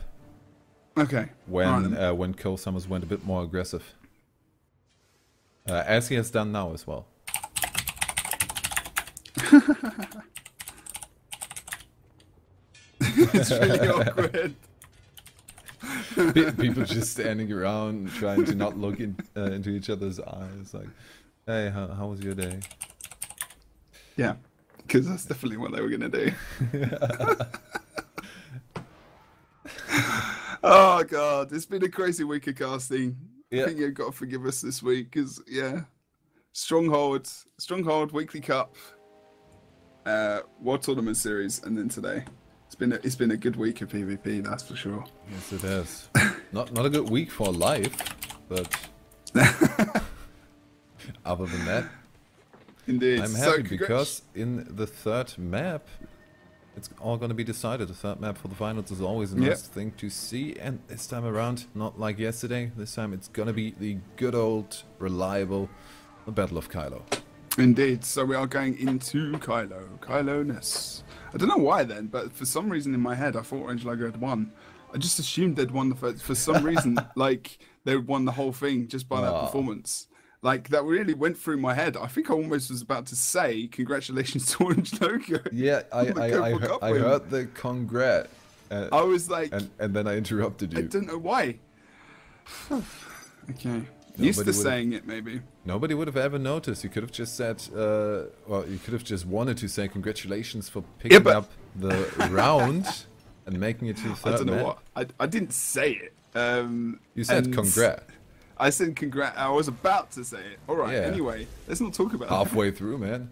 Speaker 2: Okay.
Speaker 1: When Cole Summers went a bit more aggressive, as he has done now as well.
Speaker 2: It's really awkward.
Speaker 1: People just standing around trying to not look into each other's eyes, like, "Hey, how was your day?"
Speaker 2: Yeah, because that's definitely what they were gonna do. Oh god, it's been a crazy week of casting.
Speaker 1: Yeah.
Speaker 2: I think you've got to forgive us this week, because Stronghold Weekly Cup, World Tournament Series, and then today. It's been a good week of PvP, that's for sure.
Speaker 1: Yes, it has. Not a good week for life, but other than that,
Speaker 2: indeed.
Speaker 1: I'm happy because in the third map, it's all going to be decided. The third map for the finals is always a nice thing to see, and this time around, not like yesterday, this time it's going to be the good old, reliable Battle of Kylo.
Speaker 2: Indeed, so we are going into Kylo-ness. I don't know why then, but for some reason in my head I thought Orange Logo had won. I just assumed they'd won the first, for some reason, like they won the whole thing just by that performance. Like, that really went through my head. I think I almost was about to say, congratulations to Orange Logo.
Speaker 1: Yeah, I heard the congrat.
Speaker 2: I was like...
Speaker 1: And then I interrupted you.
Speaker 2: I don't know why. Okay. Used to saying it, maybe.
Speaker 1: Nobody would have ever noticed. You could have just said... well, you could have just wanted to say congratulations for picking up the round and making it to the third
Speaker 2: I don't know
Speaker 1: map.
Speaker 2: what. I didn't say it.
Speaker 1: You said congrat.
Speaker 2: I said congrat. I was about to say it. All right.
Speaker 1: Yeah.
Speaker 2: Anyway, let's not talk about
Speaker 1: halfway through, man.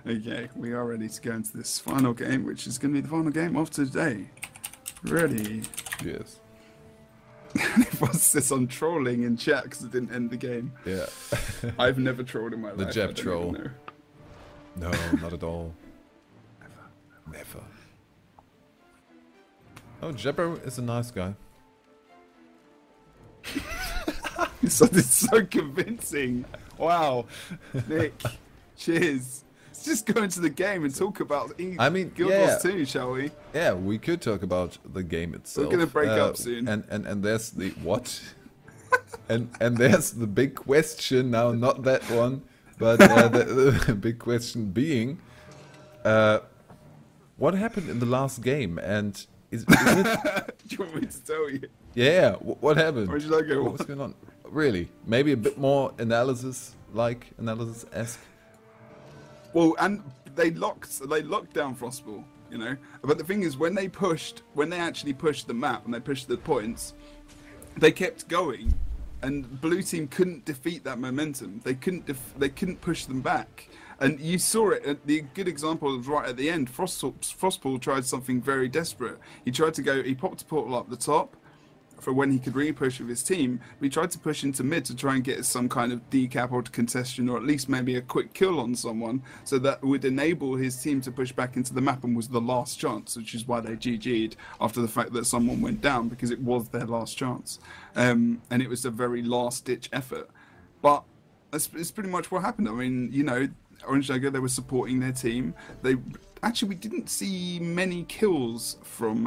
Speaker 2: Okay, we are ready to go into this final game, which is going to be the final game of today. Ready?
Speaker 1: Yes.
Speaker 2: Everyone says I'm trolling in chat because it didn't end the game.
Speaker 1: Yeah.
Speaker 2: I've never trolled in my life.
Speaker 1: The Jeb troll. No, not at all. Never. Oh, Jebro is a nice guy.
Speaker 2: It sounded so convincing. Wow. Nick, cheers. Let's just go into the game and talk about Guild Wars 2, shall we?
Speaker 1: Yeah, we could talk about the game itself.
Speaker 2: We're going to break up soon.
Speaker 1: And there's the... What? And there's the big question now, not that one, but the big question being, what happened in the last game? And is it?
Speaker 2: Do you want me to tell you?
Speaker 1: Yeah, what happened?
Speaker 2: Where'd you like it?
Speaker 1: What's going on? Really? Maybe a bit more analysis-esque.
Speaker 2: Well, and they locked down Frostball, you know. But the thing is, when they actually pushed the map and they pushed the points, they kept going, and blue team couldn't defeat that momentum. They couldn't push them back. And you saw it. The good example was right at the end. Frostball tried something very desperate. He popped a portal up the top for when he could really push with his team. We tried to push into mid to try and get some kind of decap or contestation, or at least maybe a quick kill on someone, so that would enable his team to push back into the map, and was the last chance, which is why they GG'd after the fact that someone went down, because it was their last chance. And it was a very last-ditch effort. But it's pretty much what happened. I mean, you know, oRNG, they were supporting their team. We didn't see many kills from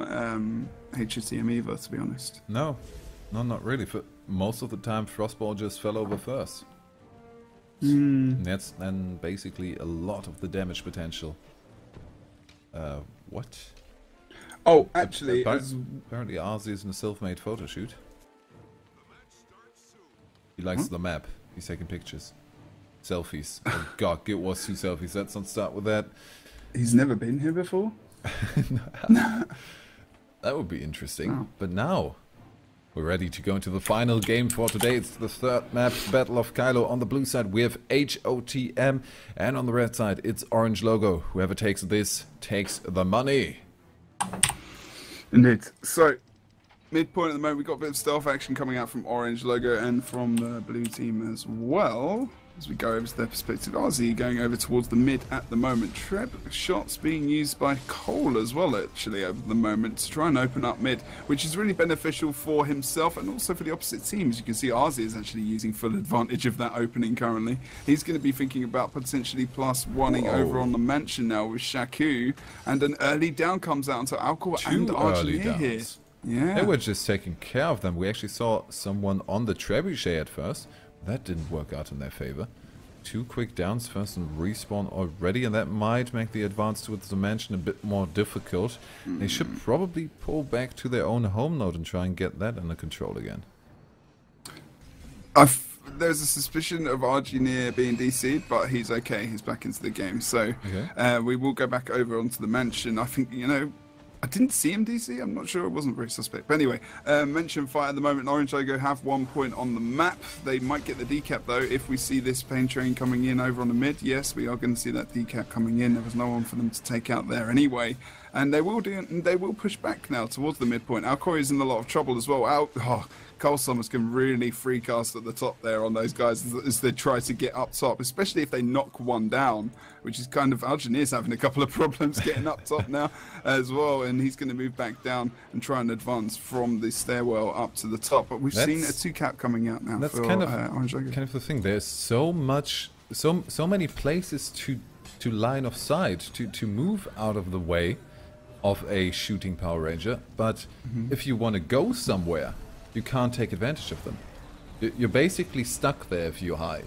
Speaker 2: HOTM either, to be honest.
Speaker 1: No, not really. For most of the time, Frostball just fell over first. And that's then basically a lot of the damage potential. What?
Speaker 2: Oh, actually,
Speaker 1: apparently Arzi is in a self-made photo shoot. He likes the map. He's taking pictures. Selfies. Oh god, it was 2 selfies. Let's not start with that.
Speaker 2: He's never been here before?
Speaker 1: That would be interesting. Oh. But now, we're ready to go into the final game for today. It's the third map, Battle of Kylo. On the blue side, we have HOTM. And on the red side, it's Orange Logo. Whoever takes this, takes the money.
Speaker 2: Indeed. So, midpoint at the moment, we've got a bit of stealth action coming out from Orange Logo and from the blue team as well. As we go over to their perspective, RZ going over towards the mid at the moment. Treb shots being used by Cole as well, actually, over the moment to try and open up mid, which is really beneficial for himself and also for the opposite team. As you can see, RZ is actually using full advantage of that opening currently. He's going to be thinking about potentially +1ing over on the mansion now with Shaku, and an early down comes out onto Alcor and Argineer here. Yeah.
Speaker 1: They were just taking care of them. We actually saw someone on the trebuchet at first. That didn't work out in their favor. 2 quick downs first and respawn already, and that might make the advance towards the mansion a bit more difficult. They should probably pull back to their own home node and try and get that under control again.
Speaker 2: There's a suspicion of Argineer being DC'd, but he's okay. He's back into the game. So we will go back over onto the mansion. I think, you know, I didn't see him DC, I'm not sure, it wasn't very suspect. But anyway, mention fight at the moment. Orange Logo have 1 point on the map. They might get the decap though if we see this pain train coming in over on the mid. Yes, we are going to see that decap coming in. There was no one for them to take out there anyway. And they will push back now towards the midpoint. Alcor is in a lot of trouble as well. Cole Summers can really freak us at the top there on those guys as they try to get up top, especially if they knock one down, which is kind of, Algineer's having a couple of problems getting up top now as well, and he's going to move back down and try and advance from the stairwell up to the top. But we've seen a 2 cap coming out now.
Speaker 1: That's
Speaker 2: for,
Speaker 1: kind of the thing. There's so many places to line of sight, to move out of the way of a shooting Power Ranger, but if you want to go somewhere, you can't take advantage of them. You're basically stuck there if you hide.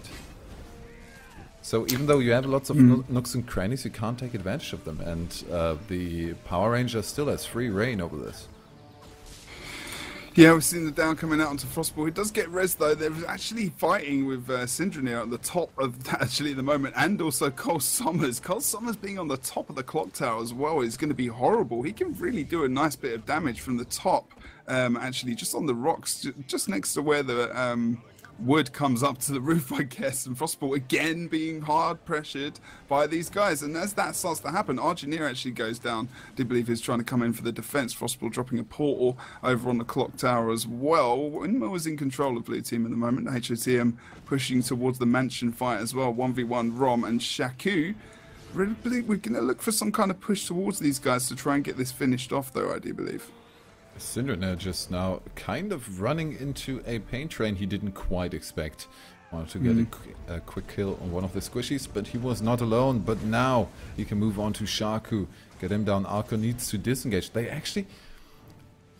Speaker 1: So even though you have lots of nooks and crannies, you can't take advantage of them, and the Power Ranger still has free reign over this.
Speaker 2: Yeah, we've seen the down coming out onto Frostball. He does get res though. They're actually fighting with Syndra at the top of that actually at the moment, and also Cole Summers. Cole Summers being on the top of the clock tower as well is going to be horrible. He can really do a nice bit of damage from the top, actually just on the rocks, just next to where the wood comes up to the roof, I guess, and Frostball again being hard pressured by these guys. And as that starts to happen, Argineer actually goes down. I do believe he's trying to come in for the defense. Frostball dropping a portal over on the clock tower as well. Winmo is in control of blue team at the moment. HOTM pushing towards the mansion fight as well. 1v1 Rom and Shaku. Really believe we're going to look for some kind of push towards these guys to try and get this finished off though, I do believe.
Speaker 1: Syndra just now kind of running into a pain train he didn't quite expect. Wanted to get a quick kill on one of the squishies, but he was not alone. But now he can move on to Shaku, get him down. Arco needs to disengage. They actually,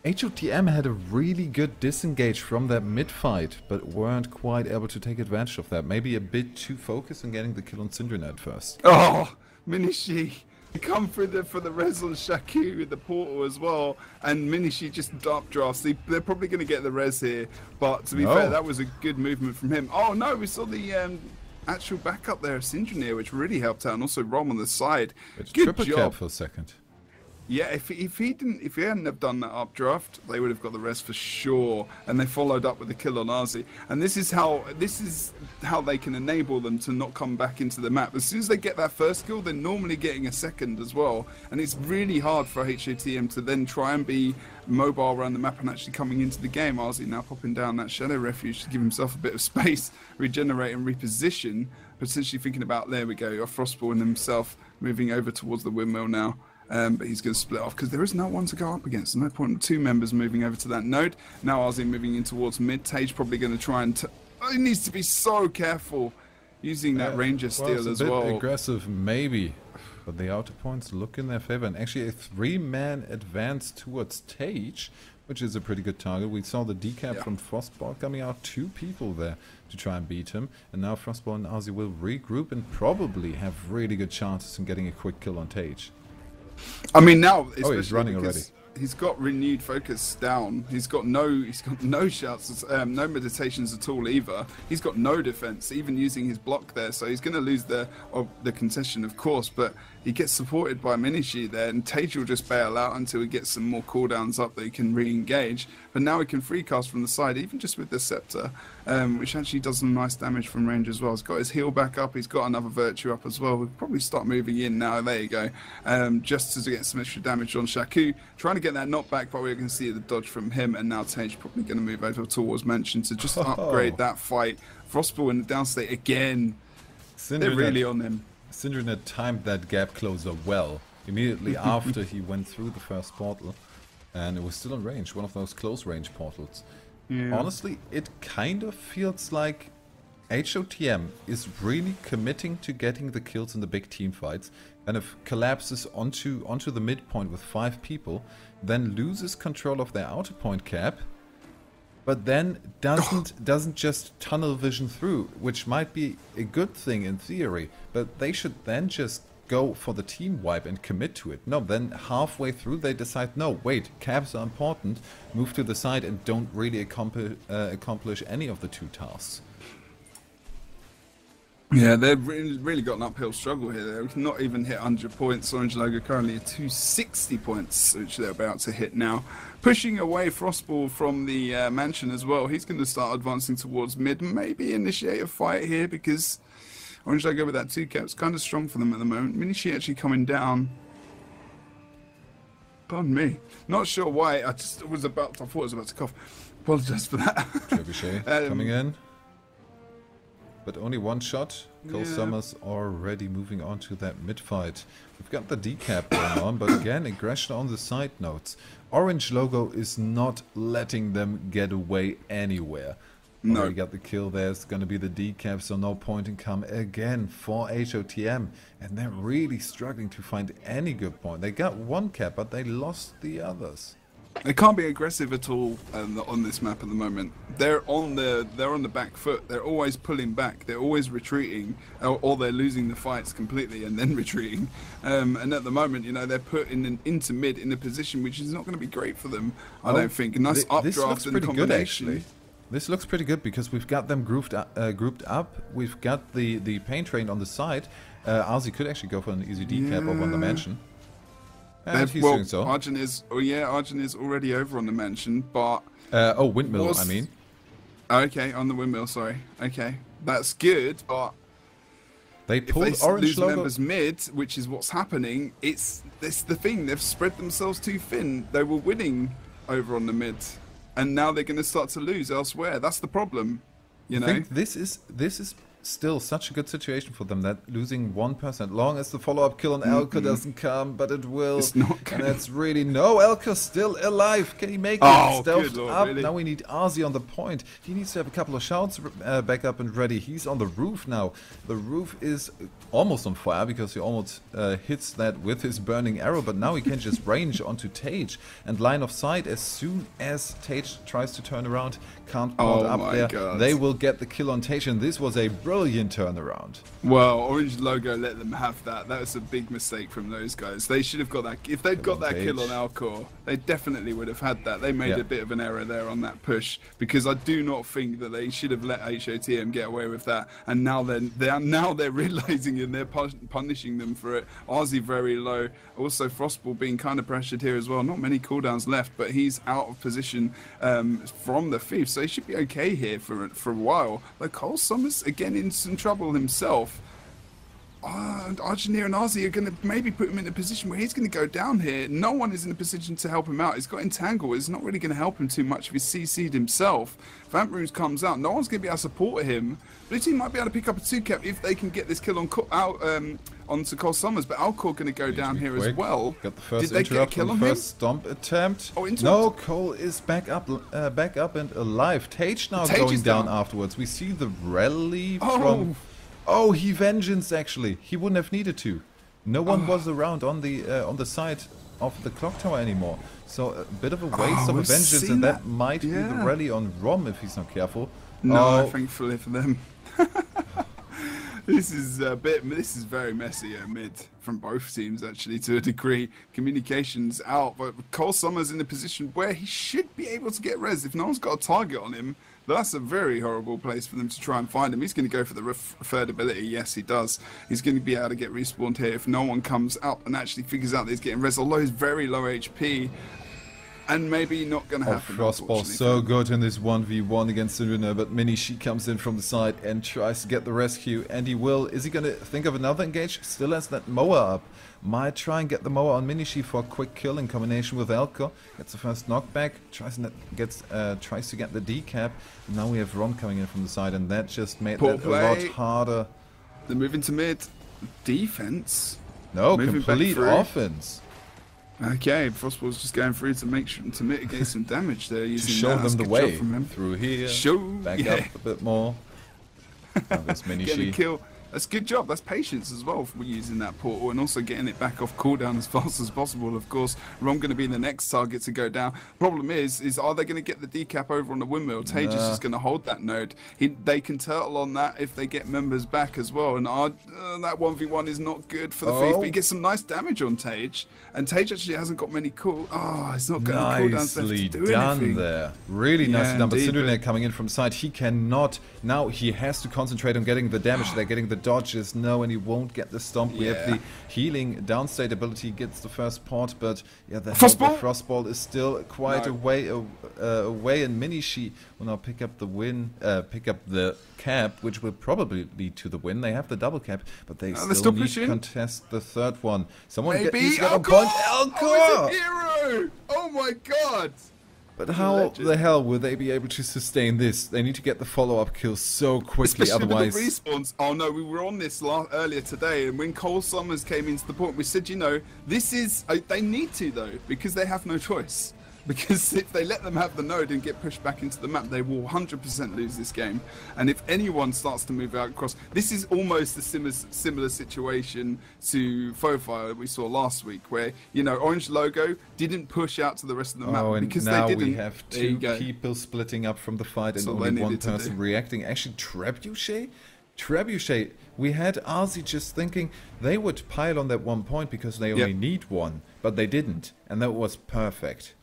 Speaker 1: HOTM had a really good disengage from that mid-fight, but weren't quite able to take advantage of that. Maybe a bit too focused on getting the kill on Syndranet first.
Speaker 2: Oh, Minishi. Come for the res on Shaku with the portal as well, and Minishi just updrafts. They're probably going to get the res here, but to be fair, that was a good movement from him. Oh no, we saw the actual backup there of Syndranet, which really helped out, and also Rom on the side. Good
Speaker 1: triple
Speaker 2: job.
Speaker 1: cap for a second.
Speaker 2: Yeah, if he hadn't have done that updraft, they would have got the rest for sure. And they followed up with the kill on Arzi. And this is how they can enable them to not come back into the map. As soon as they get that first kill, they're normally getting a second as well. And it's really hard for HOTM to then try and be mobile around the map and actually coming into the game. Arzi now popping down that Shadow Refuge to give himself a bit of space, regenerate and reposition. Potentially thinking about, there we go, Frostball and himself moving over towards the windmill now. But he's going to split off because there is no one to go up against. No point in two members moving over to that node. Now Arzi moving in towards mid. Tage probably going to try and... he needs to be so careful using that Ranger steal as well.
Speaker 1: A bit aggressive, maybe. But the outer points look in their favor. And actually a 3-man advance towards Tage, which is a pretty good target. We saw the decap from Frostball coming out. 2 people there to try and beat him. And now Frostball and Arzi will regroup and probably have really good chances in getting a quick kill on Tage.
Speaker 2: I mean, now
Speaker 1: he's running already.
Speaker 2: He's got renewed focus down. He's got no shouts, no meditations at all either. He's got no defense, even using his block there. So he's going to lose the contestation, of course. But he gets supported by Minishi there, and Tage will just bail out until he gets some more cooldowns up that he can re-engage. But now he can free cast from the side, even just with the scepter, which actually does some nice damage from range as well. He's got his heal back up. He's got another virtue up as well. We'll probably start moving in now. There you go. Just to get some extra damage on Shaku. Trying to get that knockback, but we're going to see the dodge from him. And now Tage probably going to move over towards Mansion to just upgrade that fight. Frostball in the downstate again. They're really on him.
Speaker 1: Syndranet timed that gap closer well. Immediately after he went through the first portal. And it was still in range, one of those close range portals. Yeah. Honestly, it kind of feels like HOTM is really committing to getting the kills in the big team fights, and if collapses onto the midpoint with 5 people, then loses control of their outer point cap, but then doesn't just tunnel vision through, which might be a good thing in theory, but they should then just go for the team wipe and commit to it. No, then halfway through they decide, no, wait, caps are important, move to the side and don't really accomplish any of the 2 tasks.
Speaker 2: Yeah, they've really got an uphill struggle here. They've not even hit 100 points. Orange Logo currently at 260 points, which they're about to hit now. Pushing away Frostball from the mansion as well. He's going to start advancing towards mid, maybe initiate a fight here because Orange Logo with that 2 cap's kind of strong for them at the moment. Minishi actually coming down. Pardon me. Not sure why. I thought I was about to cough. Apologise for that.
Speaker 1: Trebuchet coming in. But only 1 shot. Cole Summers already moving on to that mid-fight. We've got the decap going on, but again, aggression on the side notes. Orange Logo is not letting them get away anywhere. No. We got the kill there. It's going to be the decap, so no point in come again for HOTM. And they're really struggling to find any good point. They got 1 cap, but they lost the others.
Speaker 2: They can't be aggressive at all on this map at the moment. They're on the back foot. They're always pulling back. They're always retreating, or they're losing the fights completely and then retreating. And at the moment, you know, they're put into mid in a position which is not going to be great for them. I don't think. A nice updraft and combination.
Speaker 1: Good, actually. This looks pretty good because we've got them grouped up. We've got the pain train on the side. Arzi could actually go for an easy decap over on the mansion. And he's doing so.
Speaker 2: Arjun is already over on the mansion, but...
Speaker 1: windmill, I mean.
Speaker 2: Okay, on the windmill, sorry. Okay, that's good, but...
Speaker 1: They pulled Orange Logo...
Speaker 2: members mid, which is what's happening, it's the thing, they've spread themselves too thin. They were winning over on the mid, and now they're going to start to lose elsewhere. That's the problem, you know?
Speaker 1: I think this is still such a good situation for them that losing 1%, long as the follow-up kill on Elko doesn't come, but it will.
Speaker 2: It's not good.
Speaker 1: And that's really no. Elko's still alive. Can he make it? Stealthed
Speaker 2: Lord,
Speaker 1: up.
Speaker 2: really?
Speaker 1: Now we need Arzi on the point. He needs to have a couple of shouts back up and ready. He's on the roof now. The roof is almost on fire because he almost hits that with his burning arrow, but now he can just range onto Tage and line of sight as soon as Tage tries to turn around. Can't put up there.
Speaker 2: God.
Speaker 1: They will get the kill on Tage, and this was a brilliant turnaround.
Speaker 2: Well, oRNG Logo let them have that. That was a big mistake from those guys. They should have got that. If they'd got that kill on Alcor, they definitely would have had that. They made a bit of an error there on that push, because I do not think that they should have let HOTM get away with that. And now they're realizing and they're punishing them for it. Arzi very low. Also Frostball being kind of pressured here as well. Not many cooldowns left, but he's out of position from the Thief, so he should be okay here for a while. But Cole Summers again in some trouble himself. Argineer and Arzi are going to maybe put him in a position where he's going to go down here. No one is in a position to help him out. He's got Entangle. It's not really going to help him too much if he's CC'd himself. Vamp Runes comes out. No one's going to be able to support him. Blue team might be able to pick up a 2-cap if they can get this kill on onto Cole Summers. But Alcor going to go down here as well.
Speaker 1: Got the first
Speaker 2: Did they get a kill on him?
Speaker 1: First stomp attempt.
Speaker 2: Oh,
Speaker 1: no, Cole is back up and alive. Tage now going down afterwards. We see the rally from... Oh, he vengeance actually. He wouldn't have needed to. No one was around on the side of the clock tower anymore. So a bit of a waste of a vengeance, and that might be the rally on Rom if he's not careful.
Speaker 2: No, thankfully for them. This is very messy mid from both teams actually to a degree. Communications out, but Cole Summers in a position where he should be able to get res if no one's got a target on him. That's a very horrible place for them to try and find him. He's going to go for the third ability. Yes, he does. He's going to be able to get respawned here if no one comes up and actually figures out that he's getting res, although he's very low HP. And maybe not going to happen.
Speaker 1: Frostball so good in this 1v1 against Syndrina, but Minishi comes in from the side and tries to get the rescue, and he will. Is he going to think of another engage? Still has that mower up. Might try and get the mower on Minishi for a quick kill in combination with Elko. Gets the first knockback, tries to get the decap. Now we have Rom coming in from the side, and that just made that a lot harder.
Speaker 2: They're moving to mid. Defense?
Speaker 1: No, complete offense.
Speaker 2: Okay, Frostball's just going through to mitigate some damage there.
Speaker 1: To show them the way through here. Back up a bit more. Now this Minishi.
Speaker 2: Getting a kill. That's a good job. That's patience as well for using that portal, and also getting it back off cooldown as fast as possible. Of course, Rom going to be the next target to go down. Problem is are they going to get the decap over on the windmill? Tage is just going to hold that node. They can turtle on that if they get members back as well. And that 1v1 is not good for the Thief, but he gets some nice damage on Tage. And Tage actually hasn't got many he's not got any cooldowns left to do anything.
Speaker 1: There. Really nicely done. But Syndrina coming in from side, he cannot. Now he has to concentrate on getting the damage. They're getting the dodges, and he won't get the stomp. We have the healing downstate ability, gets the first pot, but the Frostball is still quite away, and Minishi will now pick up the cap, which will probably lead to the win. They have the double cap, but they still need to contest the third one. Someone needs to get on point. Elko!
Speaker 2: Oh, it's a hero! Oh my god!
Speaker 1: But how the hell will they be able to sustain this? They need to get the follow-up kills so quickly, otherwise...
Speaker 2: With the respawns. Oh no, we were on this earlier today, and when Cole Summers came into the point, we said, this is... they need to, though, because they have no choice. Because if they let them have the node and get pushed back into the map, they will 100% lose this game. And if anyone starts to move out across... This is almost a similar situation to Fofire that we saw last week, where, oRNG Logo didn't push out to the rest of the map because they didn't.
Speaker 1: We have two people splitting up from the fight and only one person reacting. Actually, Trebuchet, we had Arzi just thinking they would pile on that 1 point because they only need one, but they didn't. And that was perfect.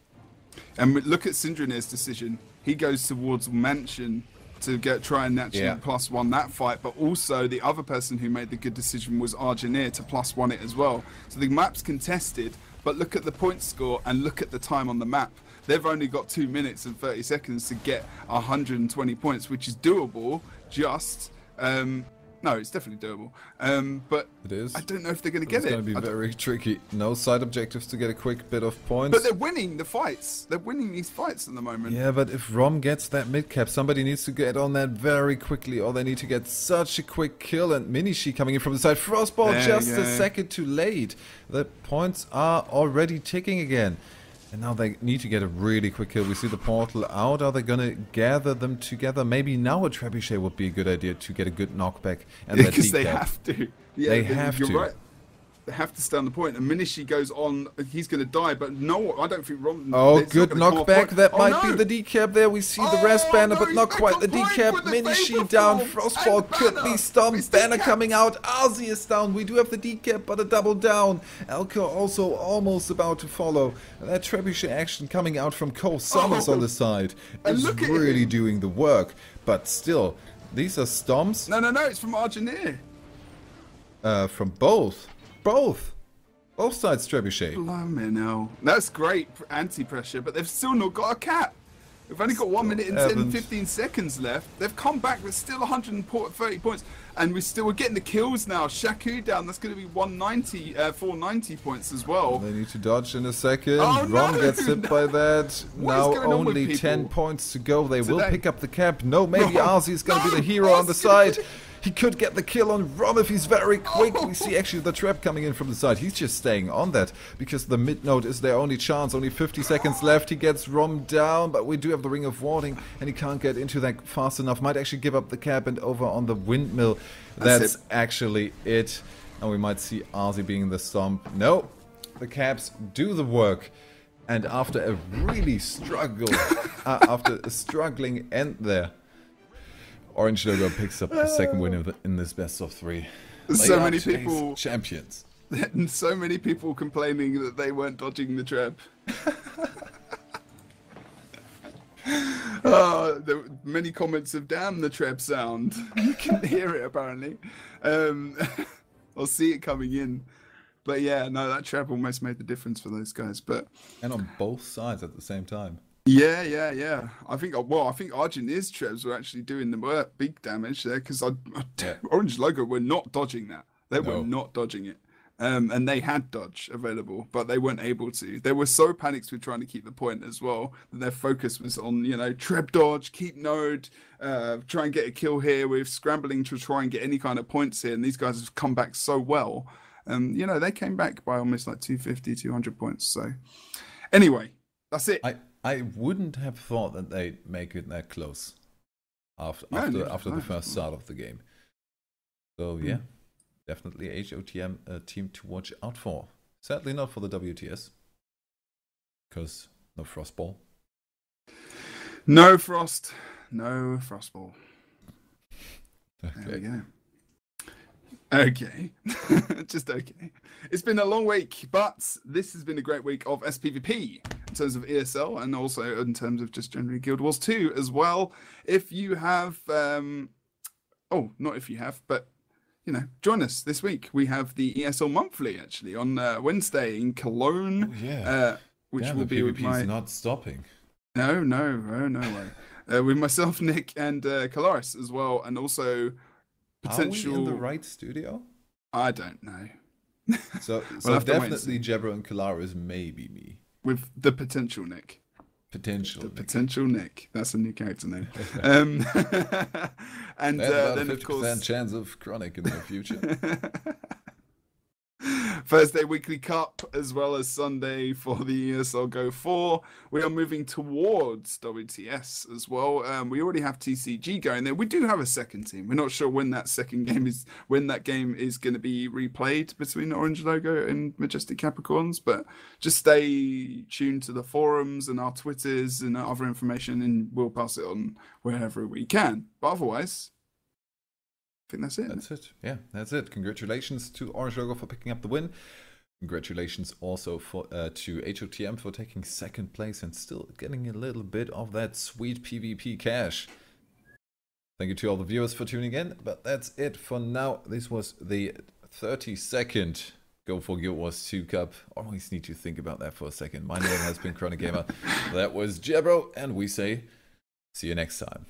Speaker 2: And look at Syndrina's decision. He goes towards Mansion to try and actually +1 that fight, but also the other person who made the good decision was Argineer to +1 it as well. So the map's contested, but look at the point score and look at the time on the map. They've only got 2 minutes and 30 seconds to get 120 points, which is doable. No, it's definitely doable. But
Speaker 1: It is.
Speaker 2: I don't know if they're going to get
Speaker 1: It's
Speaker 2: it.
Speaker 1: going to be very tricky. No side objectives to get a quick bit of points.
Speaker 2: But they're winning the fights. They're winning these fights at the moment.
Speaker 1: Yeah, but if Rom gets that mid cap, somebody needs to get on that very quickly, or they need to get such a quick kill. And Minishi coming in from the side. Frostball
Speaker 2: There
Speaker 1: just
Speaker 2: you go.
Speaker 1: a second too late. The points are already ticking again. And now they need to get a really quick kill. We see the portal out. Are they going to gather them together? Maybe now a trebuchet would be a good idea to get a good knockback. And that
Speaker 2: Because they
Speaker 1: decap.
Speaker 2: have to. Yeah,
Speaker 1: They have
Speaker 2: you're
Speaker 1: to.
Speaker 2: right. They have to stay on the point. And Minishi goes on. He's going to die. But no, I don't think Rom...
Speaker 1: Oh,
Speaker 2: it's not
Speaker 1: good
Speaker 2: gonna come off
Speaker 1: knockback.
Speaker 2: point.
Speaker 1: That
Speaker 2: Oh,
Speaker 1: might
Speaker 2: no.
Speaker 1: be the decap there. We see the rest banner,
Speaker 2: no,
Speaker 1: but
Speaker 2: he's
Speaker 1: not
Speaker 2: back
Speaker 1: quite
Speaker 2: on
Speaker 1: the
Speaker 2: point
Speaker 1: decap.
Speaker 2: with the
Speaker 1: Minishi
Speaker 2: Vapor
Speaker 1: down.
Speaker 2: Form
Speaker 1: Frostball
Speaker 2: and
Speaker 1: could
Speaker 2: banner.
Speaker 1: be stumped.
Speaker 2: It's
Speaker 1: Banner
Speaker 2: decap.
Speaker 1: coming out. Ozzy is down. We do have the decap, but a double down. Elko also almost about to follow. That trebuchet action coming out from Cole Summers on the side
Speaker 2: And
Speaker 1: is
Speaker 2: look at
Speaker 1: really
Speaker 2: him.
Speaker 1: doing the work. But still, these are stomps
Speaker 2: No, it's from Argineer.
Speaker 1: from both. Both sides trebuchet.
Speaker 2: Blimey now. That's great anti-pressure, but they've still not got a cap. We've only got 1 minute and 10,
Speaker 1: haven't.
Speaker 2: 15 seconds left. They've come back with still 130 points. And we're getting the kills now. Shaku down, that's going to be 490 points as well.
Speaker 1: They need to dodge in a second.
Speaker 2: Oh,
Speaker 1: Rom
Speaker 2: no,
Speaker 1: gets hit
Speaker 2: no.
Speaker 1: by that.
Speaker 2: What
Speaker 1: Now
Speaker 2: is going on with
Speaker 1: only
Speaker 2: people
Speaker 1: 10 points to go. They will
Speaker 2: today?
Speaker 1: pick up the cap. No, maybe
Speaker 2: Rom.
Speaker 1: Ozzy is going to be
Speaker 2: No,
Speaker 1: the hero on the
Speaker 2: Ozzy's gonna
Speaker 1: side.
Speaker 2: get
Speaker 1: He could get the kill on Rom if he's very quick.
Speaker 2: Oh.
Speaker 1: We see actually the trap coming in from the side. He's just staying on that because the mid node is their only chance. Only 50 seconds left. He gets Rom down, but we do have the Ring of Warding and he can't get into that fast enough. Might actually give up the cap and over on the windmill. That's actually it. And we might see Ozzy being the stomp. No, the caps do the work. And after a really after a struggling end there, oRNG Logo picks up the second win in this best of 3.
Speaker 2: So
Speaker 1: They are
Speaker 2: many
Speaker 1: today's
Speaker 2: people-
Speaker 1: champions.
Speaker 2: And so many people complaining that they weren't dodging the trap. Many comments of damn the trap sound. You can hear it apparently. I'll see it coming in. But yeah, no, that trap almost made the difference for those guys. But
Speaker 1: And on both sides at the same time.
Speaker 2: yeah. I think Argineer's traps were actually doing the big damage there because
Speaker 1: Yeah.
Speaker 2: oRNG Logo were not dodging that. They
Speaker 1: No.
Speaker 2: were not dodging it. And they had dodge available, but they weren't able to. They were so panicked with trying to keep the point as well that their focus was on, treb dodge, keep node, try and get a kill here. We're scrambling to try and get any kind of points here. And these guys have come back so well. They came back by almost like 250, 200 points. So anyway, that's it.
Speaker 1: I wouldn't have thought that they'd make it that close after the first start of the game. So yeah, definitely HOTM team to watch out for. Sadly not for the WTS, because no Frostball.
Speaker 2: No frost, no frostball. There we go. Okay. Just okay. It's been a long week, but this has been a great week of sPVP in terms of ESL and also in terms of just generally Guild Wars 2 as well. If you have, not if you have, but join us this week. We have the ESL Monthly actually on Wednesday in Cologne.
Speaker 1: Oh, yeah.
Speaker 2: Which
Speaker 1: Damn,
Speaker 2: will
Speaker 1: the
Speaker 2: be with
Speaker 1: PvP is
Speaker 2: my...
Speaker 1: not stopping.
Speaker 2: No way. With myself, Nick, and Colaris as well, and also potential...
Speaker 1: Are we in the right studio?
Speaker 2: I don't know.
Speaker 1: So
Speaker 2: We'll have to wait and
Speaker 1: definitely
Speaker 2: see.
Speaker 1: Jebro and Colaris maybe me.
Speaker 2: With the potential Nick.
Speaker 1: Potential.
Speaker 2: Potential Nick. That's a new character name. And
Speaker 1: There's about
Speaker 2: then,
Speaker 1: a
Speaker 2: of
Speaker 1: 50%
Speaker 2: course...
Speaker 1: chance of Chronic in the future.
Speaker 2: Thursday Weekly Cup as well as Sunday for the ESL Go4. We are moving towards WTS as well. We already have TCG going there. We do have a second team. We're not sure when that game is going to be replayed between oRNG Logo and Majestic Capricorns, but just stay tuned to the forums and our Twitters and other information, and we'll pass it on wherever we can. But otherwise, I think that's it.
Speaker 1: That's it. Yeah, that's it. Congratulations to oRNG Logo for picking up the win. Congratulations also to HOTM for taking second place and still getting a little bit of that sweet PvP cash. Thank you to all the viewers for tuning in, but that's it for now. This was the 32nd Go4GW2 Cup. Always need to think about that for a second. My name has been Chronic Gamer. That was Jebro, and we say see you next time.